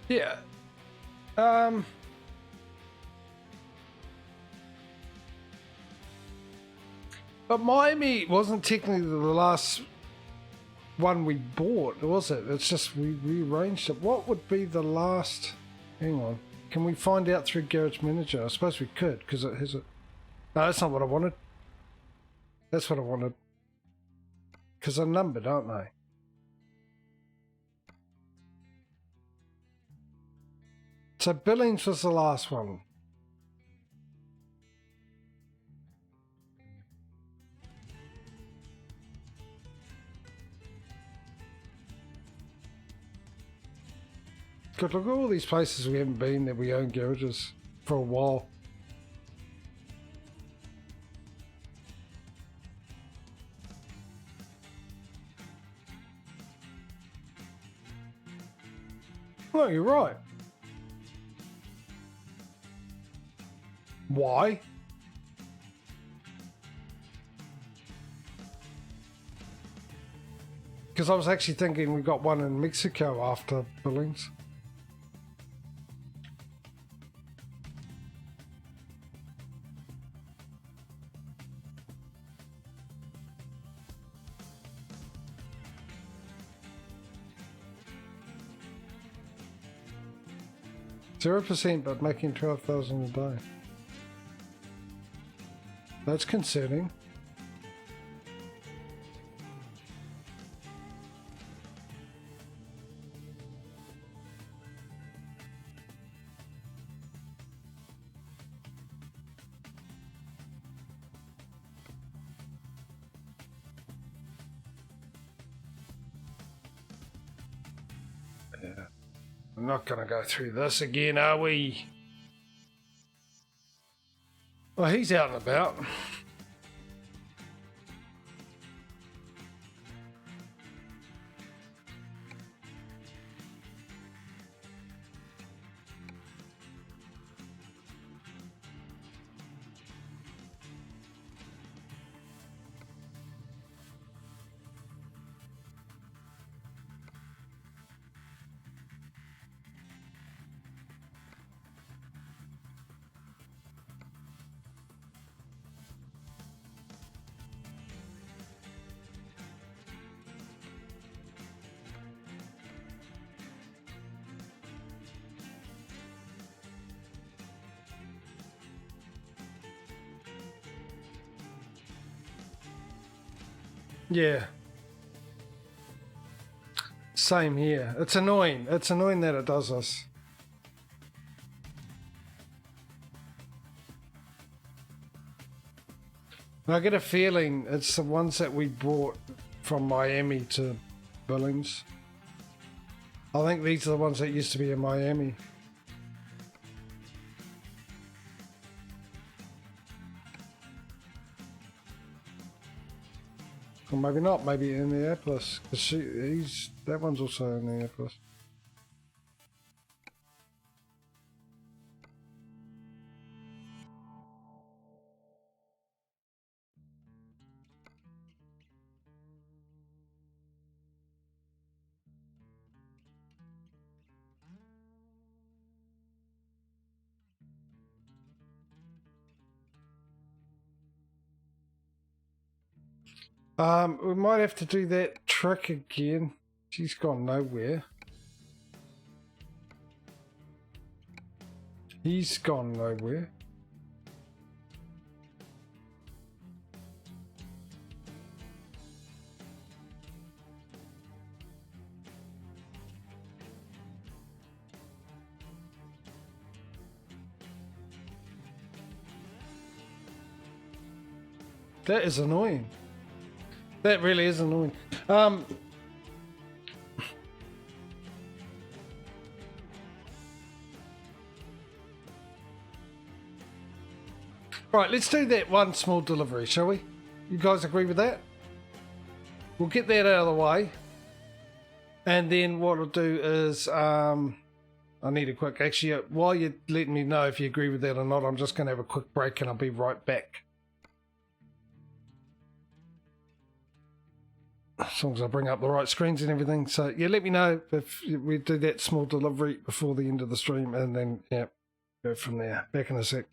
Yeah. But Miami wasn't technically the last one we bought, was it? It's just we rearranged it. What would be the last? Hang on. Can we find out through Garage Manager? I suppose we could, because it has a... No, that's not what I wanted. That's what I wanted. Because they're numbered, aren't they? So Billings was the last one. God, look at all these places we haven't been that we own garages for a while. No, you're right. Why? Because I was actually thinking we got one in Mexico after Billings. %, but making 12,000 a day. That's concerning. Yeah. We're not going to go through this again, are we? Well, he's out and about. Yeah. Same here. It's annoying. It's annoying that it does this. I get a feeling it's the ones that we brought from Miami to Billings. I think these are the ones that used to be in Miami. Or maybe not, maybe Indianapolis. Because that one's also in Indianapolis. We might have to do that trick again. She's gone nowhere. He's gone nowhere. That is annoying. That really is annoying. Right, let's do that one small delivery, shall we? You guys agree with that? We'll get that out of the way. And then what I'll do is, I need a quick, actually, while you're letting me know if you agree with that or not, I'm just going to have a quick break and I'll be right back. As long as I bring up the right screens and everything. So, yeah, let me know if we do that small delivery before the end of the stream and then, yeah, go from there. Back in a sec.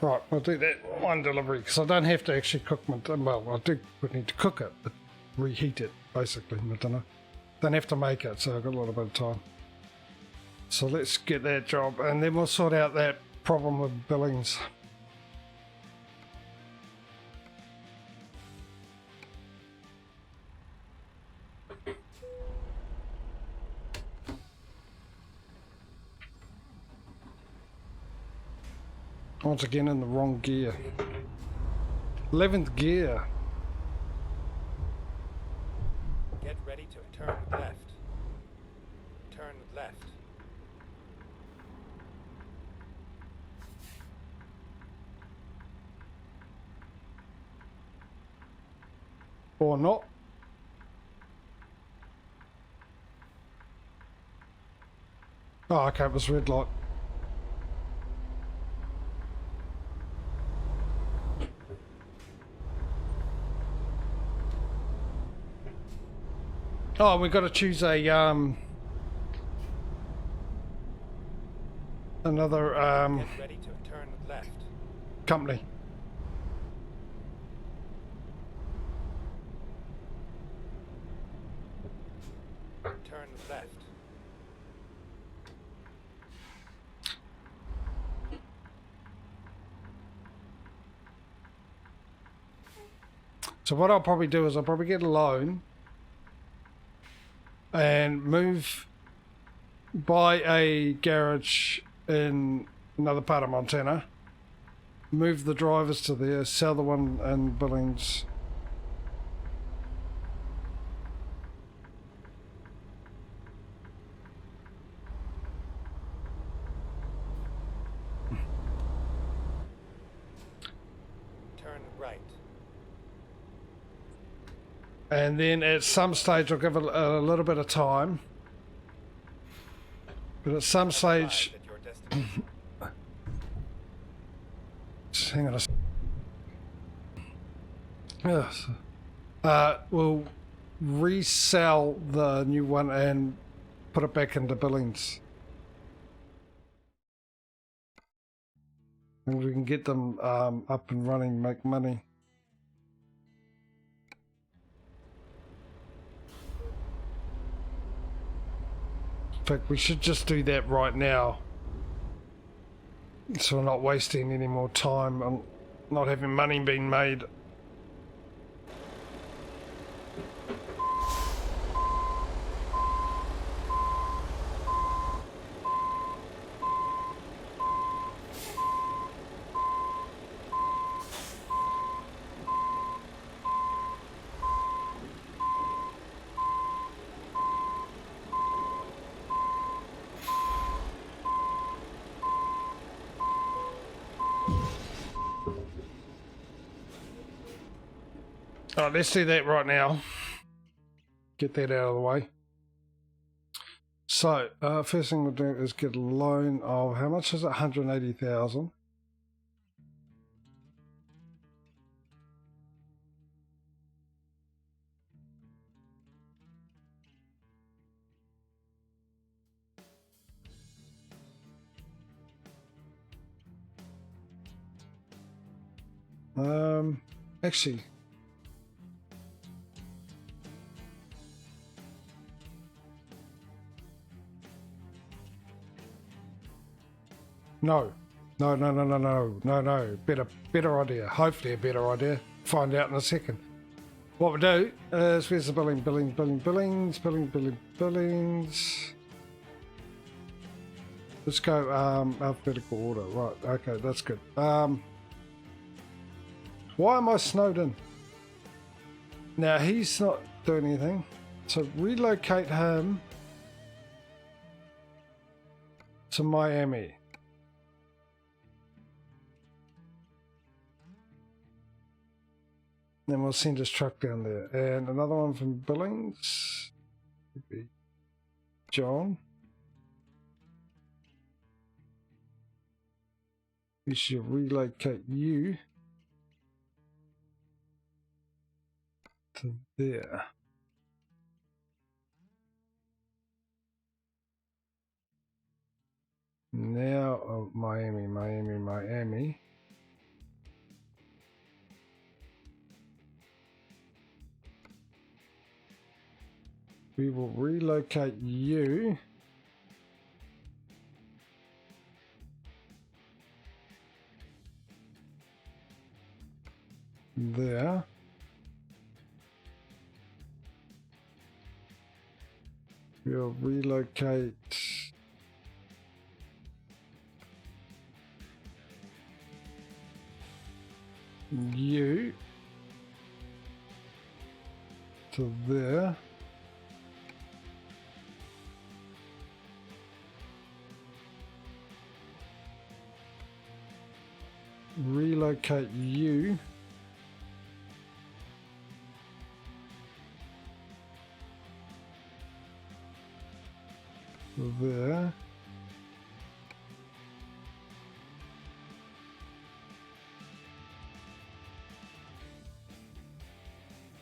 Right, I'll do that one delivery because I don't have to actually cook my. Well, I do need to cook it, but reheat it basically. I don't know. Don't have to make it, so I've got a little bit of time. So let's get that job, and then we'll sort out that problem with billings. Once again in the wrong gear. 11th gear. Get ready to turn left. Turn left. Or not. Oh, okay, it was red light. Oh, we've got to choose a another Get ready to turn left. company. Turn left. So what I'll probably do is I'll probably get a loan and move by a garage in another part of Montana, move the drivers to there, sell the one in Billings. Turn right. And then at some stage I'll give it a little bit of time. But at some stage... At your destination. Hang on a second. Yes. We'll resell the new one and put it back into Billings. And we can get them up and running, make money. In fact, we should just do that right now. So we're not wasting any more time on not having money being made. Alright, let's do that right now. Get that out of the way. So, first thing we'll do is get a loan of, how much is it? 180,000. Actually, no, better idea. Hopefully a better idea. Find out in a second. What we do is, where's the billings? Let's go alphabetical order. Right, okay, that's good. Why am I snowed in? Now he's not doing anything, so relocate him to Miami. Then we'll send his truck down there. And another one from Billings would be John. We should relocate you to there. Now, oh, Miami. We will relocate you there. We'll relocate you to there. Relocate you there.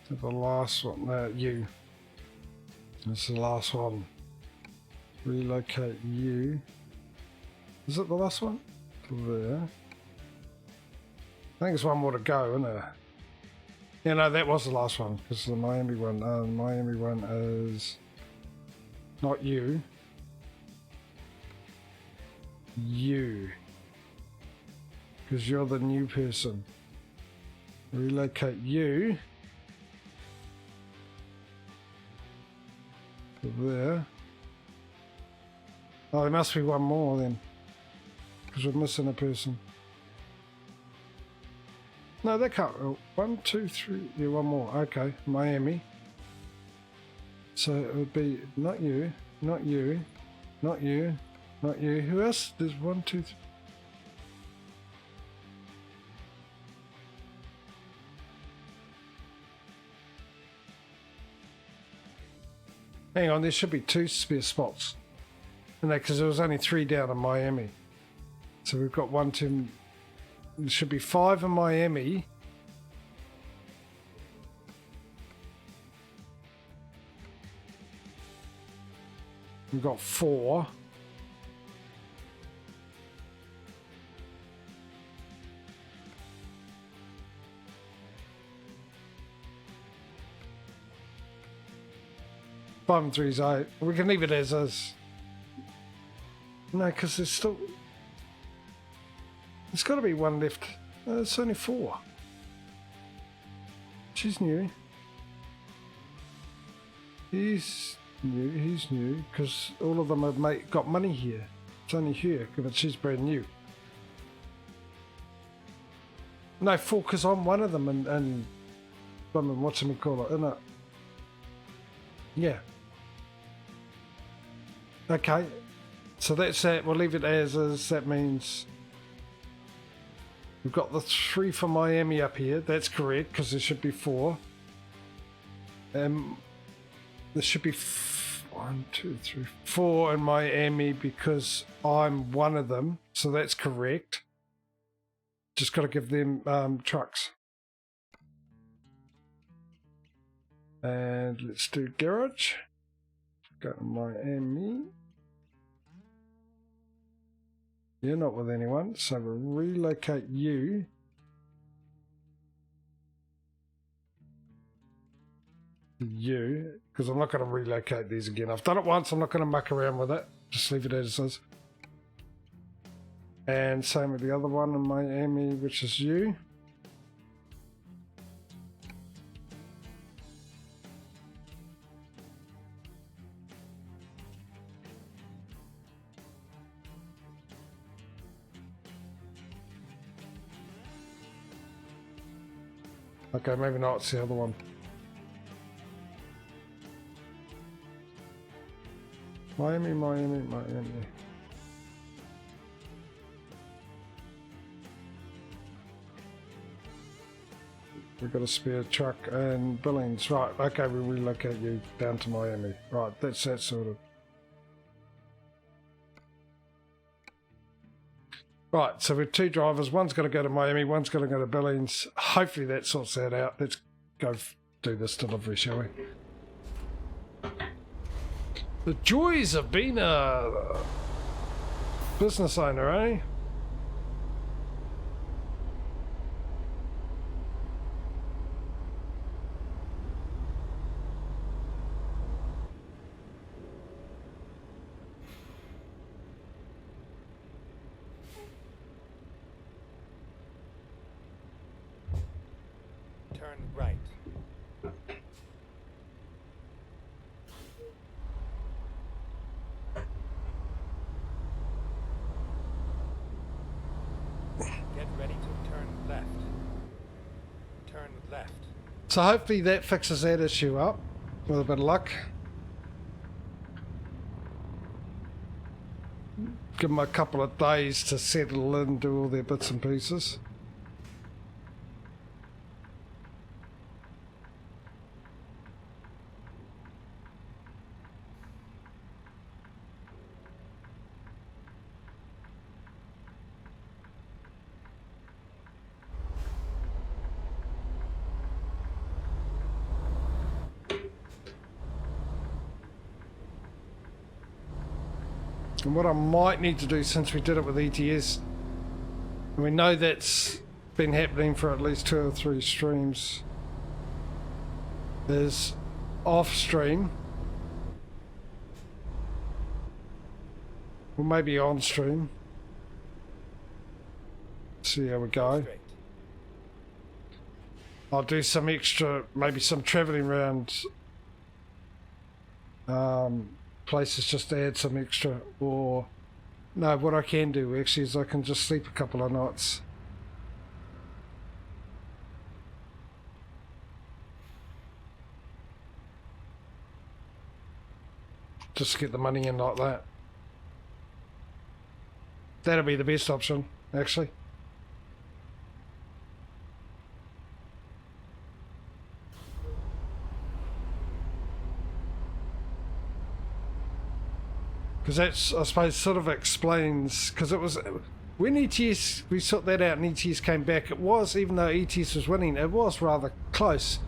To the last one, you. That's the last one. Relocate you. Is it the last one? To there. I think it's one more to go, isn't there? Yeah, no, that was the last one, because the Miami one. The Miami one is not you. You. Because you're the new person. Relocate you there. Oh, there must be one more then. Because we're missing a person. No, they can't. Oh, 1, 2, 3. Yeah, one more. Okay, Miami. So it would be not you, not you, not you, not you. Who else? There's 1, 2, 3. Hang on, there should be 2 spare spots. And because there was only 3 down in Miami. So we've got 1, 2. There should be 5 in Miami. We've got 4. Five and 3 is 8. We can leave it as is. No, because there's still... There's got to be 1 left. It's only 4. She's new. He's new, because all of them have got money here. It's only here, but she's brand new. No, 4, because I'm one of them, and what's it call it, isn't it? Yeah. Okay, so that's that. We'll leave it as is. That means we've got the 3 for Miami up here. That's correct, because there should be 4. There should be 1, 2, 3, 4 in Miami because I'm one of them. So that's correct. Just got to give them trucks. And let's do garage. Go to Miami. You're not with anyone, so we'll relocate you. You, because I'm not going to relocate these again. I've done it once, I'm not going to muck around with it. Just leave it as is. And same with the other one in Miami, which is you. Okay, maybe not, it's the other one. Miami. We've got a spare truck and Billings. Right, okay, we'll relocate you down to Miami. Right, that's that sorted. Right, so we've 2 drivers. One's got to go to Miami, one's got to go to Billings. Hopefully that sorts that out. Let's go do this delivery, shall we? The joys of being a business owner, eh? Turn right. Get ready to turn left. Turn left. So hopefully that fixes that issue up with a bit of luck. Give them a couple of days to settle in, do all their bits and pieces. And what I might need to do, since we did it with ATS, and we know that's been happening for at least 2 or 3 streams, is off stream, or maybe on stream. See how we go. Straight. I'll do some extra, maybe some travelling around places just to add some extra, or no, what I can do actually is I can just sleep a couple of nights. Just get the money in like that. That'll be the best option, actually. Because that's, I suppose, sort of explains, because it was, when ETS, we sorted that out and ETS came back, it was, even though ETS was winning, it was rather close.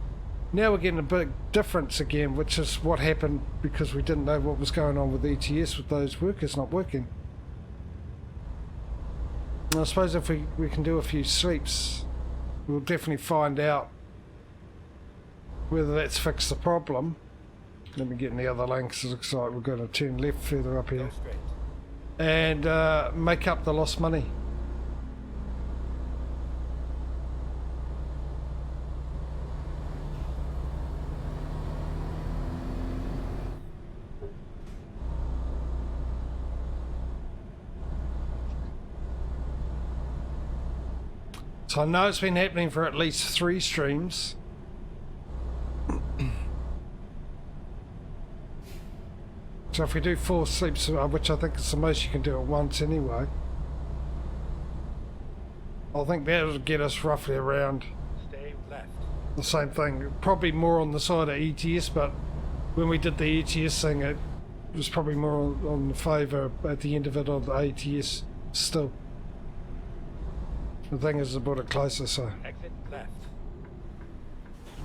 Now we're getting a big difference again, which is what happened because we didn't know what was going on with ETS with those workers not working. And I suppose if we can do a few sleeps, we'll definitely find out whether that's fixed the problem. Let me get in the other lane because it looks like we're going to turn left further up here. And make up the lost money. So I know it's been happening for at least 3 streams. So if we do 4 sleeps, which I think is the most you can do at once anyway, I think that'll get us roughly around Stay left. the same thing. Probably more on the side of ETS, but when we did the ETS thing, it was probably more on the favour at the end of it of the ATS still. The thing is, I brought it closer, so... Exit left.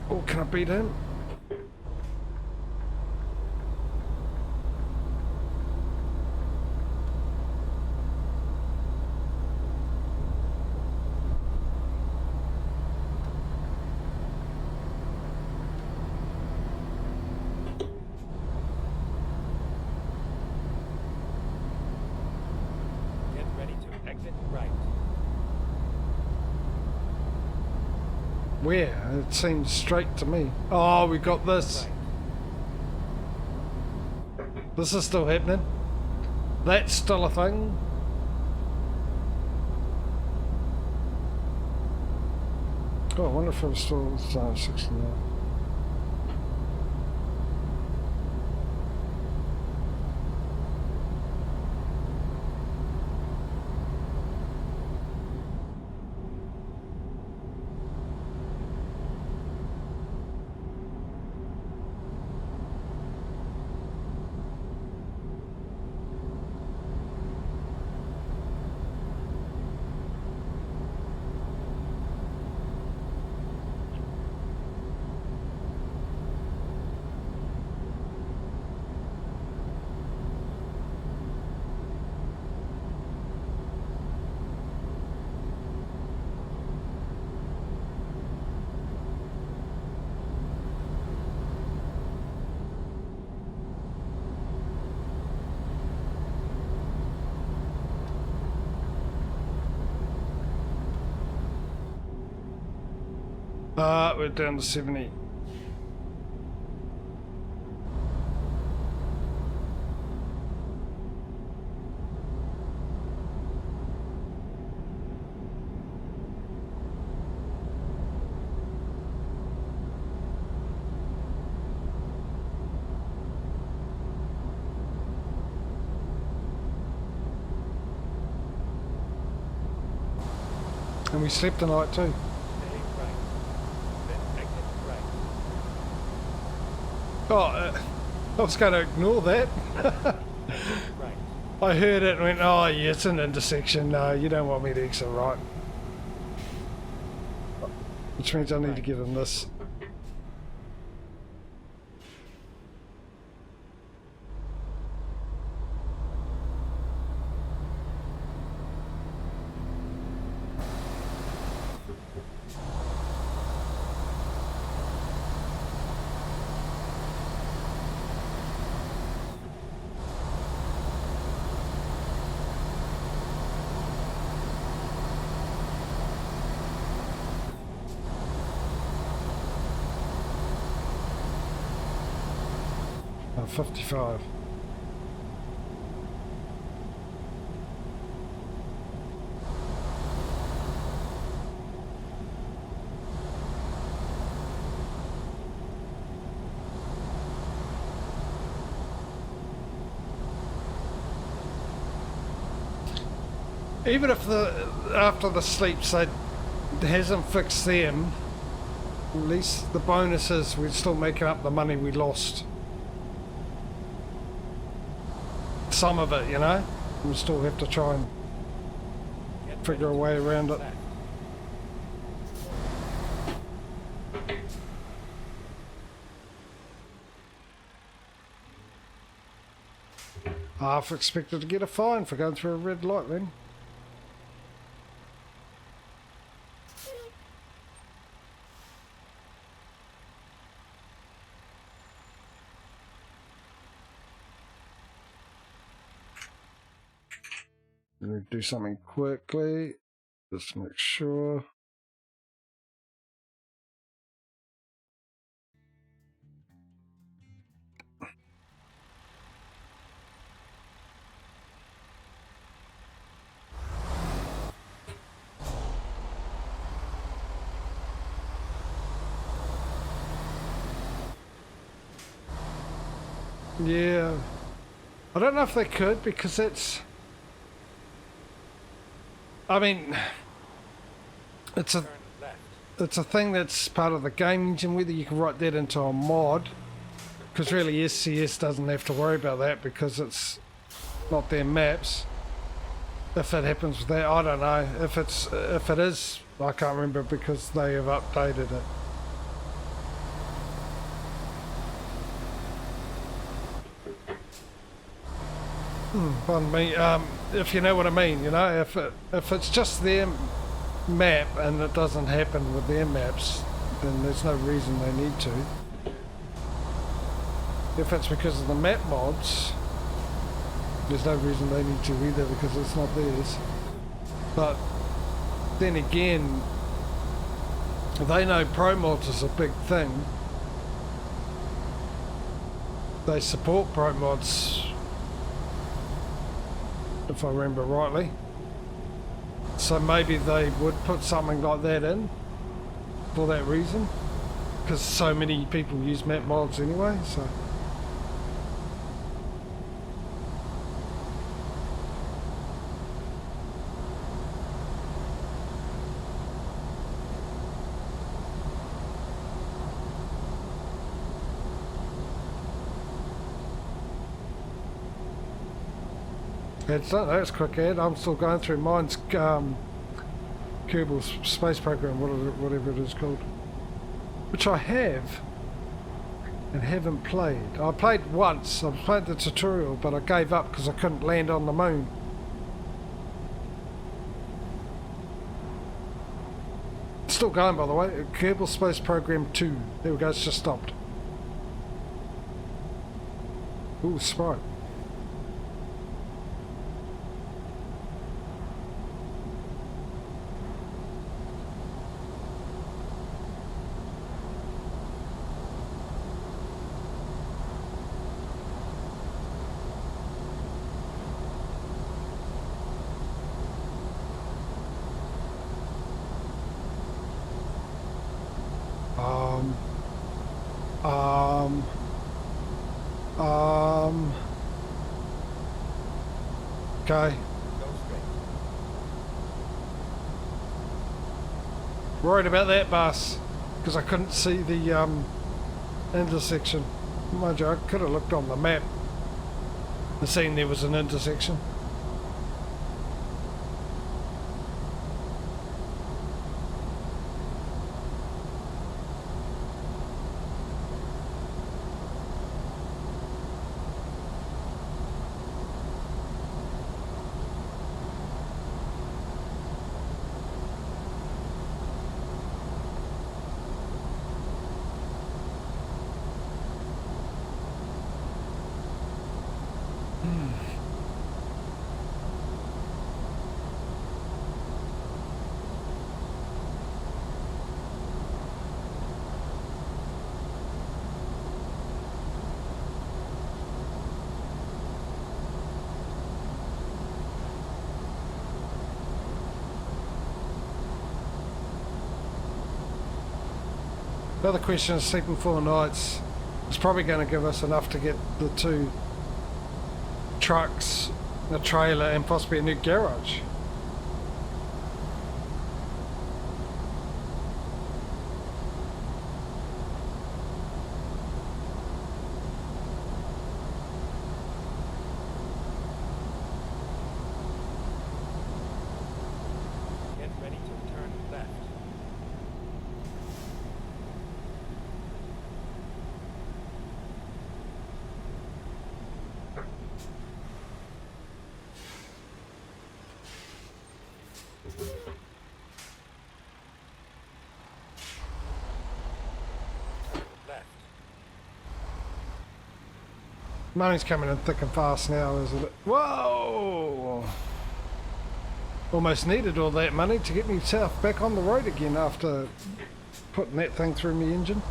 Oh, can I beat him? Get ready to exit right. Where? It seems straight to me. Oh, we got this. Right. This is still happening. That's still a thing. Oh, I wonder if I'm still 69. We're down to 70. And we slept tonight too. Stay right. Then exit right. Oh, I was going to ignore that. Right. I heard it and went, oh yeah, it's an intersection. No, you don't want me to exit right. Which means I need to get in this. 55. Even if after the sleeps it hasn't fixed them, at least the bonus is we're still making up the money we lost. Some of it, you know? We still have to try and figure a way around it. Half expected to get a fine for going through a red light then. Let me do something quickly, just to make sure. Yeah, I don't know if they could because it's, I mean, it's a thing that's part of the game engine, whether you can write that into a mod, because really SCS doesn't have to worry about that because it's not their maps. If it happens with that, I don't know. If it is, I can't remember because they have updated it. Pardon me, if you know what I mean, you know, if it's just their map and it doesn't happen with their maps, then there's no reason they need to. If it's because of the map mods, there's no reason they need to either because it's not theirs. But then again, they know pro mods is a big thing. They support pro mods, if I remember rightly. So maybe they would put something like that in for that reason, because so many people use map mods anyway, so. That's quick, Ed. I'm still going through mine's Kerbal Space Program, whatever it is called, which I have and haven't played. I played once. I played the tutorial, but I gave up because I couldn't land on the moon. Still going, by the way. Kerbal Space Program 2. There we go. It's just stopped. Ooh, Sprite. Okay. Worried about that bus because I couldn't see the intersection. Mind you, I could have looked on the map and seen there was an intersection. The other question is sleeping 4 nights. It's probably going to give us enough to get the 2 trucks, a trailer, and possibly a new garage. Get ready to turn left. Left. Money's coming in thick and fast now, isn't it? Whoa! Almost needed all that money to get myself back on the road again after putting that thing through my engine.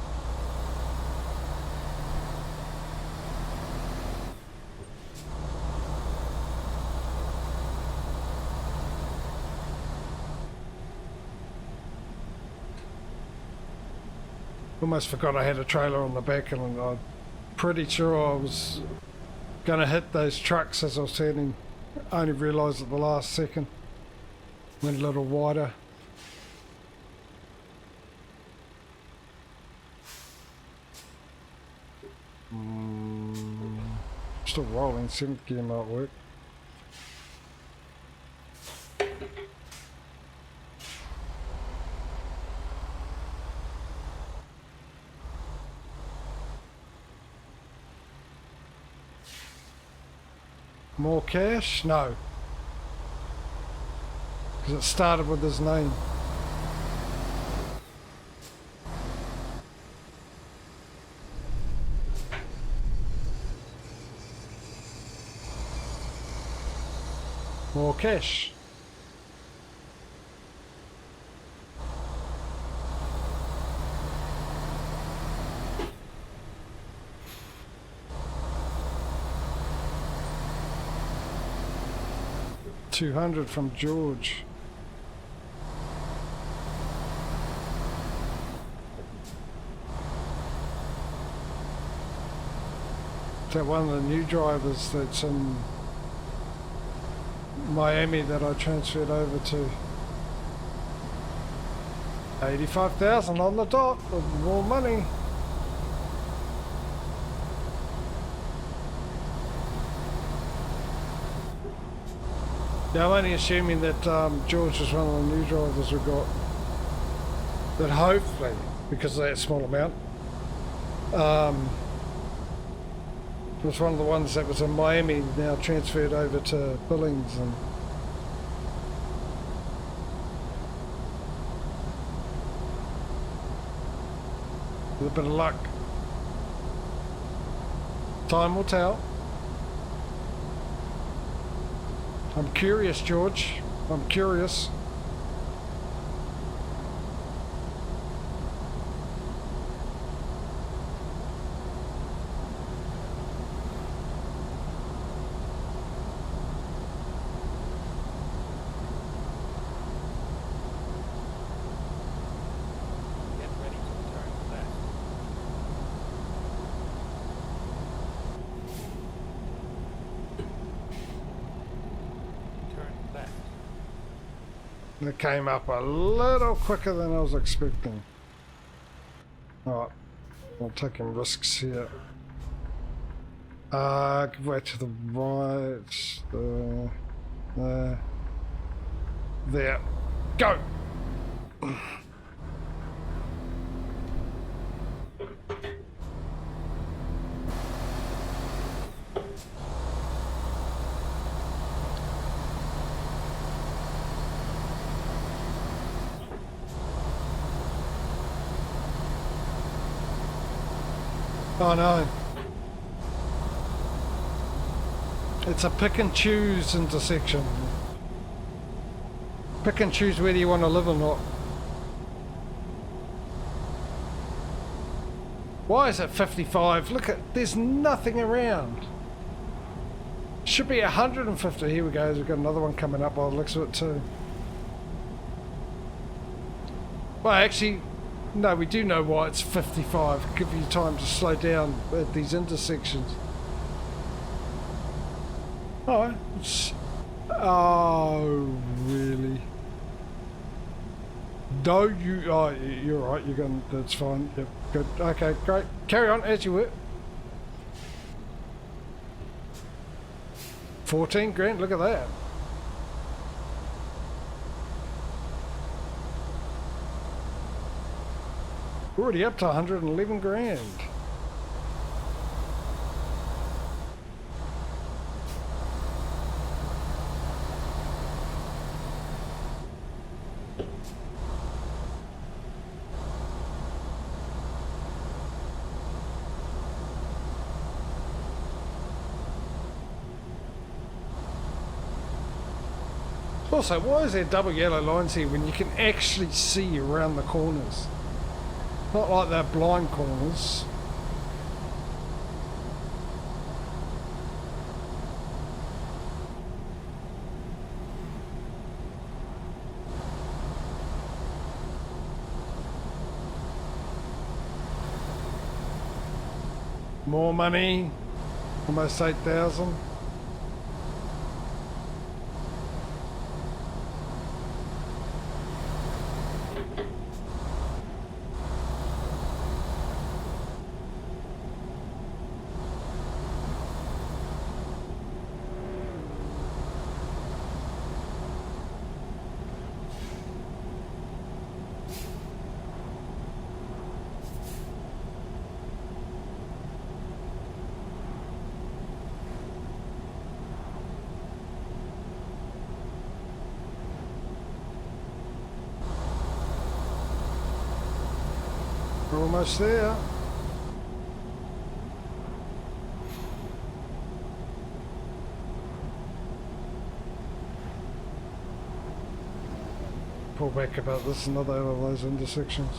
Almost forgot I had a trailer on the back, and I'm pretty sure I was going to hit those trucks as I was turning. I only realised at the last second. Went a little wider. Still rolling, 7th gear might work. More cash? No. Because it started with his name. More cash. $200 from George. Is that one of the new drivers that's in Miami that I transferred over to? 85,000 on the dot, with more money. Yeah, I'm only assuming that George is one of the new drivers we've got. That hopefully, because of that small amount, was one of the ones that was in Miami, now transferred over to Billings. And with a bit of luck, time will tell. I'm curious, George. I'm curious. Get ready to turn left. Turn left. It came up a little quicker than I was expecting. Alright, I'm taking risks here. Give way to the right. There. Go! Oh no. It's a pick and choose intersection. Pick and choose whether you want to live or not. Why is it 55? Look at, there's nothing around. Should be 150. Here we go. We've got another one coming up by the looks of it too. Well, actually, No, we do know why it's 55. Give you time to slow down at these intersections. Oh, oh, really? No, you. Oh, you're right. You're going. That's fine. Yep, good. Okay, great. Carry on as you were. 14 grand. Look at that. Already up to 111 grand. Also, why is there double yellow lines here when you can actually see around the corners? Not like they're blind corners. More money. Almost 8,000. We're almost there. Pull back about this, another of those intersections.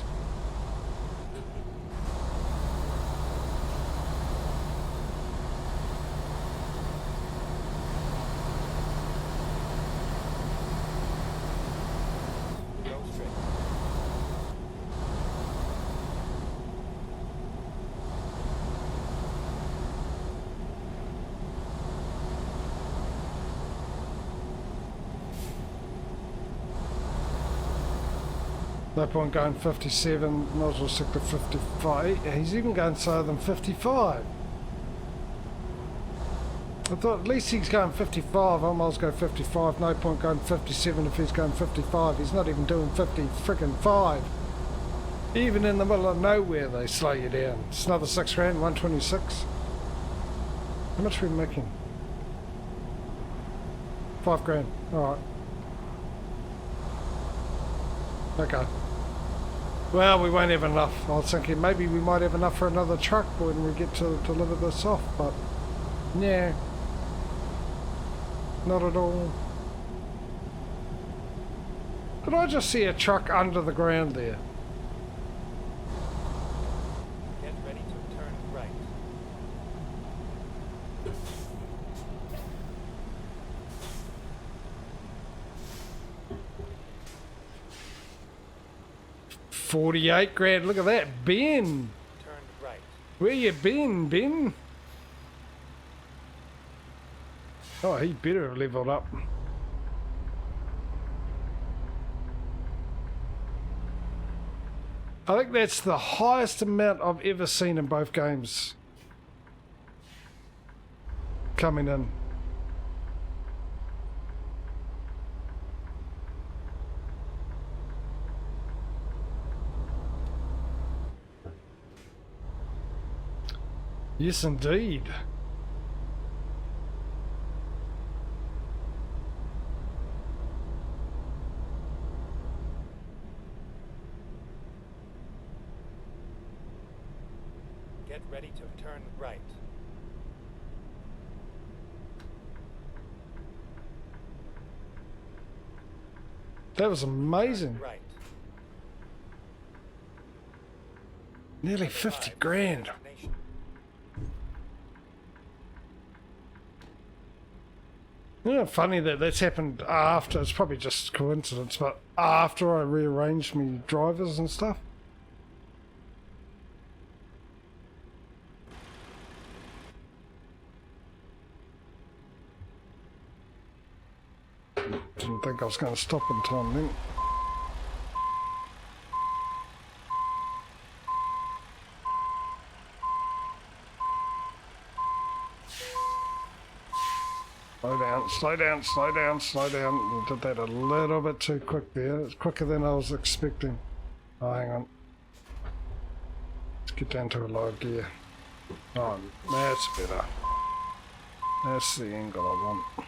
No point going 57, might as well stick to 55. He's even going slower than 55. I thought at least he's going 55, I might as well go 55. No point going 57 if he's going 55. He's not even doing 50 friggin' 5. Even in the middle of nowhere they slow you down. It's another 6 grand, 126. How much are we making? 5 grand, alright. Okay. Well, we won't have enough. I was thinking maybe we might have enough for another truck when we get to deliver this off, but yeah, not at all. Did I just see a truck under the ground there? Get ready to turn right. $48 grand. Look at that, Ben. Turn right. Where you been, Ben? Oh, he better have leveled up. I think that's the highest amount I've ever seen in both games coming in. Yes, indeed. Get ready to turn right. That was amazing. Right. Nearly 50 grand. Destination. You know, funny that that's happened after, it's probably just coincidence, but after I rearranged my drivers and stuff. didn't think I was going to stop in time then. Slow down, slow down, slow down, slow down. You did that a little bit too quick there. It's quicker than I was expecting. Oh, hang on. Let's get down to a low gear. Oh, that's better. That's the angle I want.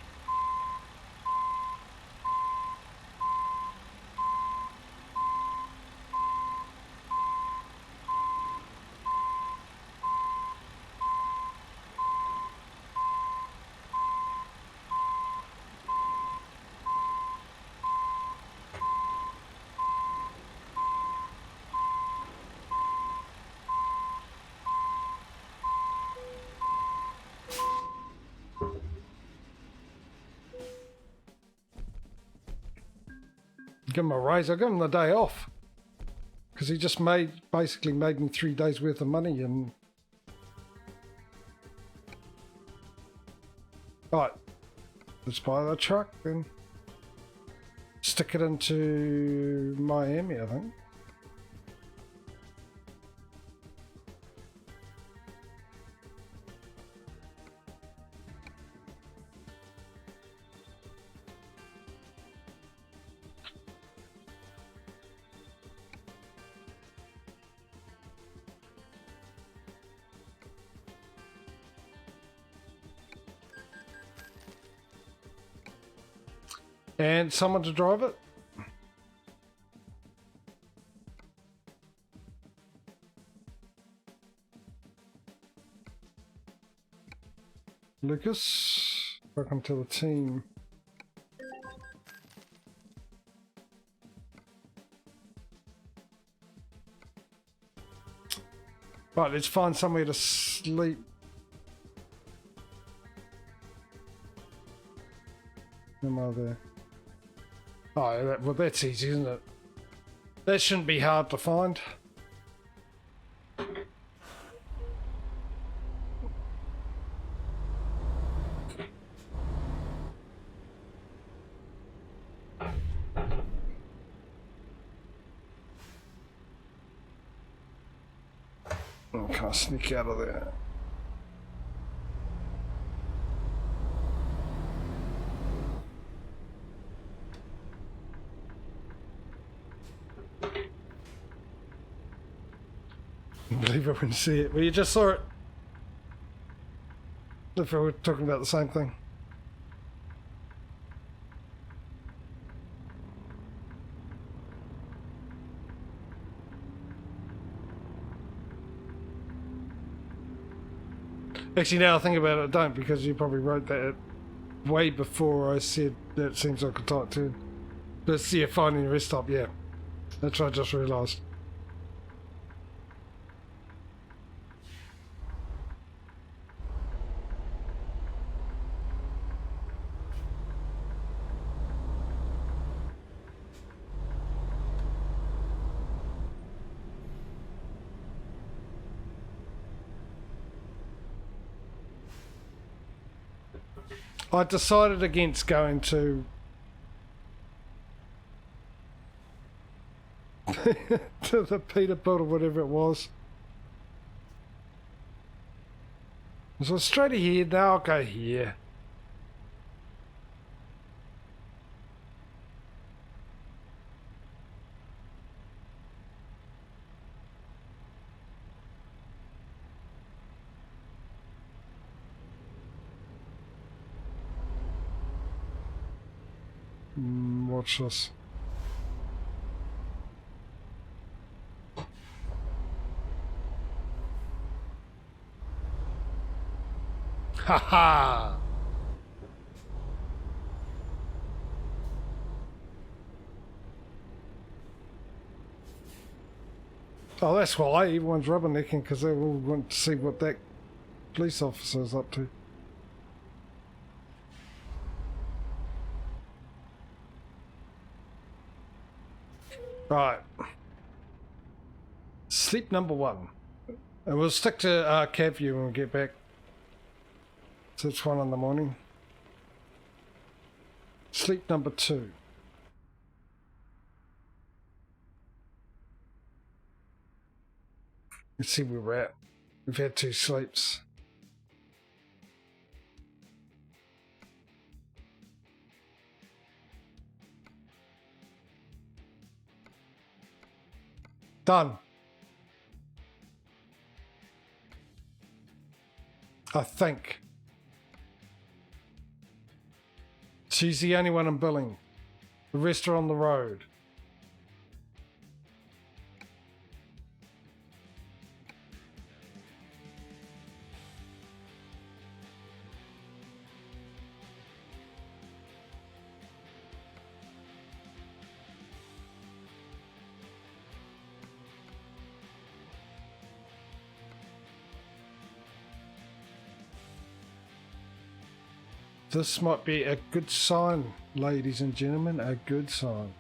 Give him a raise. I'll give him the day off because he just basically made me 3 days worth of money. And right, let's buy the truck and stick it into Miami, I think. And someone to drive it. Lucas, welcome to the team. Right, let's find somewhere to sleep. Am I there? Oh, well, that's easy, isn't it? That shouldn't be hard to find. Oh, can't sneak out of there. Believe I wouldn't see it. Well, you just saw it. If we were talking about the same thing. Actually, now I think about it, I don't, because you probably wrote that way before I said that seems like a tight turn. But yeah, finding the rest stop, yeah. That's what I just realised. I decided against going to to the Peterbilt or whatever it was. So straight ahead, now I'll go here. Watch this. Ha ha! Oh, that's why everyone's rubbernecking, because they all want to see what that police officer's up to. Right. Sleep number 1. And we'll stick to cab view when we get back. So it's 1 in the morning. Sleep number 2. Let's see where we're at. We've had 2 sleeps. Done. I think. She's the only one I'm billing. The rest are on the road. This might be a good sign, ladies and gentlemen, a good sign.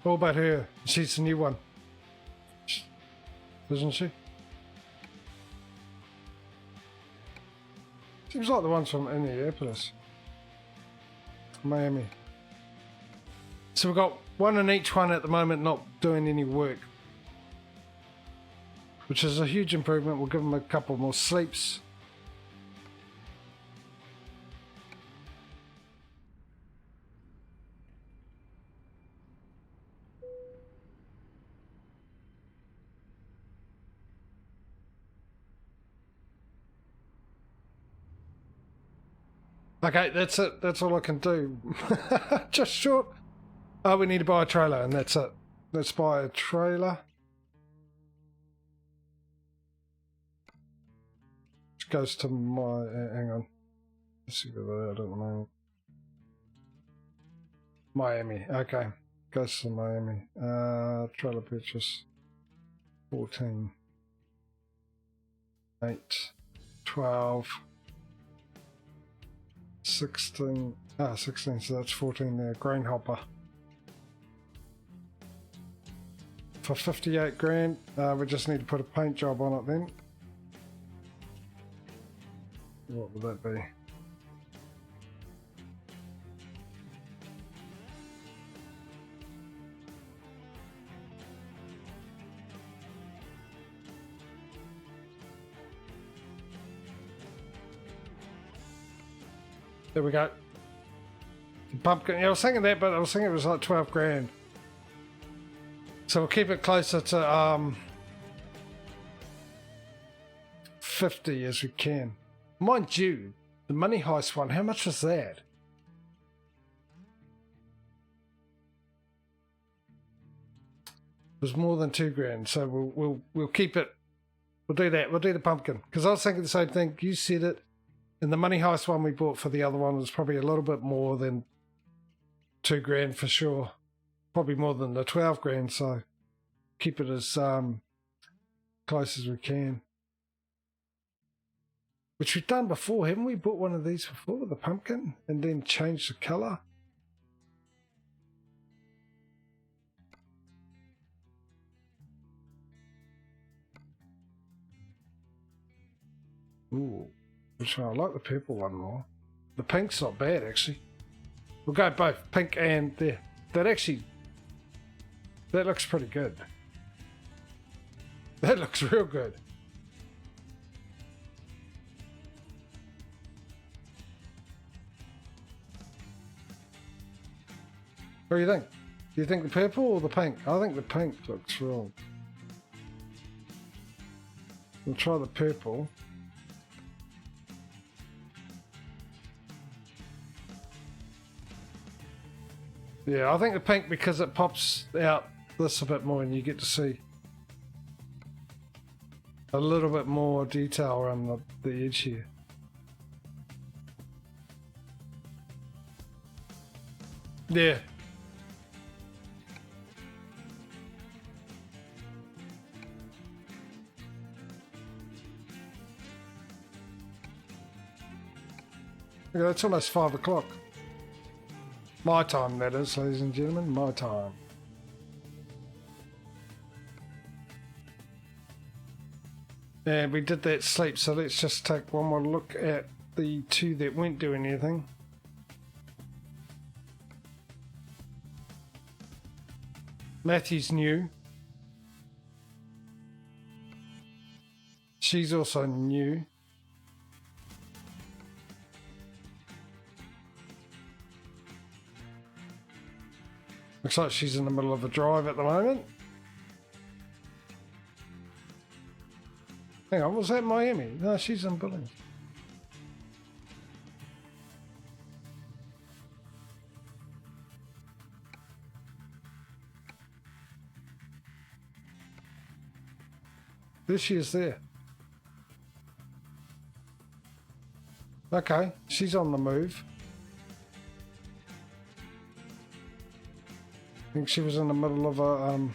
What about her? She's the new one, isn't she? Seems like the ones from Indianapolis, Miami. So we've got one in each one at the moment not doing any work, which is a huge improvement. We'll give them a couple more sleeps. Okay, that's it. That's all I can do. Just short. Oh, we need to buy a trailer, and that's it. Let's buy a trailer. Which goes to my... hang on. Let's see whether I don't know. Miami. Okay. Goes to Miami. Trailer purchase. 14. 8. 12. 16, 16, so that's 14 there. Grain hopper. For 58 grand, we just need to put a paint job on it then. What would that be? There we go. The pumpkin. Yeah, I was thinking that, but I was thinking it was like 12 grand. So we'll keep it closer to 50 as we can. Mind you, the money heist one, how much was that? It was more than 2 grand, so we'll keep it. We'll do that. We'll do the pumpkin, because I was thinking the same thing. You said it. And the money heist one we bought for the other one was probably a little bit more than 2 grand for sure. Probably more than the 12 grand, so keep it as close as we can. Which we've done before, haven't we? Bought one of these before with the pumpkin and then changed the colour. Ooh. Which one? I like the purple one more. The pink's not bad, actually. We'll go both pink and there. That looks pretty good. That looks real good. What do you think? Do you think the purple or the pink? I think the pink looks real. We'll try the purple. Yeah, I think the pink, because it pops out this a bit more and you get to see. a little bit more detail around the edge here. Yeah. Yeah, it's almost 5 o'clock. My time, that is, ladies and gentlemen, my time. And we did that sleep, so let's just take one more look at the two that weren't doing anything. Matthew's new. She's also new. Looks like she's in the middle of a drive at the moment. Hang on, was that Miami? No, she's in Billings. There she is there. Okay, she's on the move. I think she was in the middle of a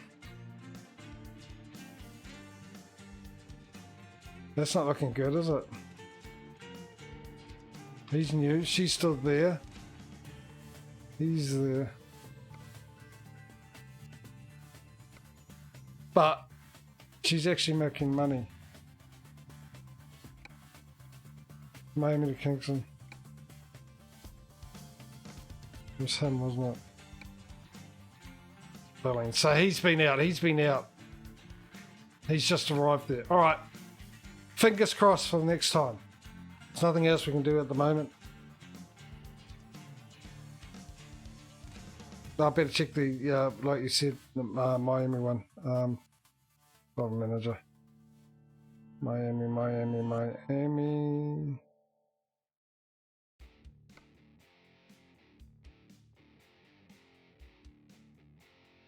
That's not looking good, is it? He's new. She's still there. He's there. But she's actually making money. Miami to Kingston. It was him, wasn't it? Billings. So he's been out. He's been out. He's just arrived there. All right. Fingers crossed for the next time. There's nothing else we can do at the moment. I better check the, like you said, the Miami one. Bottom manager. Miami.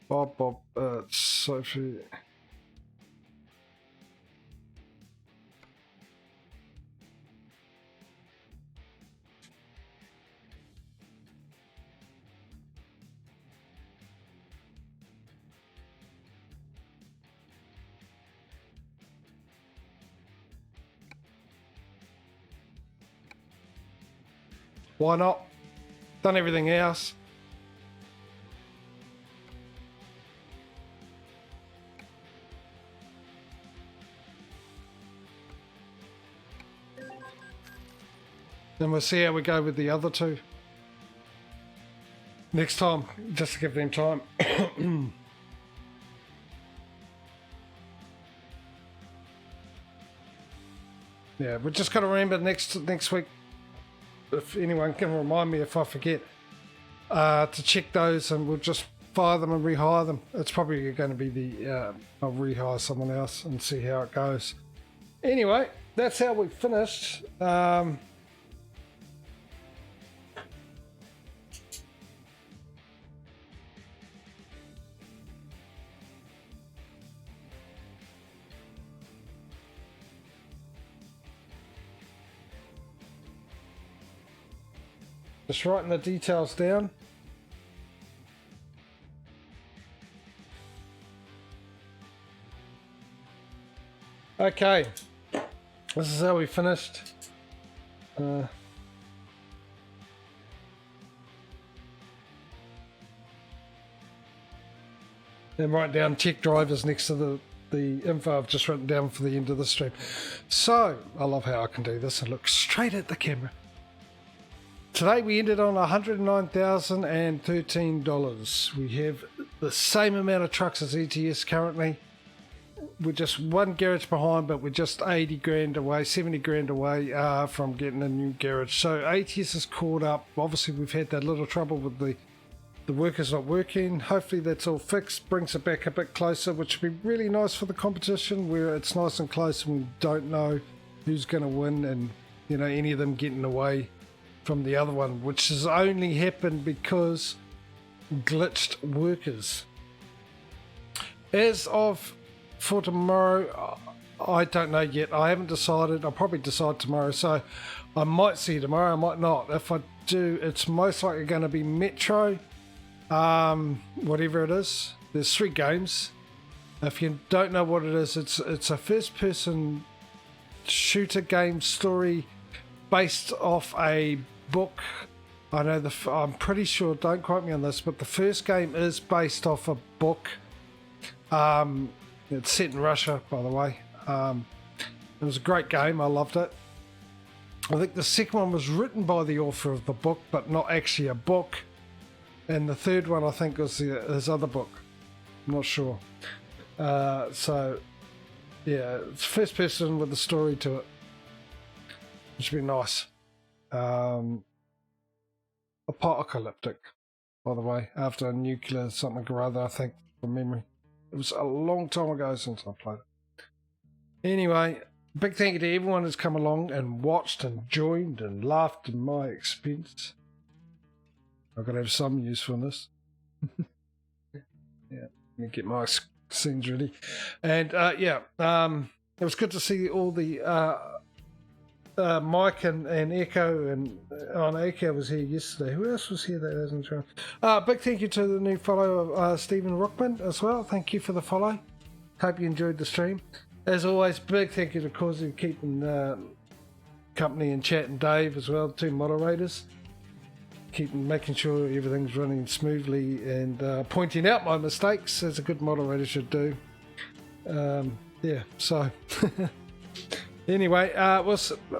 Bob, Sophie. Why not? Done everything else. And we'll see how we go with the other two. Next time, just to give them time. Yeah, we're just going to remember next week, if anyone can remind me if I forget, to check those, and we'll just fire them and rehire them. It's probably going to be I'll rehire someone else and see how it goes. Anyway, that's how we finished. Just writing the details down. Okay, this is how we finished. And write down check drivers next to the info I've just written down for the end of the stream. So, I love how I can do this and look straight at the camera. Today we ended on $109,013. We have the same amount of trucks as ATS currently. We're just one garage behind, but we're just 80 grand away, 70 grand away from getting a new garage. So ATS is caught up. Obviously we've had that little trouble with the workers not working. Hopefully that's all fixed, brings it back a bit closer, which would be really nice for the competition, where it's nice and close and we don't know who's going to win, and you know, any of them getting away from the other one, which has only happened because glitched workers. As of for tomorrow, I don't know yet. I haven't decided. I'll probably decide tomorrow. So I might see you tomorrow. I might not. If I do, it's most likely going to be Metro, whatever it is. There's 3 games. If you don't know what it is, it's a first-person shooter game story based off a book. I know I'm pretty sure, don't quote me on this, but the first game is based off a book. It's set in Russia, by the way. It was a great game. I loved it. I think the second one was written by the author of the book, but not actually a book. And the third one, I think, was his other book. I'm not sure. So, yeah, it's first person with a story to it. Which would be nice. Apocalyptic, by the way, after a nuclear something or other, I think, from memory. It was a long time ago since I played it. Anyway, big thank you to everyone who's come along and watched and joined and laughed at my expense. I've got to have some usefulness. Yeah, let me get my scenes ready. And yeah, it was good to see all the Mike and Echo, and Echo was here yesterday. Who else was here that hasn't joined? Big thank you to the new follow of Stephen Rockman as well. Thank you for the follow. Hope you enjoyed the stream. As always, big thank you to Causey keeping company and Chat and Dave as well, 2 moderators. Making sure everything's running smoothly and pointing out my mistakes, as a good moderator should do. Yeah, so anyway,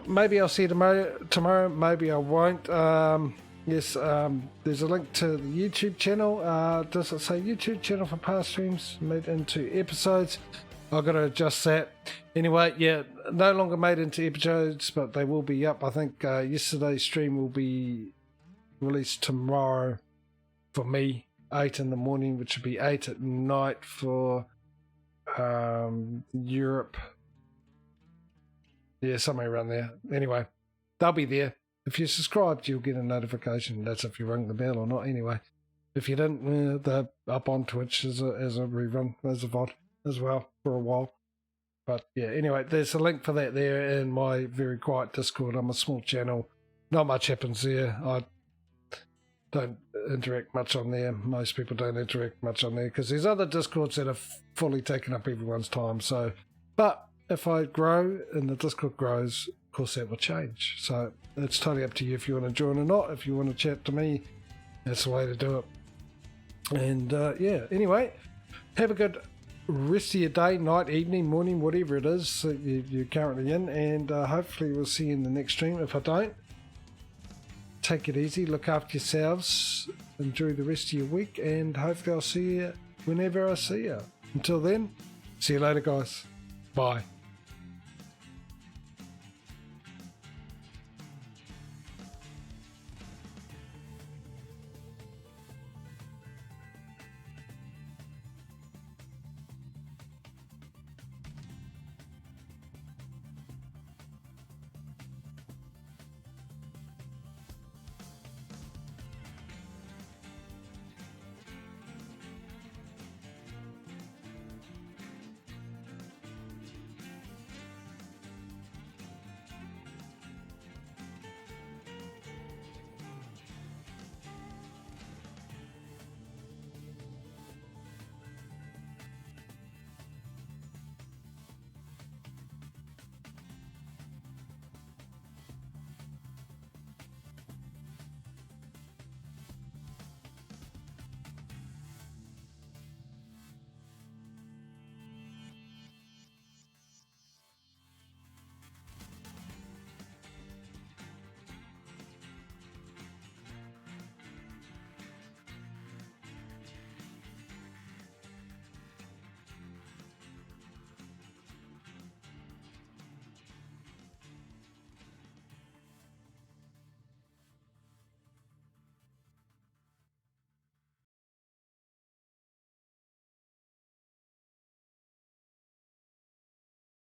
maybe I'll see you tomorrow, maybe I won't. Yes, there's a link to the YouTube channel. Does it say YouTube channel for past streams made into episodes? I've got to adjust that. Anyway, yeah, no longer made into episodes, but they will be up. I think yesterday's stream will be released tomorrow for me, 8 in the morning, which would be 8 at night for Europe. Yeah, somewhere around there. Anyway, they'll be there. If you're subscribed, you'll get a notification. That's if you rang the bell or not. Anyway, if you didn't, they're up on Twitch as a rerun, as a VOD as well for a while. But yeah, anyway, there's a link for that there in my very quiet Discord. I'm a small channel. Not much happens there. I don't interact much on there. Most people don't interact much on there because there's other Discords that have fully taken up everyone's time. So, but if I grow and the Discord grows, of course that will change. So it's totally up to you if you want to join or not. If you want to chat to me, that's the way to do it. And yeah, anyway, have a good rest of your day, night, evening, morning, whatever it is that you're currently in. And hopefully we'll see you in the next stream. If I don't, take it easy, look after yourselves, enjoy the rest of your week, and hopefully I'll see you whenever I see you. Until then, see you later, guys. Bye.